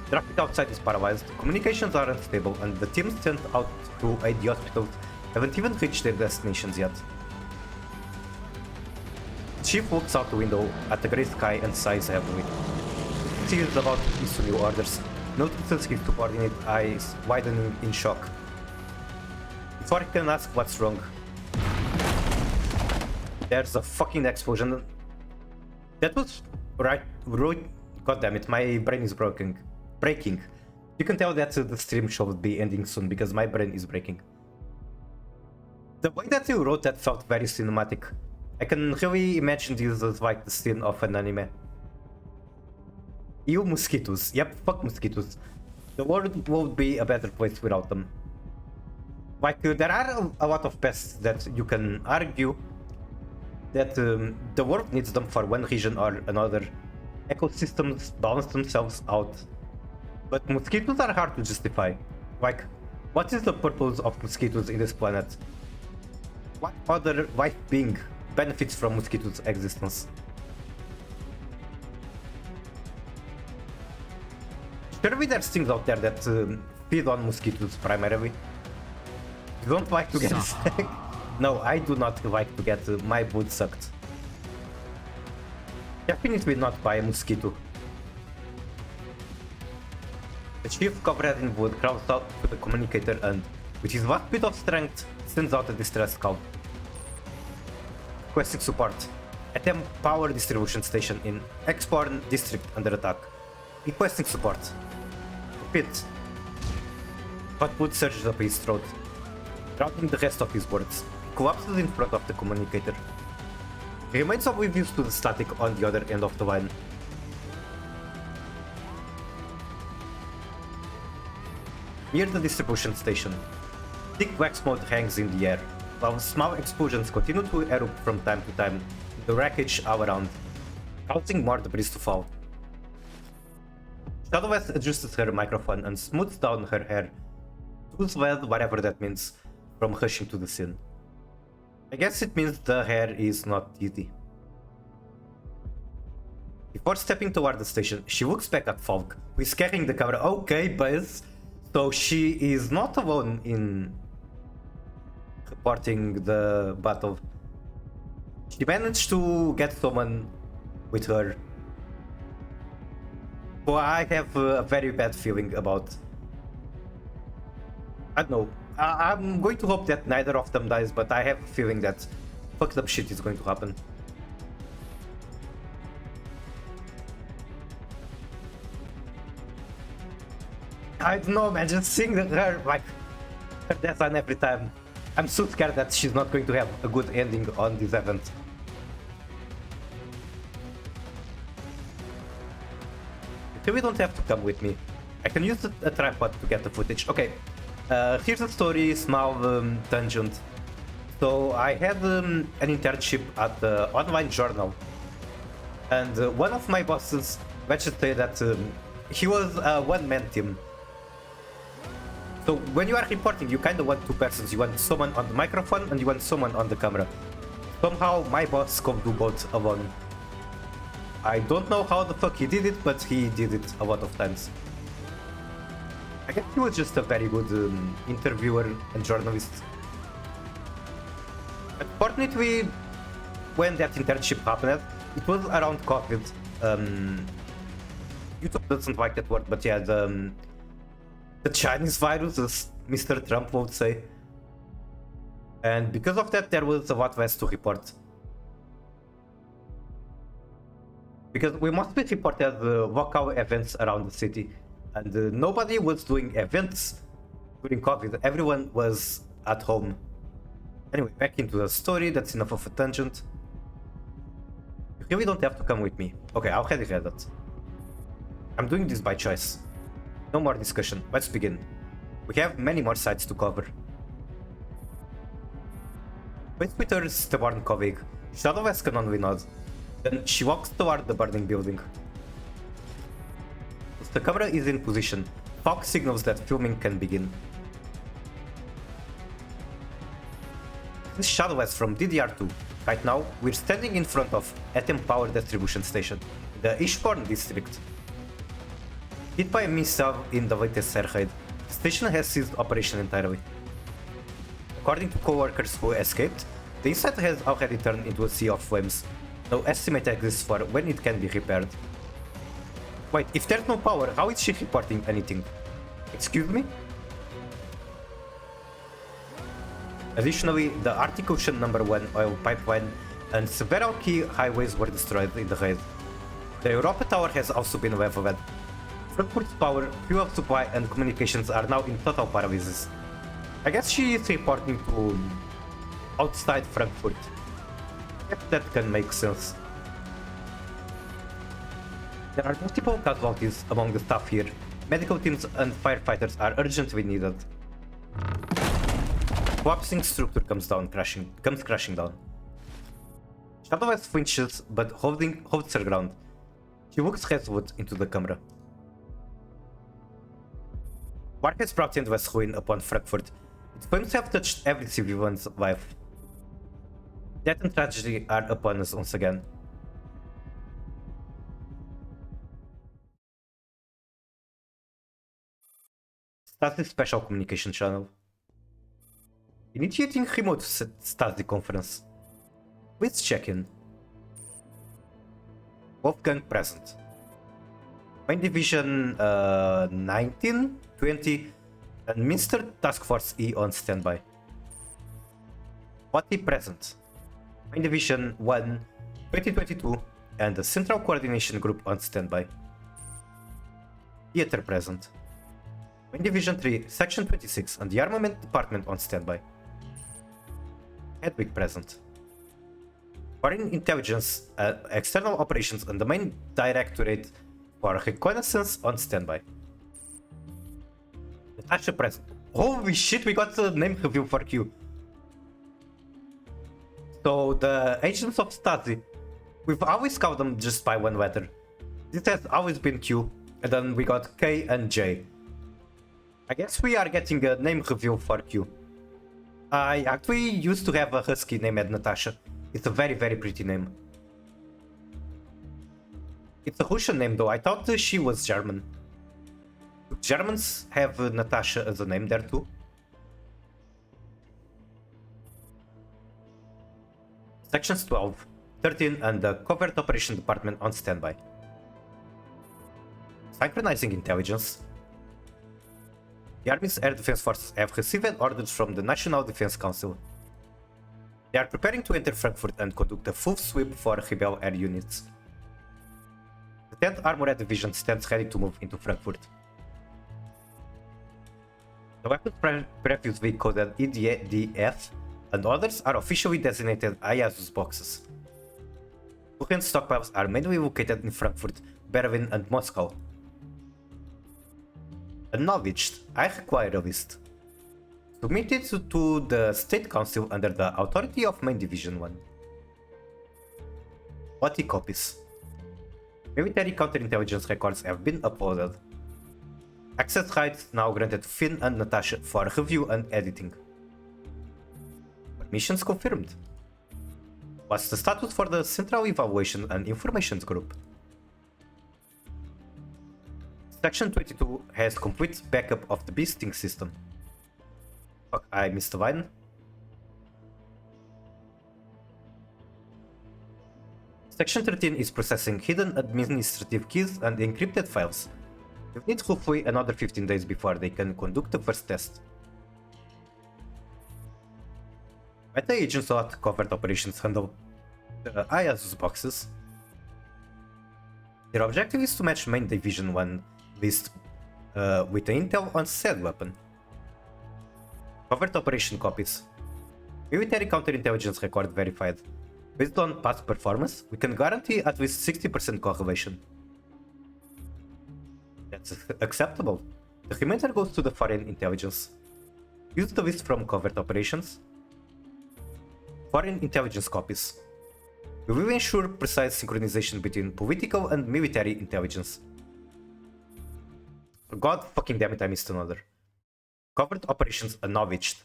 Traffic outside is paralyzed, communications are unstable, and the teams sent out to aid the hospitals haven't even reached their destinations yet. The chief looks out the window at the grey sky and sighs heavily. He is about to issue new orders, notices his subordinate eyes widening in shock. Before he can ask what's wrong, there's a fucking explosion. That was right. God damn it, my brain is breaking. You can tell that the stream should be ending soon because my brain is breaking. The way that you wrote that felt very cinematic. I can really imagine this as like the scene of an anime. Ew, mosquitoes. Yep, fuck mosquitoes. The world would be a better place without them. Like, there are a lot of pests that you can argue that the world needs them for one reason or another. Ecosystems balance themselves out. But mosquitoes are hard to justify. Like, what is the purpose of mosquitoes in this planet? What other life being benefits from mosquitoes' existence? Surely there's things out there that feed on mosquitoes primarily. You don't like to get sick. No, I do not like to get my blood sucked. Definitely not by a mosquito. The chief, covered in blood, crawls out to the communicator and, with his vast bit of strength, sends out a distress call. Requesting support. Attempt power distribution station in Exporn district under attack. Requesting support. Repeat. Hot blood surges up his throat, drowning the rest of his words. He collapses in front of the communicator. He remains oblivious to the static on the other end of the line. Near the distribution station, thick black smoke hangs in the air, while small explosions continue to erupt from time to time in the wreckage all around, causing more debris to fall. Shadowwest adjusts her microphone and smooths down her hair, too swelled, whatever that means, from rushing to the scene. I guess it means the hair is not easy. Before stepping toward the station, she looks back at Falk, who is carrying the camera. Okay, Buzz. So she is not alone in reporting the battle. She managed to get someone with her, who I have a very bad feeling about. I don't know. I'm going to hope that neither of them dies, but I have a feeling that fucked up shit is going to happen. I don't know, man, just seeing her, like, her death on every time. I'm so scared that she's not going to have a good ending on this event. You really don't have to come with me. I can use a tripod to get the footage. Okay, here's a story, small tangent. So I had an internship at the online journal. And one of my bosses, let's just say that he was a one-man team. So when you are reporting, you kind of want two persons. You want someone on the microphone and you want someone on the camera. Somehow my boss could do both alone. I don't know how the fuck he did it, but he did it a lot of times. I guess he was just a very good interviewer and journalist. Unfortunately, when that internship happened, it was around COVID. YouTube doesn't like that word, but yeah, the Chinese virus, as Mr. Trump would say. And because of that, there was a lot less to report. Because we mostly reported local events around the city. And nobody was doing events during COVID. Everyone was at home. Anyway, back into the story. That's enough of a tangent. You really don't have to come with me. Okay, I already read that. I'm doing this by choice. No more discussion. Let's begin. We have many more sites to cover. With Twitter's stubborn colleague, Shadowwest can only nod. Then she walks toward the burning building. As the camera is in position, Falk signals that filming can begin. This is Shadowwest from DDR2. Right now, we're standing in front of Atom Power Distribution Station, the Ishborn district. Hit by a missile in the latest air raid, the station has ceased operation entirely. According to co-workers who escaped, the inside has already turned into a sea of flames. No estimate exists for when it can be repaired. Wait, if there's no power, how is she reporting anything? Excuse me? Additionally, the Arctic Ocean #1 oil pipeline and several key highways were destroyed in the raid. The Europa Tower has also been leveled. Frankfurt's power, fuel supply and communications are now in total paralysis. I guess she is reporting to outside Frankfurt. I guess that can make sense. There are multiple casualties among the staff here. Medical teams and firefighters are urgently needed. Collapsing structure comes crashing down. Shadowwest flinches but holds her ground. She looks resolute into the camera. War has brought endless ruin upon Frankfurt. Its flames have touched every civilian's life. Death and tragedy are upon us once again. Start the special communication channel. Initiating remote Stasi conference. Please check in. Wolfgang present. Main Division 19, 20, and Minster Task Force E on standby. Wati present. Main Division 1, 2022, and the Central Coordination Group on standby. Theater present. Main Division 3, Section 26, and the Armament Department on standby. Hedwig present. Foreign Intelligence, External Operations, and the Main Directorate for Reconnaissance on standby. Natasha present. Holy shit, we got the name review for Q. So the agents of Stasi, we've always called them just by one letter. This has always been Q, and then we got K and J. I guess we are getting a name review for Q. I actually used to have a husky named Natasha. It's a very, very pretty name. It's a Russian name though. I thought she was German. Do Germans have Natasha as a name there too? Sections 12, 13, and the Covert Operation Department on standby. Synchronizing intelligence. The Army's Air Defense Forces have received orders from the National Defense Council. They are preparing to enter Frankfurt and conduct a full sweep for rebel air units. The 10th Armored Division stands ready to move into Frankfurt. The weapons previously coded EDF and others are officially designated IASUS boxes. Current stockpiles are mainly located in Frankfurt, Berlin, and Moscow. Acknowledged. I require a list. Submitted to the State Council under the authority of Main Division 1. 40 copies. Military counterintelligence records have been uploaded. Access rights now granted to Finn and Natasha for review and editing. Permissions confirmed. What's the status for the Central Evaluation and Informations Group? Section 22 has complete backup of the beasting system. Fuck, I missed a line. Section 13 is processing hidden administrative keys and encrypted files. You need hopefully another 15 days before they can conduct the first test. Meta agents at Covert Operations handle the IASUS boxes. Their objective is to match Main Division 1 list with the intel on said weapon. Covert Operation copies. Military counterintelligence record verified. Based on past performance, we can guarantee at least 60% correlation. That's acceptable. The remainder goes to the foreign intelligence. Use the list from Covert Operations. Foreign intelligence copies. We will ensure precise synchronization between political and military intelligence. God fucking damn it, I missed another. Covert Operations acknowledged.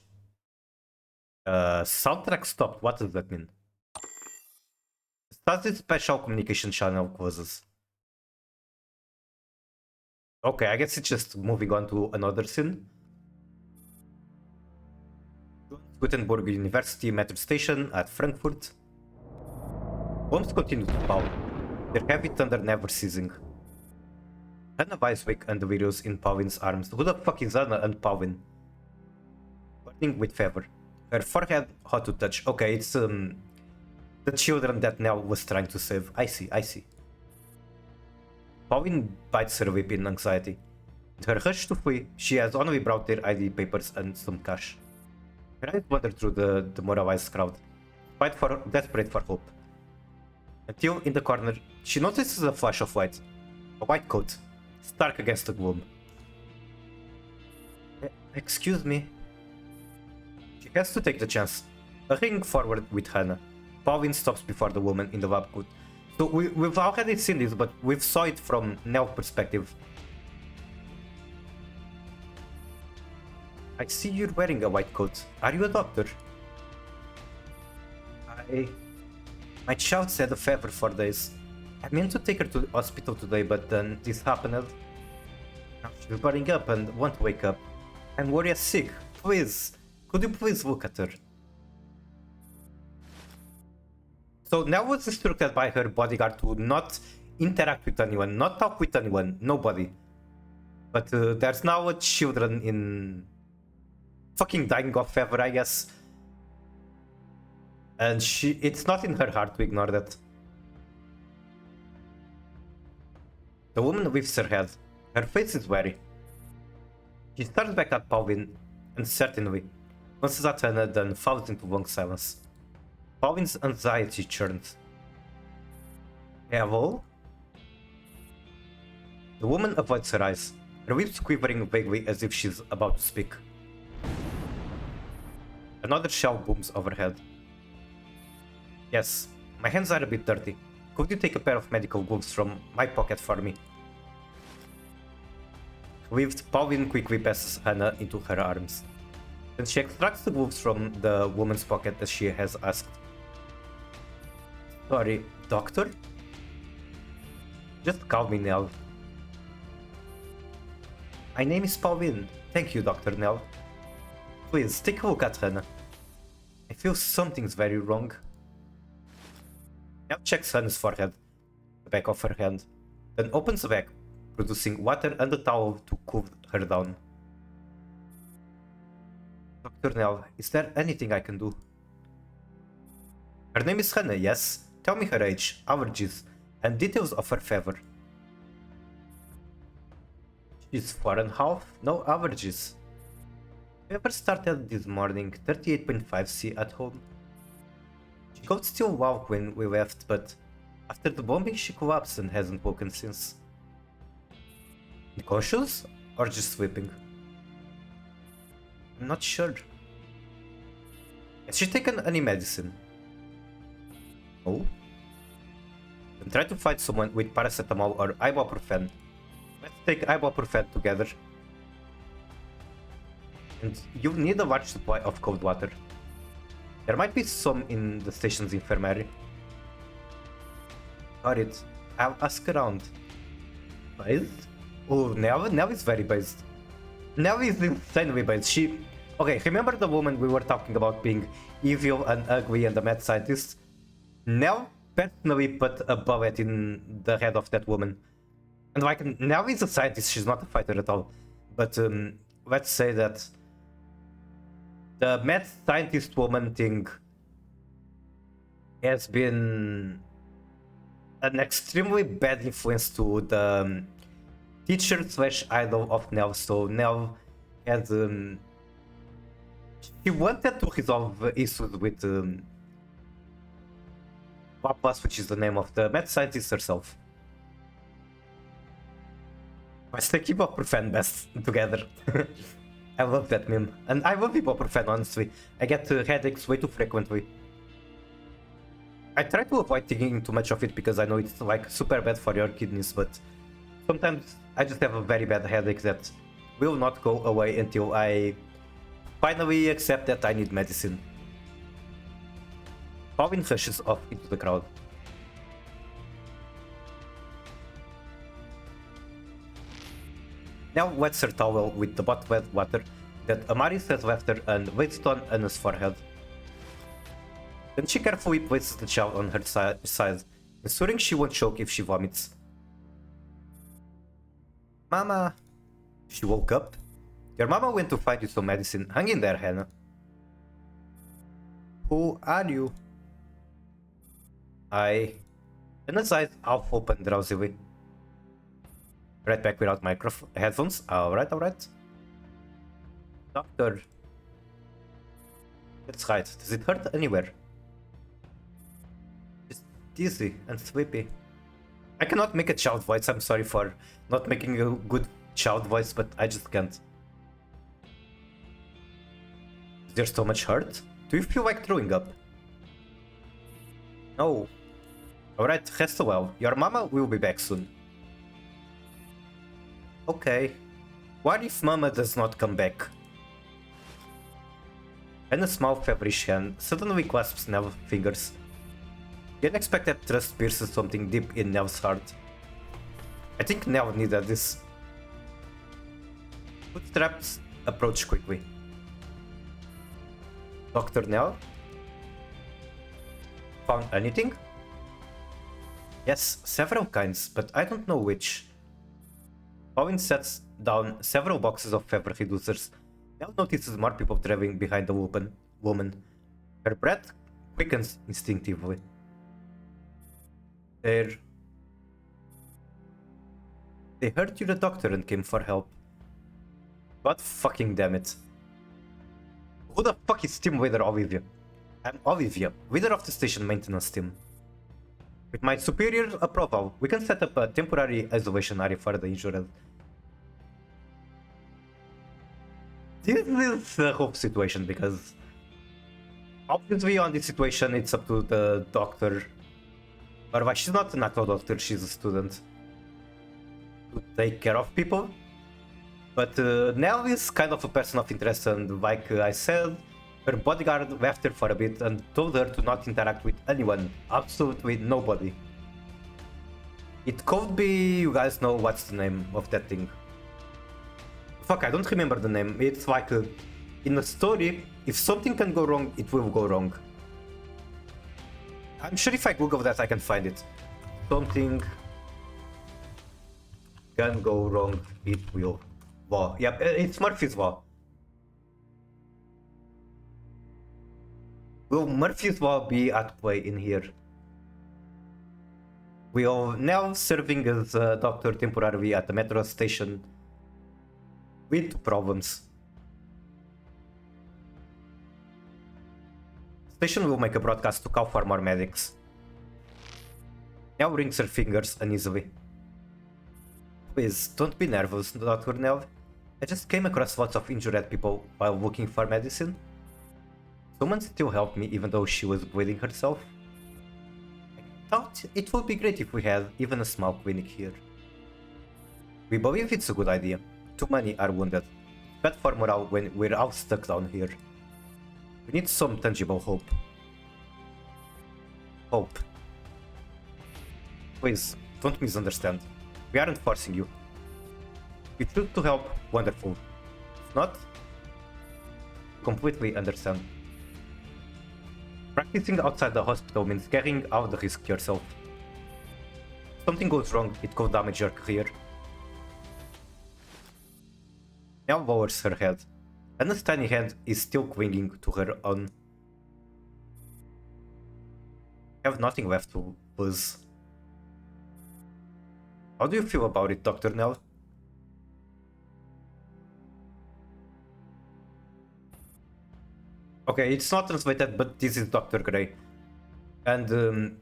Soundtrack stopped, what does that mean? Stasi special communication channel closes. Okay, I guess it's just moving on to another scene. Gutenberg University metro station at Frankfurt. Bombs continue to fall, their heavy thunder never ceasing. Anna Weiswick and the videos in Pauline's arms. Who the fuck is Anna and Pauline? Burning with fever. Her forehead hot to touch. Okay, it's the children that Nell was trying to save. I see. Pauline bites her lip in anxiety. In her rush to flee, she has only brought their ID papers and some cash. Her eyes wander through the demoralized crowd, desperate for hope. Until, in the corner, she notices a flash of light. A white coat, stark against the gloom. Excuse me. She has to take the chance. Hurrying forward with Hannah, Pauline stops before the woman in the lab coat. So we've already seen this, but we've saw it from Nell's perspective. I see you're wearing a white coat. Are you a doctor? My child had a fever for days. I meant to take her to the hospital today, but then this happened. Now she's burning up and won't wake up. I'm worried sick. Please, Could you please look at her? So Nell was instructed by her bodyguard to not interact with anyone, not talk with anyone, nobody. But there's now a children in fucking dying of fever, I guess. And it's not in her heart to ignore that. The woman lifts her head. Her face is wary. She stares back at Pauline, and certainly, glances at Hannah, then falls into long silence. Pauline's anxiety churns. Hello? The woman avoids her eyes, her lips quivering vaguely as if she's about to speak. Another shell booms overhead. Yes, my hands are a bit dirty. Could you take a pair of medical gloves from my pocket for me? Relieved, Pauline quickly passes Hannah into her arms. Then she extracts the gloves from the woman's pocket as she has asked. Sorry, doctor? Just call me Nell. My name is Pauline. Thank you, Dr. Nell. Please, take a look at Hannah. I feel something's very wrong. Nell checks Hannah's forehead, the back of her hand, then opens the bag, producing water and a towel to cool her down. Dr. Nell, is there anything I can do? Her name is Hannah, yes? Tell me her age, allergies, and details of her fever. She's 4.5, no allergies. Fever started this morning, 38.5 C at home. She could still walk when we left, but after the bombing she collapsed and hasn't woken since. Unconscious? Or just sleeping? I'm not sure. Has she taken any medicine? No? Then try to find someone with paracetamol or ibuprofen. Let's take ibuprofen together. And you need a large supply of cold water. There might be some in the station's infirmary. Got it. I'll ask around. Based? Oh, Nell is very based. Nell is insanely based. Okay, remember the woman we were talking about being evil and ugly and a mad scientist? Nell personally put a bullet in the head of that woman. And like, Nell is a scientist, she's not a fighter at all. But let's say that the mad scientist woman thing has been an extremely bad influence to the teacher / idol of Nell. So Nell had she wanted to resolve issues with Papas, which is the name of the mad scientist herself. Let's take ibuprofen best together. I love that meme. And I love ibuprofen, honestly. I get headaches way too frequently. I try to avoid taking too much of it because I know it's like super bad for your kidneys, but sometimes I just have a very bad headache that will not go away until I finally accept that I need medicine. Pauline rushes off into the crowd. Now wets her towel with the butt wet water that Amaris has left her and lays it on Anna's forehead. Then she carefully places the child on her side, ensuring she won't choke if she vomits. Mama! She woke up. Your mama went to find you some medicine. Hang in there, Hannah. Who are you? Anna's eyes half open drowsily. Right back without headphones. Alright. Doctor. That's right. Does it hurt anywhere? Just dizzy and sleepy. I cannot make a child voice. I'm sorry for not making a good child voice, but I just can't. Is there so much hurt? Do you feel like throwing up? No. Alright, rest well. Your mama will be back soon. Okay. What if Mama does not come back? And a small feverish hand suddenly clasps Nell's fingers. The unexpected thrust pierces something deep in Nell's heart. I think Nell needed this. Footsteps approach quickly. Dr. Nell? Found anything? Yes, several kinds, but I don't know which. Owen sets down several boxes of fever reducers. Nell notices more people traveling behind the woman. Her breath quickens instinctively. They heard you're a doctor and came for help. God fucking damn it. Who the fuck is team leader Olivia? I'm Olivia, leader of the station maintenance team. With my superior approval, we can set up a temporary isolation area for the injured. This is a hope situation because obviously on this situation it's up to the doctor. Otherwise she's not an actual doctor, she's a student. To take care of people. But Nell is kind of a person of interest, and like I said, her bodyguard left her for a bit and told her to not interact with anyone, absolutely nobody. It could be, you guys know what's the name of that thing. Fuck, I don't remember the name. It's like, in a story, if something can go wrong, it will go wrong. I'm sure if I Google that I can find it. Something can go wrong, it will. Law. Yep, it's Murphy's Law. Will Murphy's Law be at play in here? We are now serving as a doctor temporarily at the metro station with problems. Station will make a broadcast to call for more medics. Nell wrings her fingers uneasily. Please, don't be nervous, Dr. Nell. I just came across lots of injured people while looking for medicine. Someone still helped me even though she was bleeding herself. I thought it would be great if we had even a small clinic here. We believe it's a good idea. Too many are wounded. Bad for morale when we're all stuck down here. We need some tangible hope. Hope. Please, don't misunderstand. We aren't forcing you. If you choose to help, wonderful. If not, completely understand. Practicing outside the hospital means carrying out the risk yourself. If something goes wrong, it could damage your career. Nell lowers her head. Anna's tiny hand is still clinging to her own. I have nothing left to lose. How do you feel about it, Dr. Nell? Okay, it's not translated, but this is Dr. Gray. And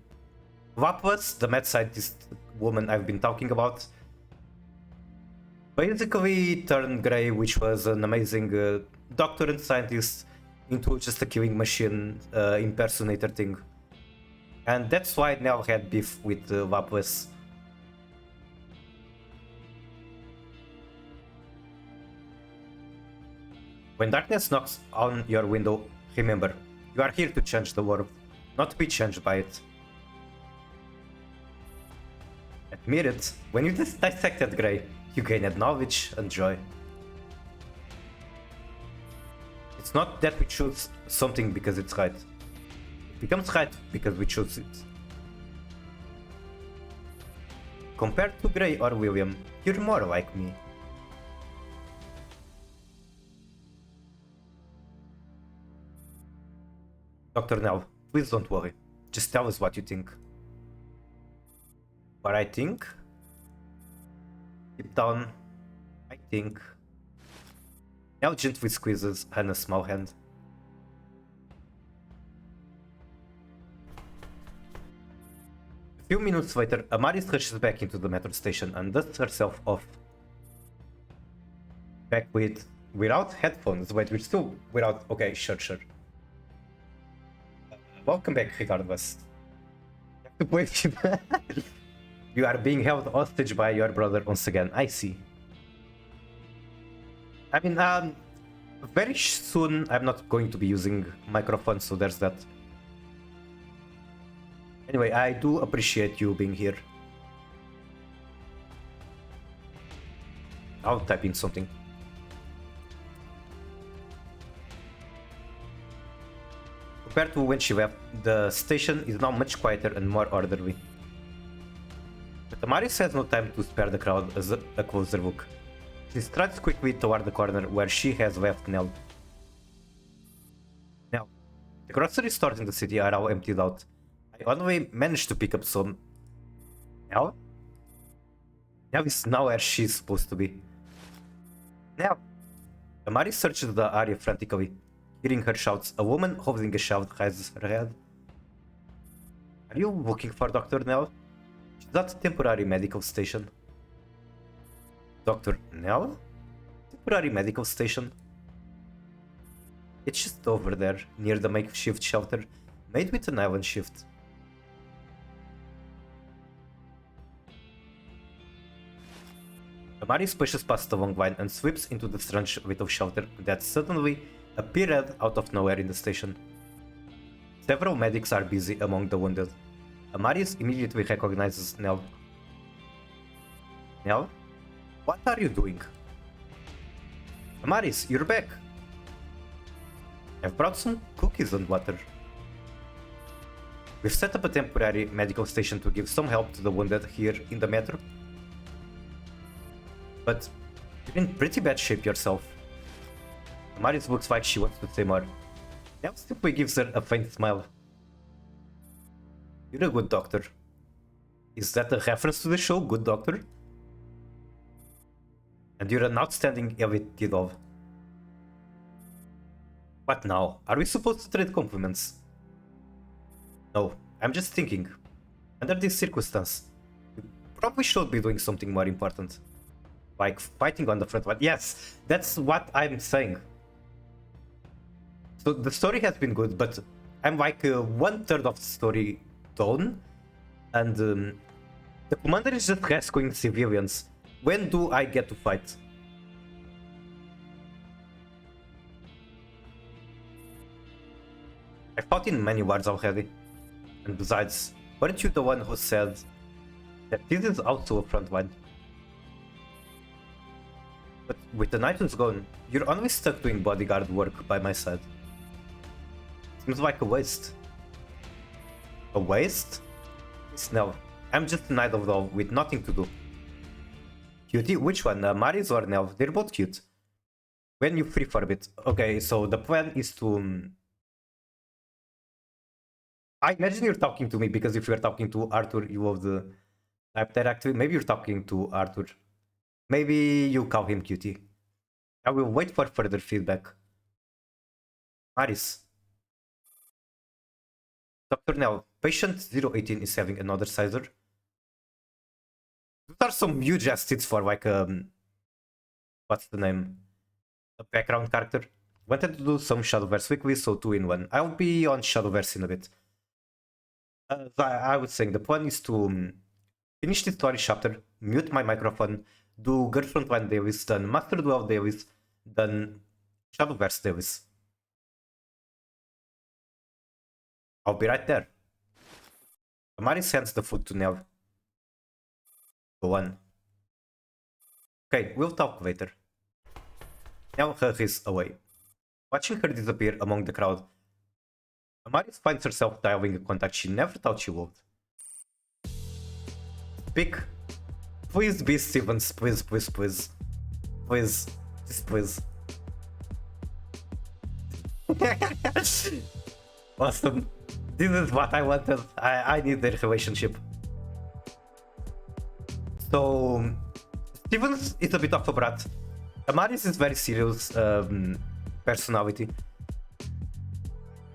what was the mad scientist woman I've been talking about? Basically turned Gray, which was an amazing doctor and scientist, into just a killing machine impersonator thing. And that's why Nell had beef with Lapis. When darkness knocks on your window, remember, you are here to change the world, not to be changed by it. Admit it, when you dissected Grey, you gained knowledge and joy. It's not that we choose something because it's right. It becomes right because we choose it. Compared to Grey or William, you're more like me. Dr. Nell, please don't worry. Just tell us what you think. What I think? Deep down, I think. Nell gently squeezes Hannah's small hand. A few minutes later, Amaris rushes back into the metro station and dusts herself off. Back without headphones. Wait, we're still without... Okay, sure. Welcome back, regardless. You have to wait. You are being held hostage by your brother once again. I see. I mean, very soon I'm not going to be using microphones, so there's that. Anyway, I do appreciate you being here. I'll type in something. Compared to when she left, the station is now much quieter and more orderly. But Amaris has no time to spare the crowd as a closer look. She strides quickly toward the corner where she has left Nell. Now, the grocery stores in the city are all emptied out. I only managed to pick up some. Nell? Nell is now where she's supposed to be. Nell! Amaris searches the area frantically. Hearing her shouts, a woman holding a shield raises her head. Are you looking for Dr. Nell? She's at a temporary medical station. Dr. Nell? Temporary medical station? It's just over there, near the makeshift shelter, made with an island shift. Amaris pushes past the long line and sweeps into the strange little shelter that suddenly appeared out of nowhere in the station. Several medics are busy among the wounded. Amaris immediately recognizes Nell. Nell? What are you doing? Amaris, you're back! I've brought some cookies and water. We've set up a temporary medical station to give some help to the wounded here in the metro. But you're in pretty bad shape yourself. Amaris looks like she wants to say more. Nell simply gives her a faint smile. You're a good doctor. Is that a reference to the show, Good Doctor? And you're an outstanding elite Tidov. What now? Are we supposed to trade compliments? No, I'm just thinking. Under this circumstance, you probably should be doing something more important. Like fighting on the front line. Yes, that's what I'm saying. So the story has been good, but I'm like 1/3 of the story done. And the commander is just rescuing civilians. When do I get to fight? I fought in many wars already. And besides, weren't you the one who said that this is also a front line? But with the Nightwings gone, you're only stuck doing bodyguard work by my side. Seems like a waste. A waste? No, I'm just an idle doll with nothing to do. Cutie? Which one? Maris or Nell? They're both cute. When you free for a bit. Okay, so the plan is to... I imagine you're talking to me, because if you're talking to Arthur, you have the type directly. Maybe you're talking to Arthur. Maybe you call him Cutie. I will wait for further feedback. Maris. Dr. Nell, patient 018 is having another sizer. Those are some huge ass tits for like what's the name? A background character. Wanted to do some Shadowverse weekly, so 2 in 1. I'll be on Shadowverse in a bit. I was saying the plan is to finish this story chapter, mute my microphone, do Girl Frontline dailies, then Master Duel dailies, then Shadowverse dailies. I'll be right there. Amaris hands the food to Nell. Go on. Okay, we'll talk later. Nell hurries away. Watching her disappear among the crowd, Amaris finds herself dialing a contact she never thought she would. Speak. Please be Stevens, please, please, please. Please. Just please. Awesome. This is what I wanted. I need their relationship. So, Stevens is a bit of a brat. Amaris is very serious personality.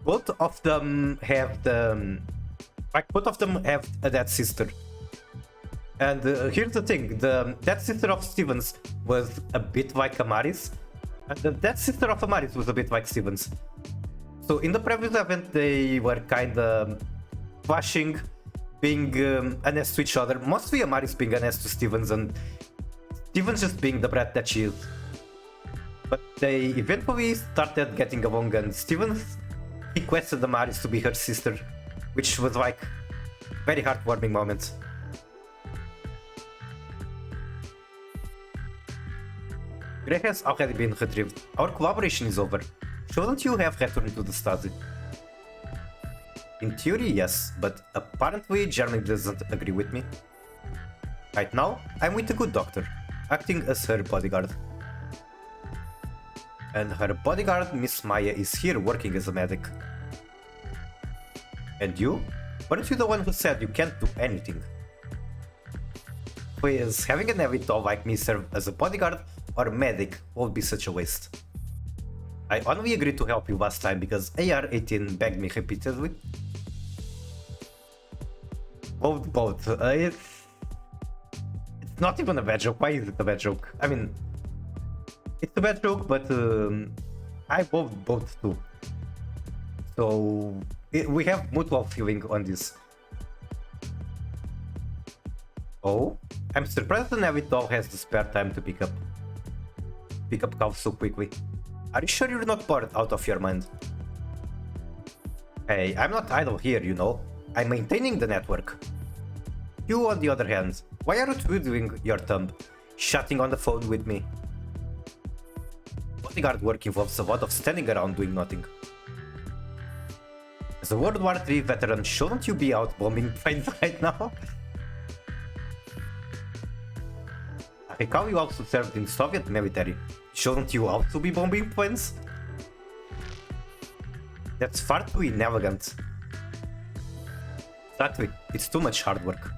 Both of them have both of them have a dead sister. And here's the thing, the dead sister of Stevens was a bit like Amaris, and the dead sister of Amaris was a bit like Stevens. So in the previous event, they were kinda clashing, being honest to each other. Mostly Amaris being honest to Stevens, and Stevens just being the brat that she is. But they eventually started getting along, and Stevens requested Amaris to be her sister, which was like a very heartwarming moment. Grey has already been retrieved. Our collaboration is over. Shouldn't you have returned to the Stasi? In theory, yes, but apparently Germany doesn't agree with me. Right now, I'm with a good doctor, acting as her bodyguard. And her bodyguard, Miss Maya, is here working as a medic. And you? Weren't you the one who said you can't do anything? Please, having a Nevito like me serve as a bodyguard or medic would be such a waste. I only agreed to help you last time because AR-18 begged me repeatedly. Both. It's not even a bad joke. Why is it a bad joke? I mean, it's a bad joke, but I both too. So we have mutual feeling on this. Oh, I'm surprised the Nevito has the spare time to pick up cows so quickly. Are you sure you're not bored out of your mind? Hey, I'm not idle here, you know. I'm maintaining the network. You, on the other hand, why are you twiddling your thumb, chatting on the phone with me? Bodyguard work involves a lot of standing around doing nothing. As a World War III veteran, shouldn't you be out bombing planes right now? I recall you also served in Soviet military. Shouldn't you also be bombing planes? That's far too inelegant. Exactly, it's too much hard work.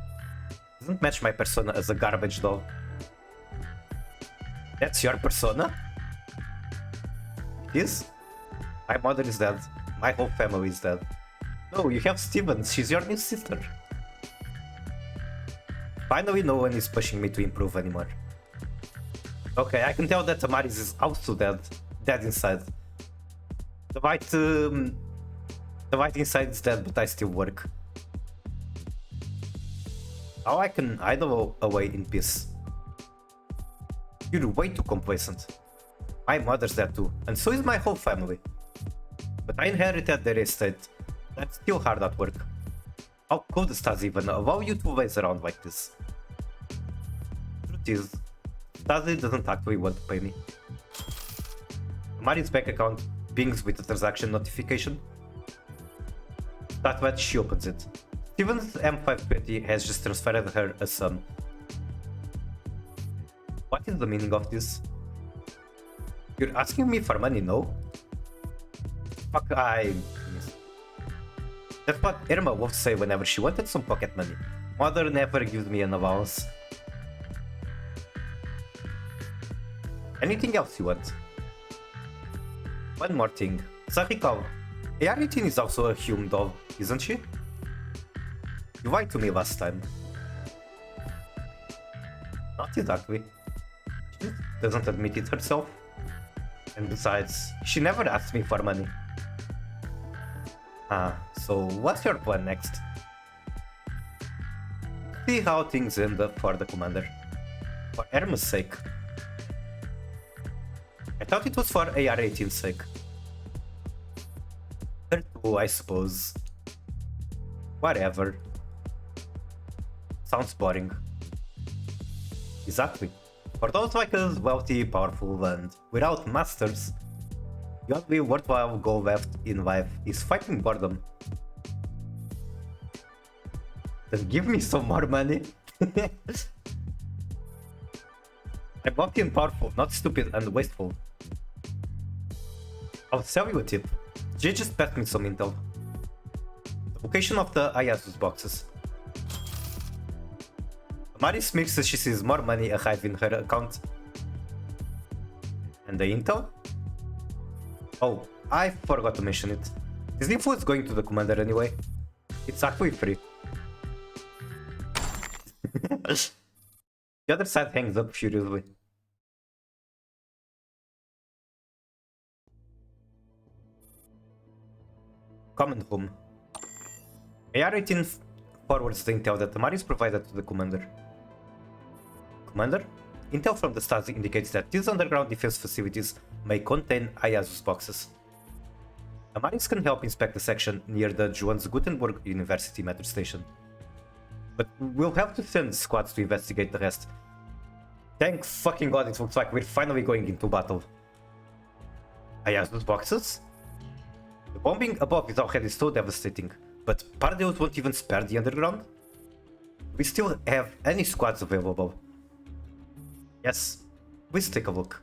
Doesn't match my persona as a garbage doll. That's your persona? It is? My mother is dead. My whole family is dead. No, you have Steven, she's your new sister. Finally, no one is pushing me to improve anymore. Okay, I can tell that Tamaris is also dead inside. The white inside is dead, but I still work. Now I can idle away in peace. You're way too complacent. My mother's dead too, and so is my whole family. But I inherited their estate. That's still hard at work. How could Stasi even allow you to laze around like this? Truth is, Stasi doesn't actually want to pay me. Mari's bank account pings with a transaction notification. That's when she opens it. Steven's M520 has just transferred her a sum. What is the meaning of this? You're asking me for money, no? Fuck, I missed. That's what Irma would say whenever she wanted some pocket money. Mother never gives me an allowance. Anything else you want? One more thing. Sarikal, AR-18 is also a human doll, isn't she? You lied to me last time. Not exactly. She doesn't admit it herself. And besides, she never asked me for money. So what's your plan next? See how things end up for the commander. For Irma's sake. I thought it was for AR-18's sake. Her too, I suppose. Whatever. Sounds boring. Exactly. For those like us, wealthy, powerful, and without masters, the only worthwhile goal left in life is fighting boredom. Then give me some more money. I'm wealthy and powerful, not stupid and wasteful. I'll sell you a tip. Jay just passed me some intel. The location of the Ayasus boxes. Mari smirks as she sees more money arrive in her account. And the intel? Oh, I forgot to mention it. This info is going to the commander anyway. It's actually free. The other side hangs up furiously. Command room. AR-18 forwards the intel that Tamari is provided to the commander. Commander, intel from the Stasi indicates that these underground defense facilities may contain Ayasus boxes. Amaris can help inspect the section near the Johannes Gutenberg University metro station. But we'll have to send squads to investigate the rest. Thank fucking god, it looks like we're finally going into battle. Ayasus boxes? The bombing above is already so devastating. But Pardeus won't even spare the underground. We still have any squads available. Yes, please take a look.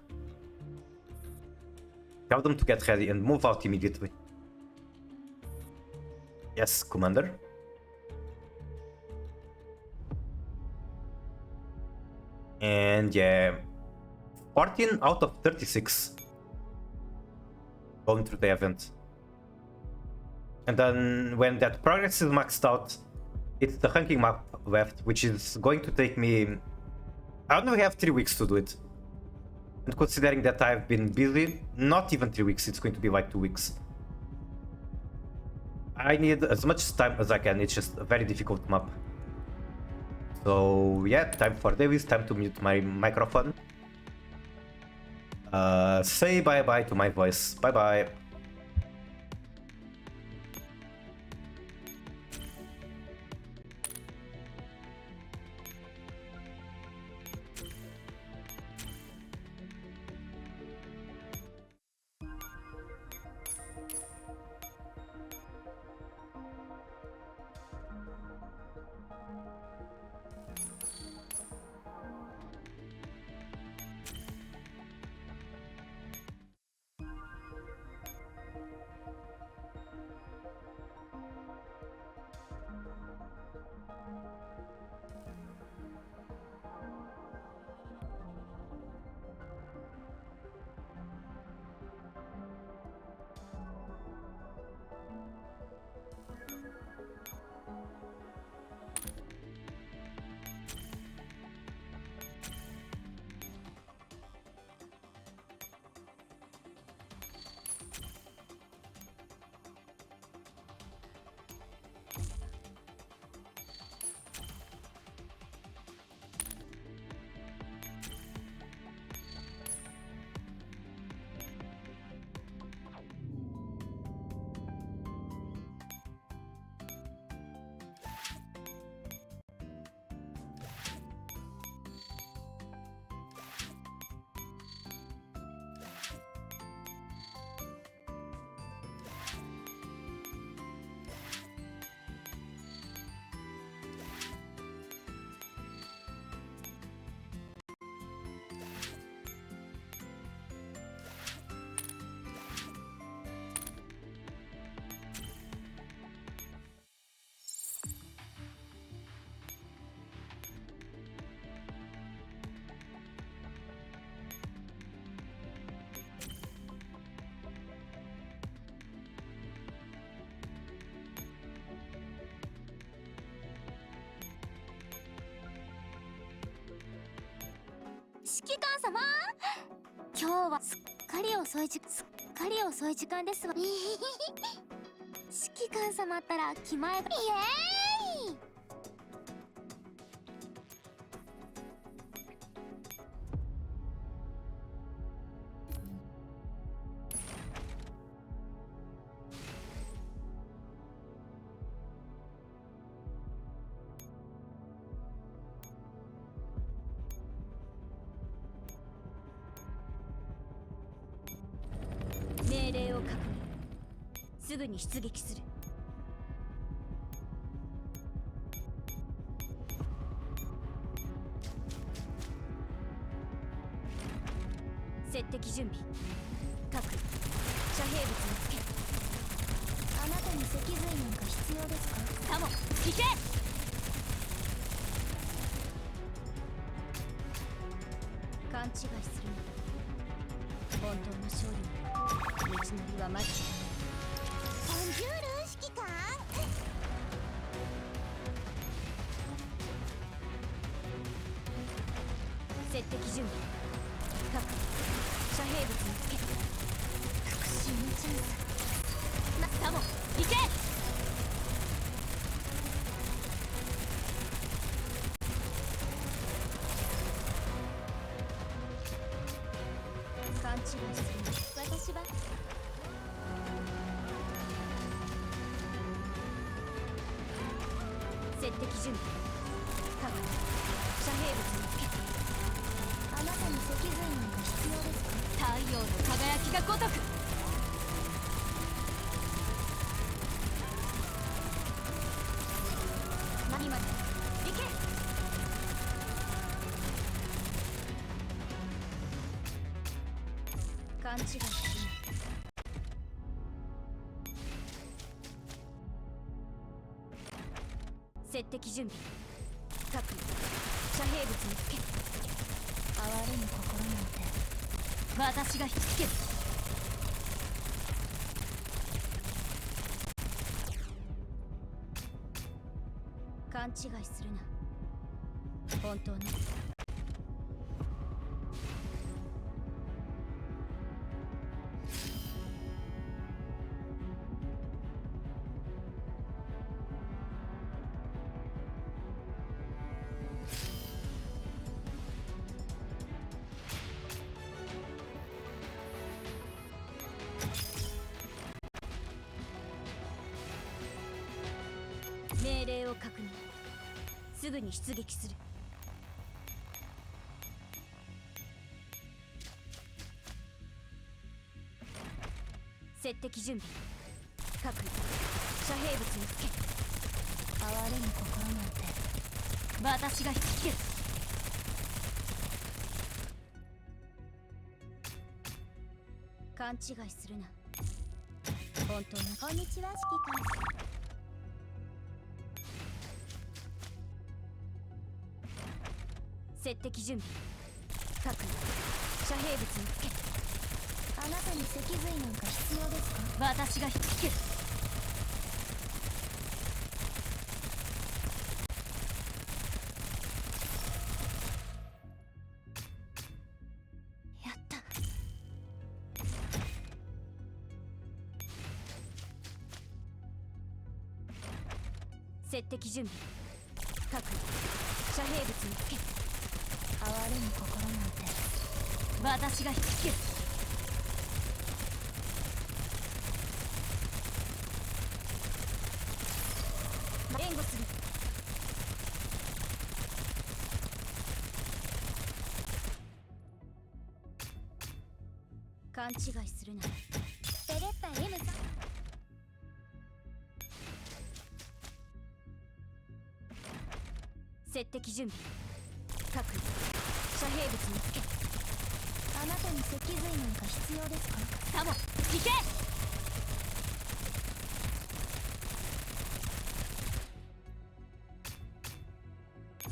Tell them to get ready and move out immediately. Yes, Commander. And yeah, 14 out of 36 going through the event. And then when that progress is maxed out, it's the ranking map left, which is going to take me... I only have 3 weeks to do it. And considering that I've been busy, not even 3 weeks, it's going to be like 2 weeks. I need as much time as I can, it's just a very difficult map. So yeah, time for Davis, time to mute my microphone. Say bye-bye to my voice. Bye-bye.指揮官様、今日はすっかり遅い時間ですわ。指揮官様ったら気前が。イエーイ。命令を確認。すぐに出撃する。接敵準備。各遮蔽物につけ。あなたに脊髄なんか必要ですか？さも行け。勘違いするな。本当の勝利に道のりはまだ。ボンジュール指揮官。接敵準備。各遮蔽物につけ。復讐のチャンス。さも行け。勘違いするな。私は接敵準備。各遮蔽物につけ。あなたに脊髄なんか必要ですか？太陽の輝きが如く。勘違いするな。接敵準備。各遮蔽物につけ。哀れむ心なんて私が引きつける。勘違いするな。本当の命令を確認。すぐに出撃する。接敵準備。各遮蔽物につけ。哀れむ心なんて私が引きつける。勘違いするな。本当のこんにちは、指揮官。接敵準備。各遮蔽物につけ。あなたに脊髄なんか必要ですか？私が引きつける。やった。接敵準備。各遮蔽物につけ。哀れむ心なんて私が引きつける。援護する。勘違いするな。ベレッタ M さん。接敵準備。各遮蔽物につけ。あなたに脊髄なんか必要ですか？カモン、行け！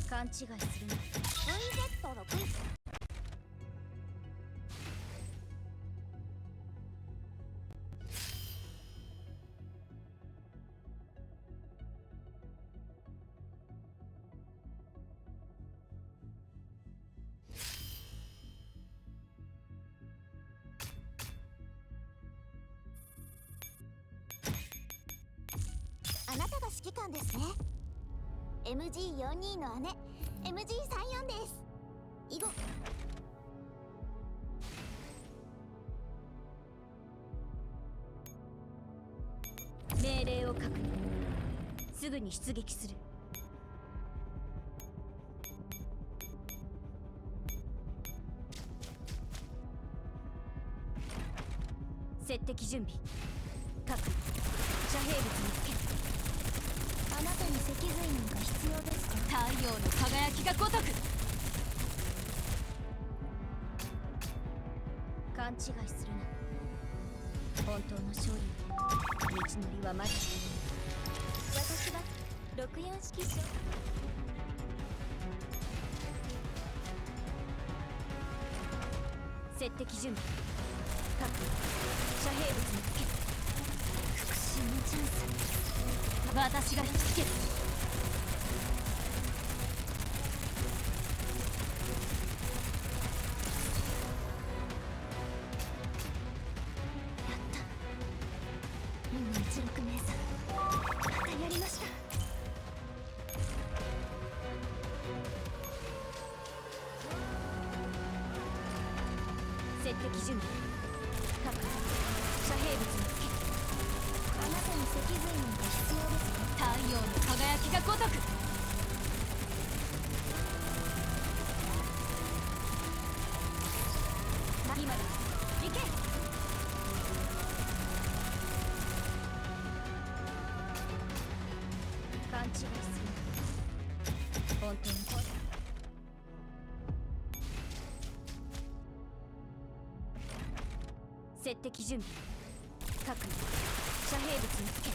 勘違いするな。VZ6。あなたが指揮官ですね。MG42 の姉 MG34 です。以後命令を確認。すぐに出撃する。接敵準備。各遮蔽物につけ。あなたに脊髄なんか必要ですか？太陽の輝きが如く。勘違いするな。本当の勝利の道のりはまだ。私は64指揮所。接敵準備。各遮蔽物につけ。復讐のチャンス。私が引きつける。やった。今16名さん、またやりました。接敵準備。各遮蔽物につけ。あなたに脊髄なんか必要ですか？太陽の輝きが如く。今だ、行け！勘違いする。本当に接敵準備。各遮蔽物につけ。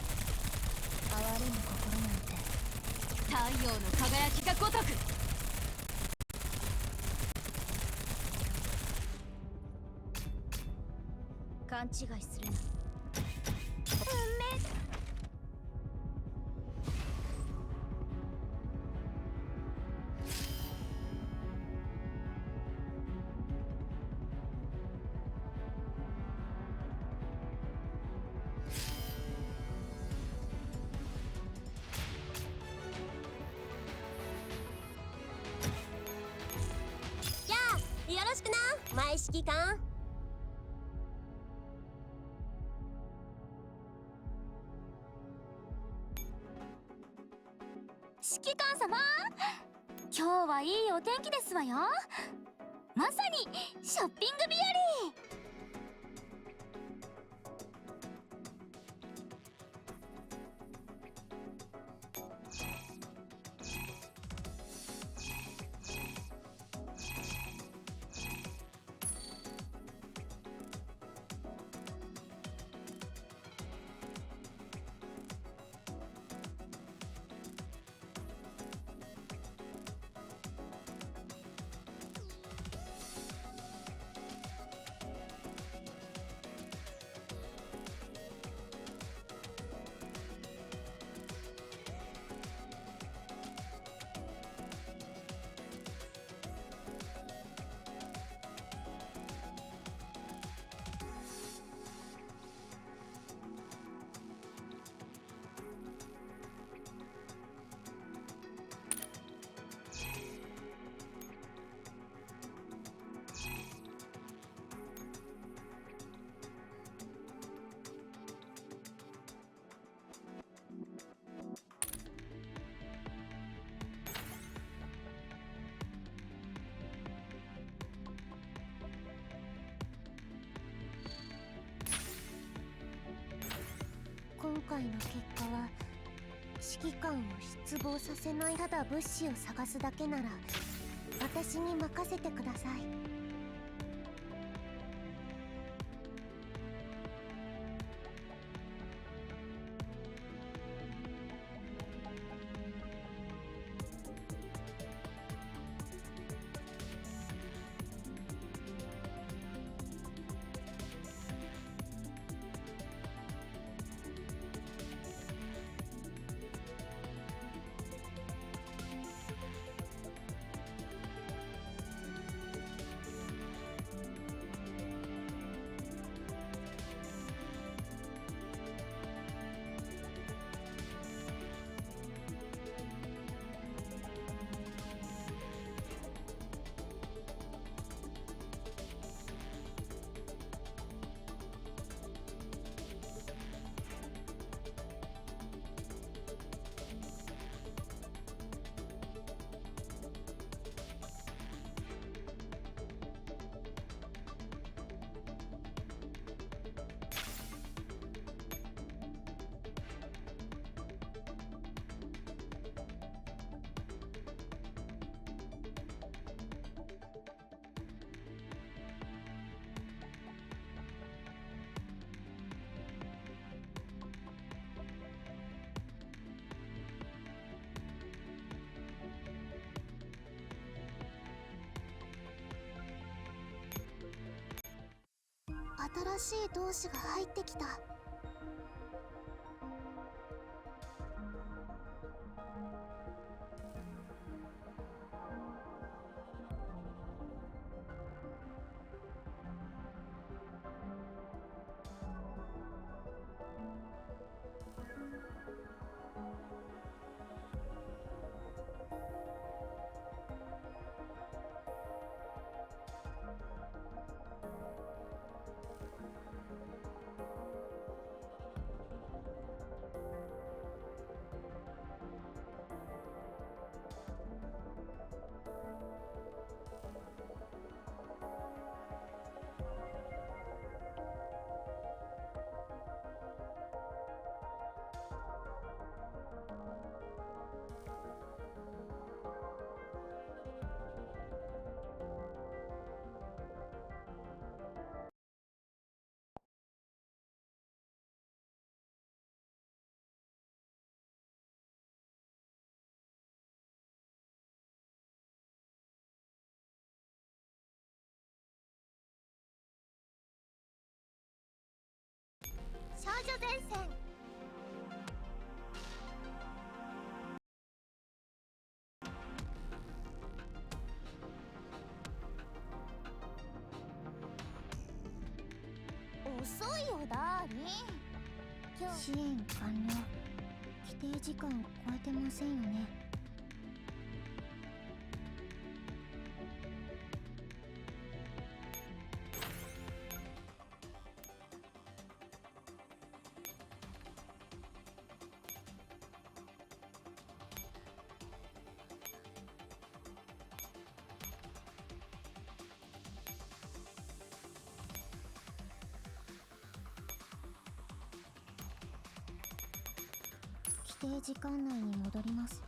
哀れむ心なんて太陽の輝きがごとく。勘違いするな。運命。よろしくな、前指揮官。指揮官様、今日はいいお天気ですわよ。まさにショッピング日和。今回の結果は指揮官を失望させない。ただ物資を探すだけなら私に任せてください。新しい同志が入ってきた。線。遅いよダーリン。支援完了。規定時間超えてませんよね。規定時間内に戻ります。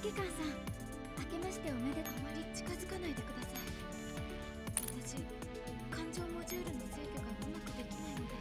指揮官さん、明けましておめでとう。あまり近づかないでください。私、感情モジュールの制御がうまくできないので。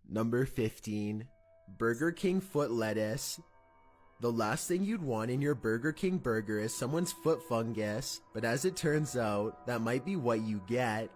Number 15. Burger King foot lettuce. The last thing you'd want in your Burger King burger is someone's foot fungus, but as it turns out, that might be what you get.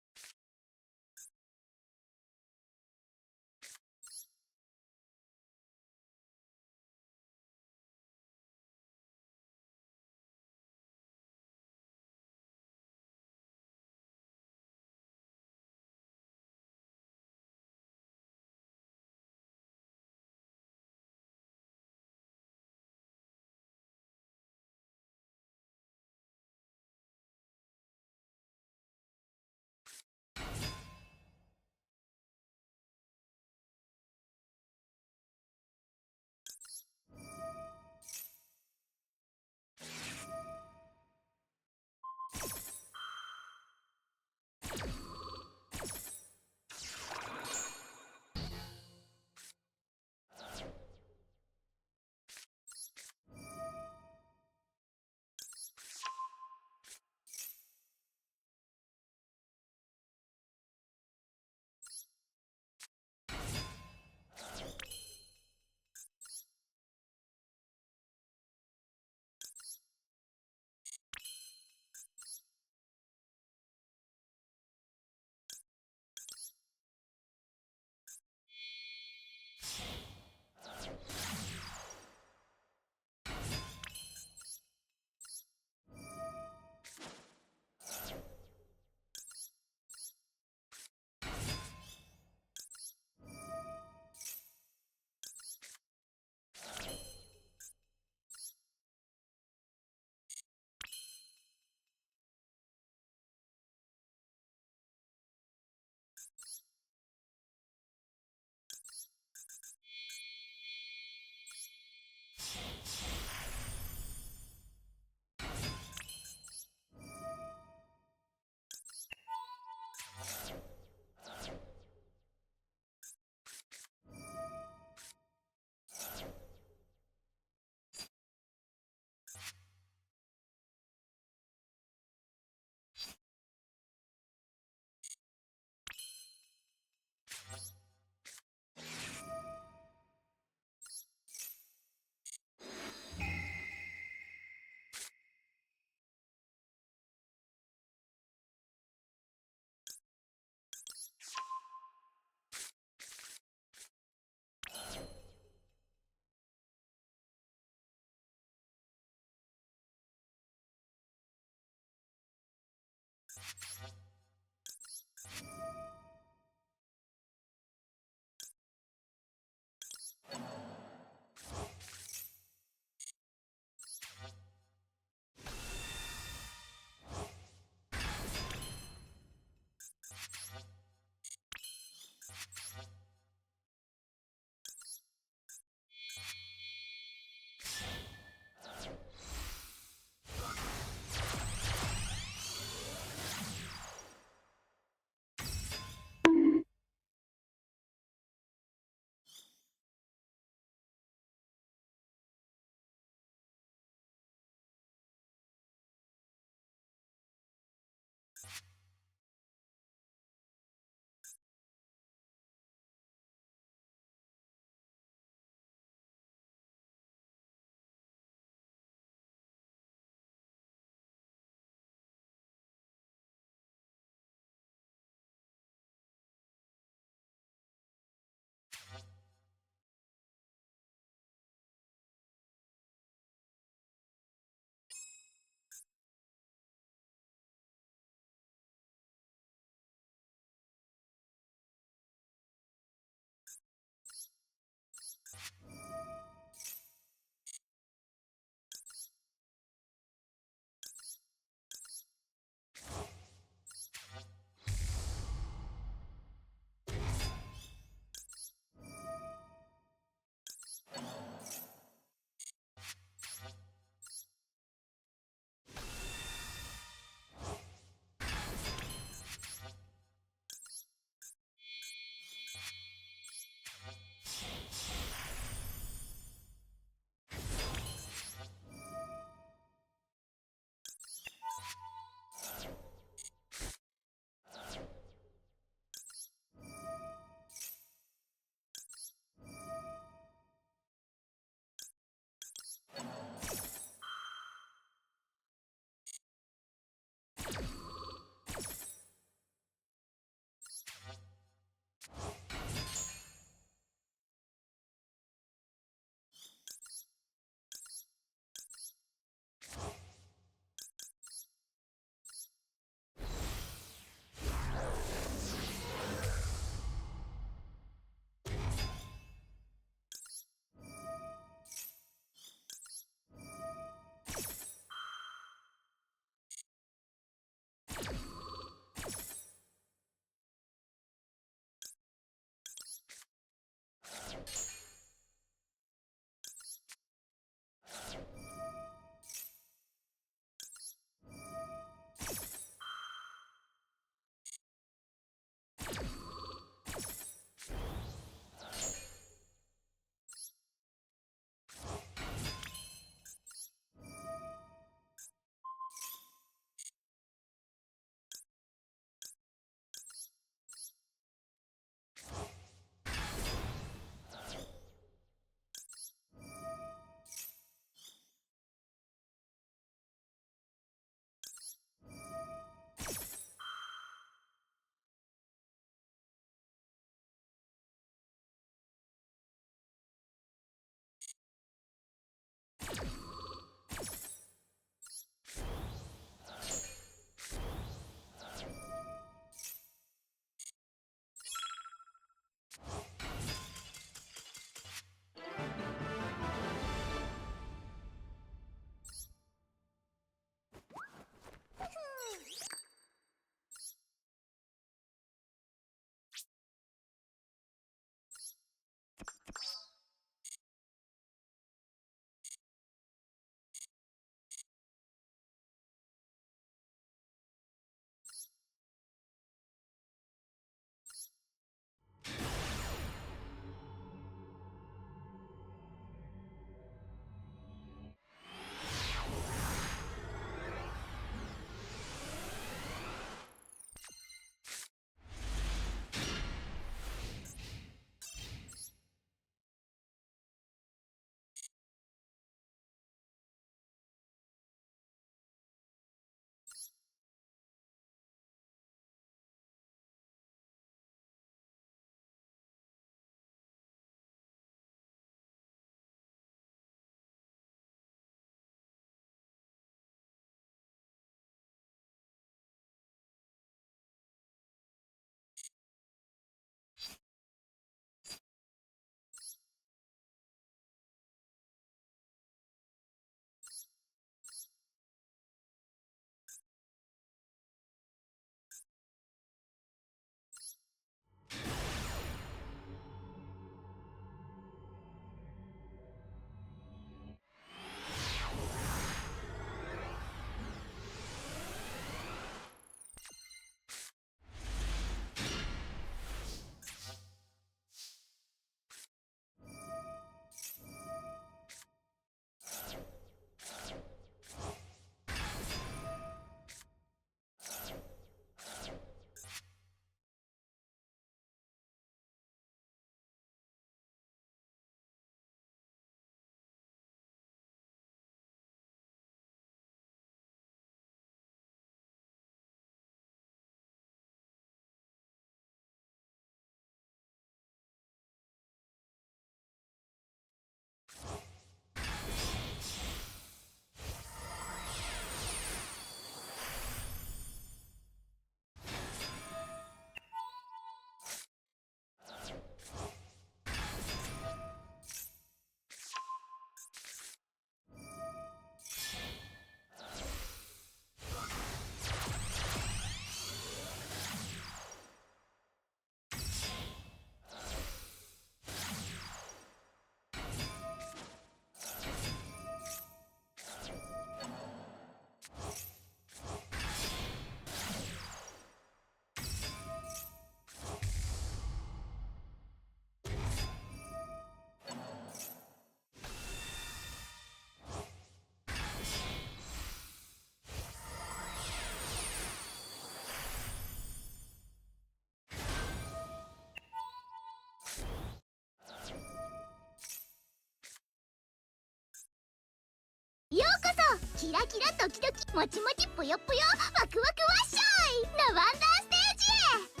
キラキラドキドキもちもちぷよぷよワクワクワッショイなワンダーステージへ。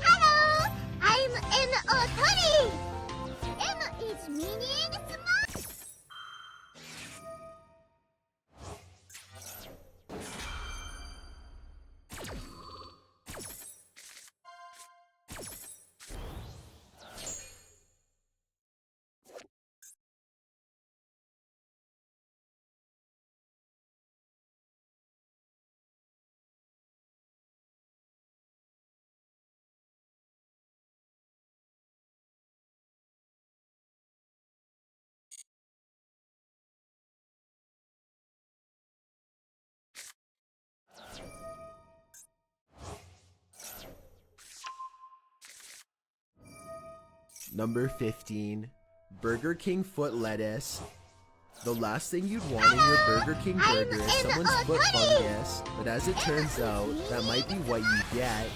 Hello, I'm M.O. Tori. M is meaning small. Number 15. Burger King foot lettuce. The last thing you'd want in your Burger King burger is someone's foot fungus, but as it turns out, that might be what you get.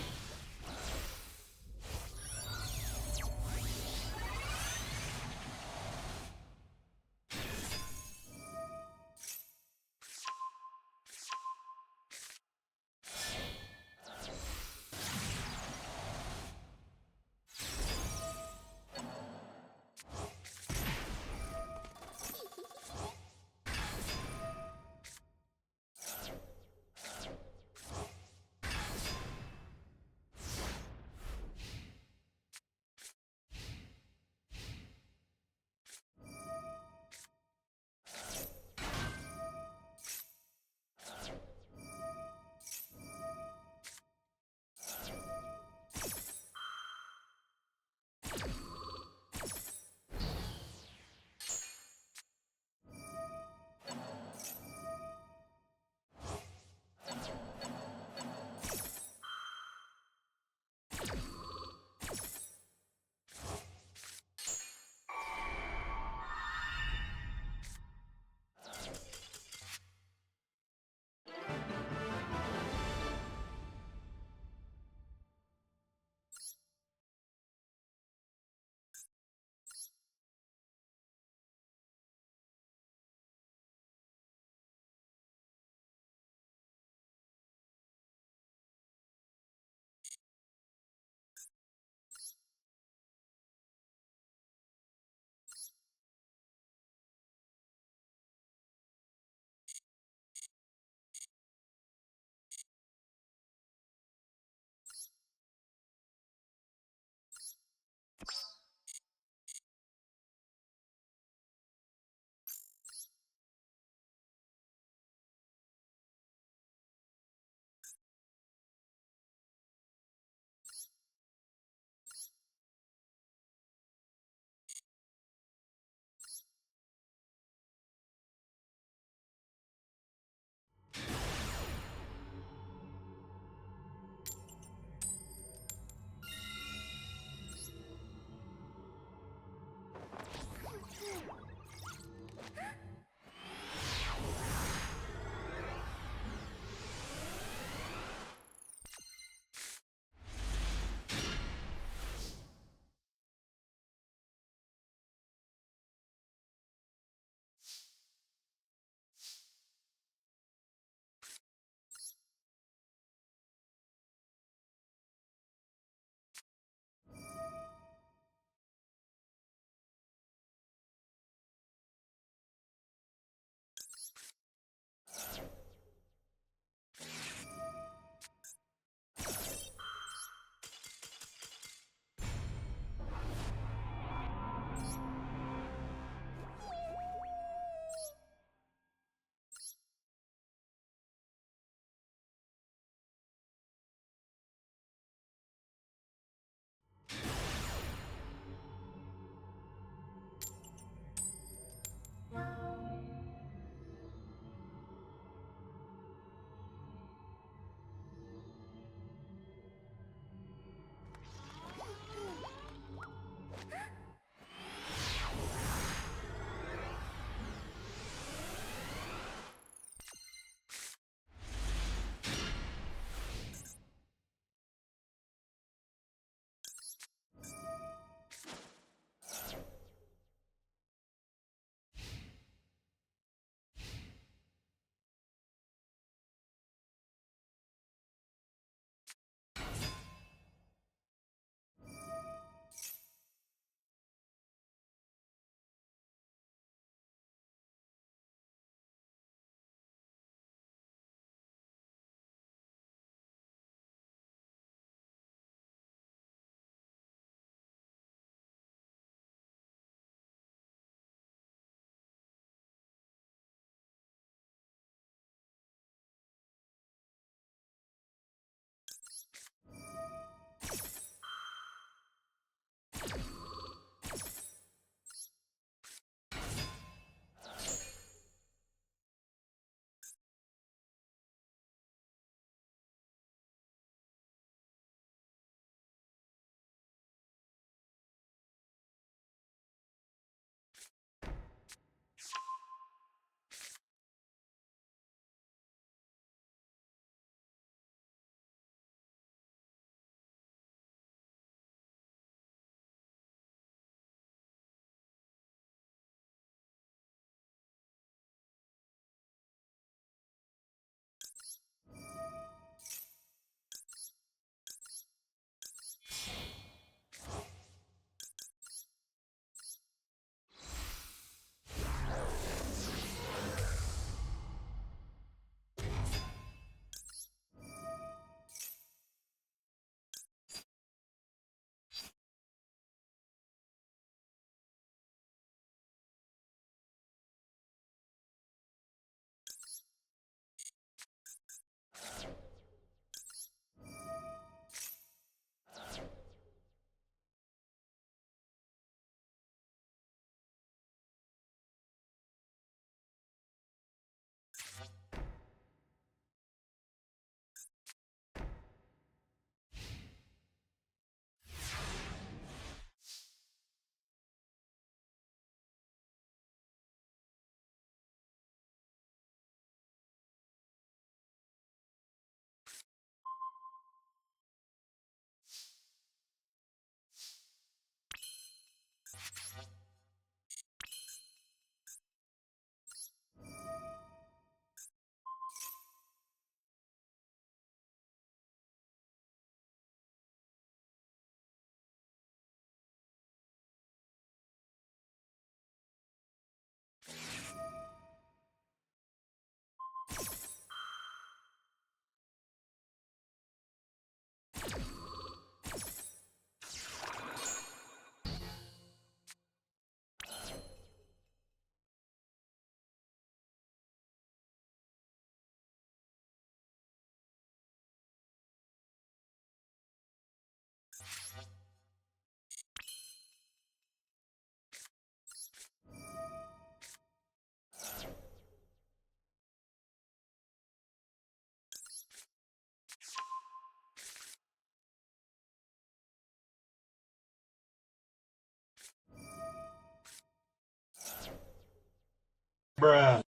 Bruh.